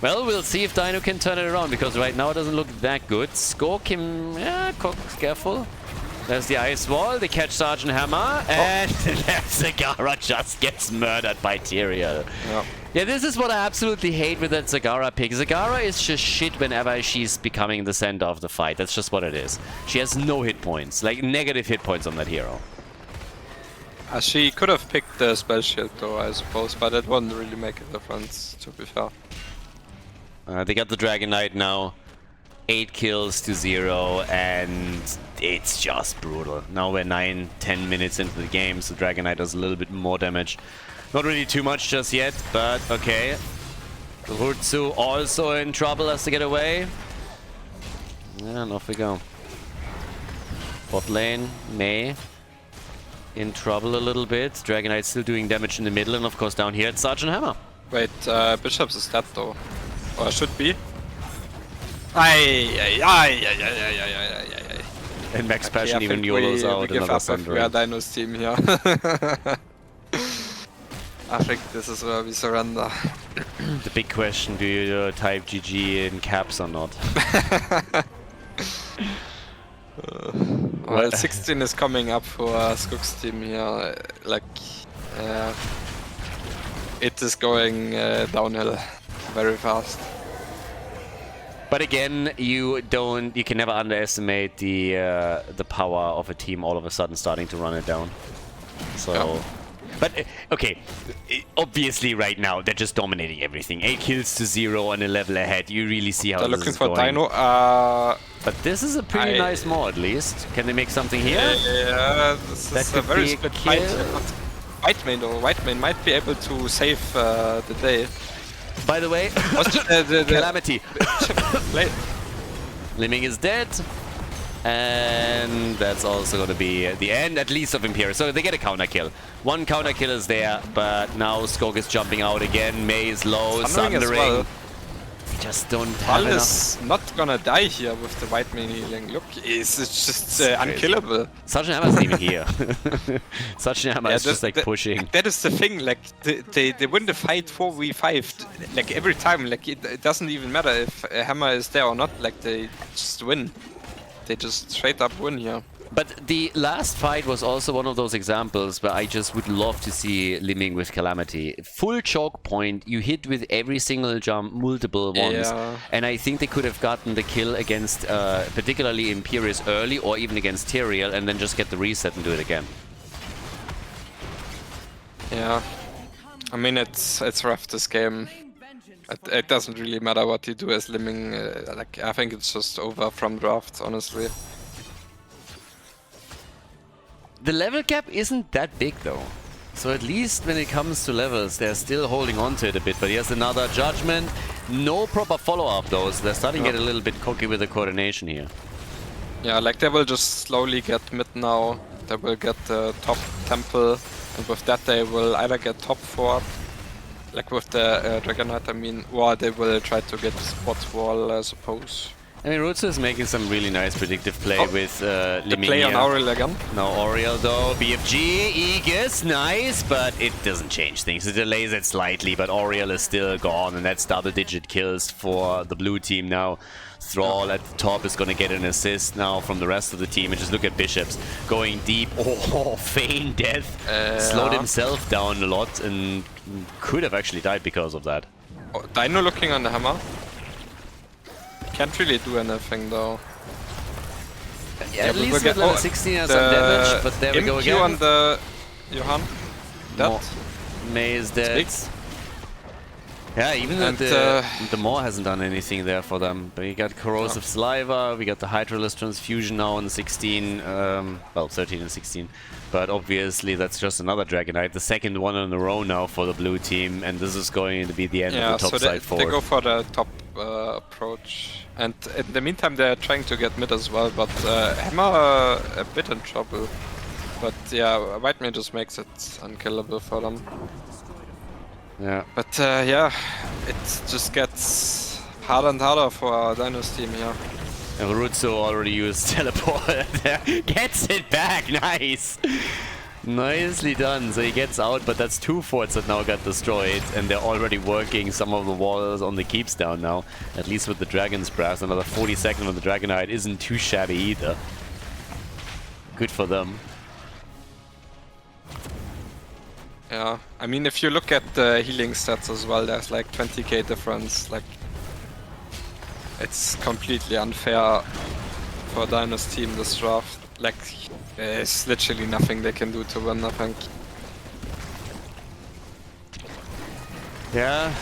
Well, we'll see if Dynouh can turn it around, because right now it doesn't look that good. Skogh can... careful. There's the Ice Wall, they catch Sergeant Hammer, and Zagara just gets murdered by Tyrael. Yeah, this is what I absolutely hate with that Zagara pick. Zagara is just shit whenever she's becoming the center of the fight. That's just what it is. She has no hit points, like negative hit points on that hero. She could have picked the spell shield though, I suppose, but it wouldn't really make a difference, to be fair. They got the Dragon Knight now. 8 kills to 0, and it's just brutal. Now we're 9-10 minutes into the game, so Dragon Knight does a little bit more damage. Not really too much just yet, but okay. Rutsu also in trouble, has to get away. And off we go. Bot lane, Mei in trouble a little bit. Dragon Knight still doing damage in the middle, and of course down here it's Sergeant Hammer. Wait, Bishops is dead though. Or should be. And Max Passion even YOLOs out another Sundering. Yeah, Dynouh's team here. I think this is where we surrender. The big question, do you type GG in caps or not? Well, 16 is coming up for Skogh's team here. Like, it is going downhill very fast. But again, you can never underestimate the power of a team all of a sudden starting to run it down. So, yeah. But okay, obviously right now they're just dominating everything. 8 kills to 0 and a level ahead. You really see how they're this looking is for going. Dynouh. But this is a pretty nice mod, at least. Can they make something here? Yeah, this is a very split fight. Whitemane though, Whitemane might be able to save the day. By the way, Calamity. Liming is dead. And that's also going to be the end, at least, of Imperial. So they get a counter kill. One counter kill is there, but now Skogh is jumping out again. May is low, Sundering. Well. Just don't have enough. Is not gonna die here with the Whitemane healing. Look, it's just unkillable. Sergeant Hammer's not even here. Sergeant Hammer is just like pushing. That is the thing, like they win the fight 4v5 like every time. Like it doesn't even matter if Hammer is there or not, like they just win. They just straight up win here. But the last fight was also one of those examples where I just would love to see Liming with Calamity. Full choke point, you hit with every single jump multiple ones. Yeah. And I think they could have gotten the kill against particularly Imperius early or even against Tyrael and then just get the reset and do it again. Yeah. I mean, it's rough this game. It doesn't really matter what you do as Liming. Like I think it's just over from draft, honestly. The level gap isn't that big though. So at least when it comes to levels, they're still holding on to it a bit. But here's another judgment. No proper follow-up though, so they're starting to get a little bit cocky with the coordination here. Yeah, like they will just slowly get mid now. They will get the top temple. And with that they will either get top fort, like with the Dragon Knight, I mean, or they will try to get spot wall, I suppose. I mean, Rutsu is making some really nice predictive play with Liming. The play on Auriel again. No Auriel though. BFG, Aegis, nice, but it doesn't change things. It delays it slightly, but Auriel is still gone, and that's double-digit kills for the blue team now. Thrall at the top is going to get an assist now from the rest of the team. And just look at Bishops going deep. Oh, feign death. Slowed himself down a lot and could have actually died because of that. Oh, Dynouh looking on the hammer. Can't really do anything though. Yeah, at least with level 16 has some damage, but there we go again. On the Johan. Dead. May is dead. Yeah, even the Maw hasn't done anything there for them. But we got Corrosive Saliva, we got the Hydraless Transfusion now in 16, well, 13 and 16. But obviously that's just another Dragonite, the second one in a row now for the blue team, and this is going to be the end of the top side forward. They go for the top approach. And in the meantime they're trying to get mid as well, but Hammer a bit in trouble. But yeah, Whitemane just makes it unkillable for them. Yeah. But yeah, it just gets harder and harder for Dynouh's team here. And Rutsu already used teleport there. Gets it back, nice! Nicely done. So he gets out, but that's 2 forts that now got destroyed, and they're already working some of the walls on the keeps down now. At least with the Dragon's Breath. Another 40-second on the Dragonite isn't too shabby either. Good for them. Yeah, I mean, if you look at the healing stats as well, there's like 20k difference. Like, it's completely unfair for Dynouh's team this draft. Like, there's literally nothing they can do to win, I think. Yeah,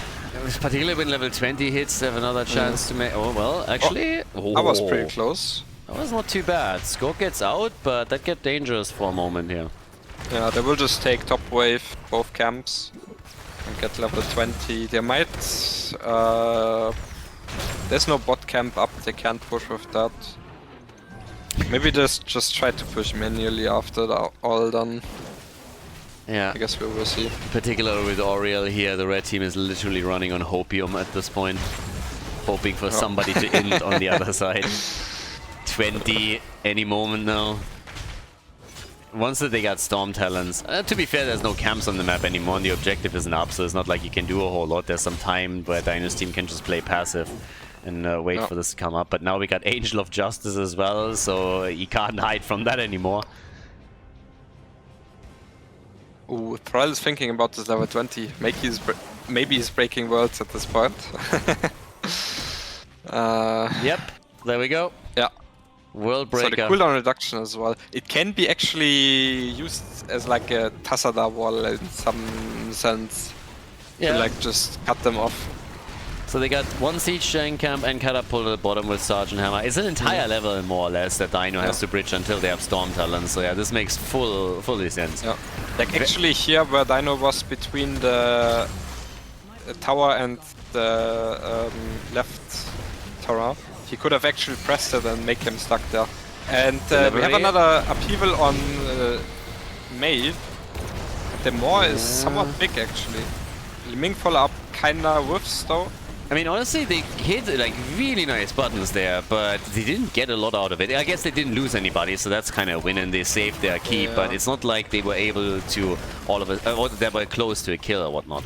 particularly when level 20 hits, they have another chance to make. Oh well, actually, that was pretty close. That was not too bad. Skogh gets out, but that gets dangerous for a moment here. Yeah, they will just take top wave, both camps, and get level 20. They might... there's no bot camp up, they can't push with that. Maybe just try to push manually after all done. Yeah. I guess we will see. Particularly with Auriel here, the red team is literally running on Hopium at this point. Hoping for somebody to end on the other side. 20 any moment now. Once that they got Storm Talons, to be fair, there's no camps on the map anymore and the objective isn't up, so it's not like you can do a whole lot. There's some time where Dynouh's team can just play passive and wait for this to come up. But now we got Angel of Justice as well, so you can't hide from that anymore. Ooh, Thrall is thinking about this level 20. Maybe he's breaking worlds at this point. Yep, there we go. Yeah. World So the breaker. cooldown reduction as well. It can be actually used as like a Tassada wall in some sense. Yeah. To like just cut them off. So they got one Siege Giant Camp and Catapult at the bottom with Sergeant Hammer. It's an entire level more or less that Dynouh has to bridge until they have Storm Talon. So yeah, this makes fully sense. Yeah. Like actually here where Dynouh was between the tower and the left tower, he could have actually pressed it and make him stuck there. And we have another upheaval on Mei. The Maw is somewhat big actually. Liming follow up kinda whiffs though. I mean, honestly, they hit like really nice buttons there, but they didn't get a lot out of it. I guess they didn't lose anybody, so that's kind of a win, and they saved their keep. But it's not like they were able to all of it, or they were close to a kill or whatnot.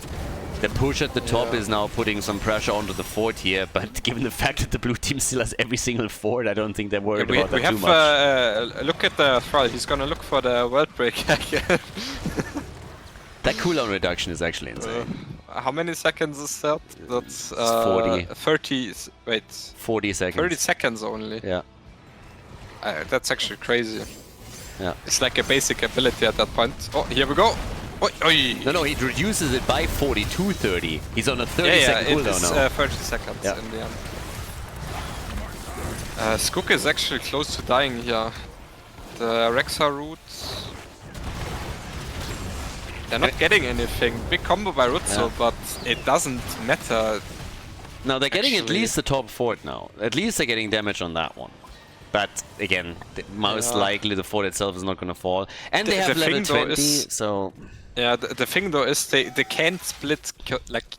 The push at the top is now putting some pressure onto the fort here, but given the fact that the blue team still has every single fort, I don't think they're worried about that too much. Look at the Thrall. He's gonna look for the world break again. That cooldown reduction is actually insane. How many seconds is that? That's 40. 30. Wait. 40 seconds. 30 seconds only. Yeah. That's actually crazy. Yeah. It's like a basic ability at that point. Oh, here we go. Oi, oi. No, he reduces it by 40 to 30. He's on a 30-second cooldown now. 30 seconds in the end. Skogh is actually close to dying here. The Rexa route. They're not getting anything. Big combo by Rutzo, but it doesn't matter. No, they're getting at least the top fort now. At least they're getting damage on that one. But again, most likely the fort itself is not going to fall. And they have level 20, so... Yeah, the thing though is they can't split, like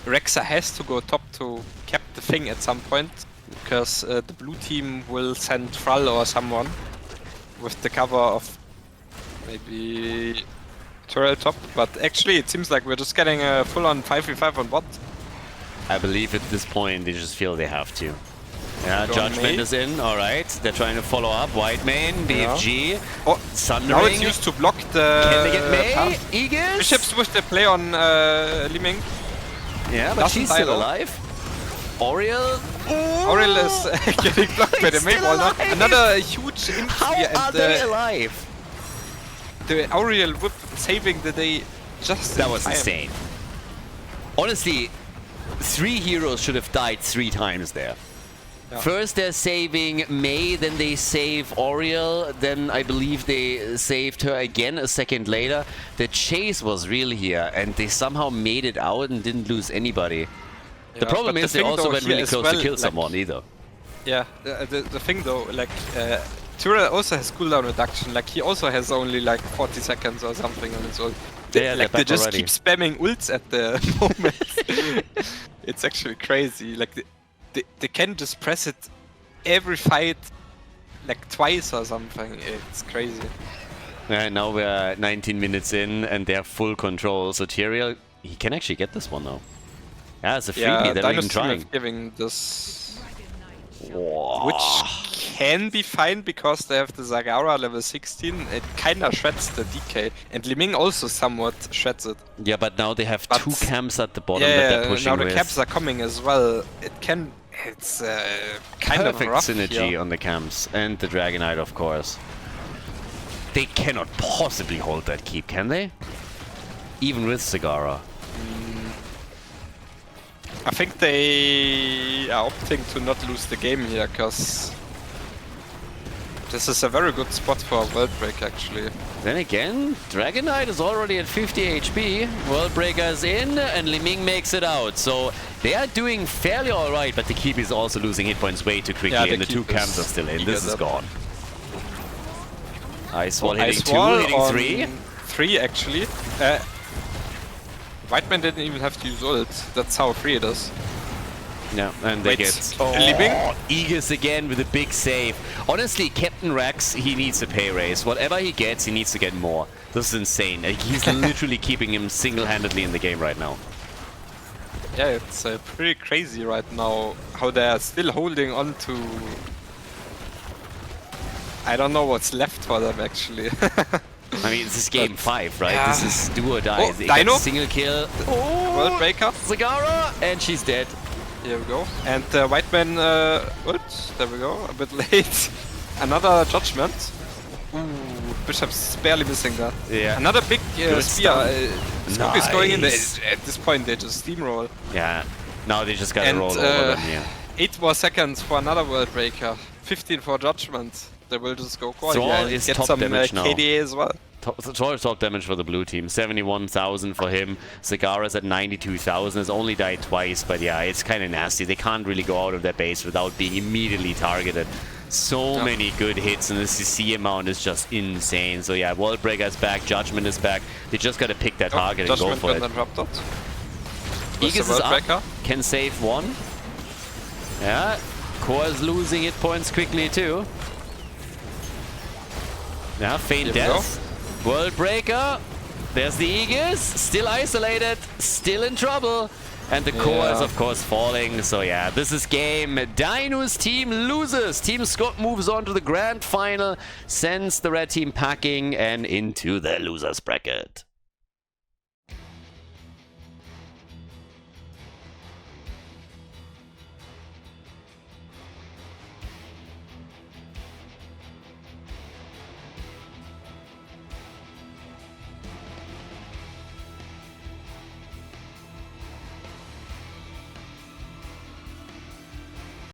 Rexa has to go top to cap the thing at some point. Because the blue team will send Thrall or someone with the cover of maybe turret top, but actually it seems like we're just getting a full-on 5v5 on bot. I believe at this point they just feel they have to. Yeah, Judgment is in, alright. They're trying to follow up. White main, BFG, Sundering. Now it's used to block the... Can they get Mei? Aegis? Bishops with the play on Liming. Yeah, but she's still alive. Auriel? Auriel is getting blocked by the Mei wall now. Another huge imp here. How are they alive? The Auriel whip saving the day just That was insane. Honestly, 3 heroes should have died 3 times there. Yeah. First they're saving Mei, then they save Auriel, then I believe they saved her again a second later. The chase was real here, and they somehow made it out and didn't lose anybody. The problem is they also went really close to kill someone either. Yeah, the thing though, like, Tura also has cooldown reduction, like he also has only like 40 seconds or something on his ult. Like they just keep spamming ults at the moment. It's actually crazy, like they can just press it every fight like twice or something. It's crazy. Yeah, now we're 19 minutes in and they have full control. So Tyrael, he can actually get this one now. Yeah, it's a freebie, they're not even trying. Giving this, which can be fine because they have the Zagara level 16. It kinda shreds the DK, and Liming also somewhat shreds it. Yeah, but now they have 2 camps at the bottom that they're pushing with. Now the camps are coming as well. It's kind of rough synergy on the camps and the Dragonite, of course. They cannot possibly hold that keep, can they? Even with Zagara. I think they are opting to not lose the game here, because this is a very good spot for a World Break, actually. Then again, Dragonite is already at 50 HP, World Breaker is in, and Liming makes it out. So they are doing fairly alright, but the keep is also losing hit points way too quickly, and the 2 camps are still in. This is gone. Ice Wall hitting 2, hitting 3. 3 actually. Whiteman didn't even have to use ult. That's how free it is. Yeah, and they get Aegis again with a big save. Honestly, Captain Rex, he needs a pay raise. Whatever he gets, he needs to get more. This is insane. Like, he's literally keeping him single-handedly in the game right now. Yeah, it's pretty crazy right now how they are still holding on to... I don't know what's left for them, actually. I mean, this is game 5, right? Yeah. This is do or die. Oh, They got Dynouh. single kill. World Breaker. Zagara, and she's dead. Here we go. And White Man, what? There we go. A bit late. Another Judgment. Ooh, Bishop's barely missing that. Yeah. Another big spear. stuff. Skogh is going in there. Nice. At this point, they just steamroll. Yeah. Now they just gotta And roll over them here. 8 more seconds for another World Breaker. 15 for Judgment. They will just go quiet Thrall and is get top some damage now. KDA as well. Top damage for the blue team. 71,000 for him. Zagara's at 92,000. Has only died twice, but yeah, it's kind of nasty. They can't really go out of their base without being immediately targeted. So many good hits, and the CC amount is just insane. So yeah, World Breaker is back, Judgment is back. They just gotta pick their target and go Judgment for it. got interrupted. Aegis is World up, Breaker. can save one. Yeah, Core is losing hit points quickly too. Yeah, feint Here we death. World Breaker. There's the Aegis, still isolated, still in trouble. And the core is of course falling, so yeah, this is game. Dynouh's team loses. Team Skogh moves on to the grand final, sends the red team packing and into the losers bracket.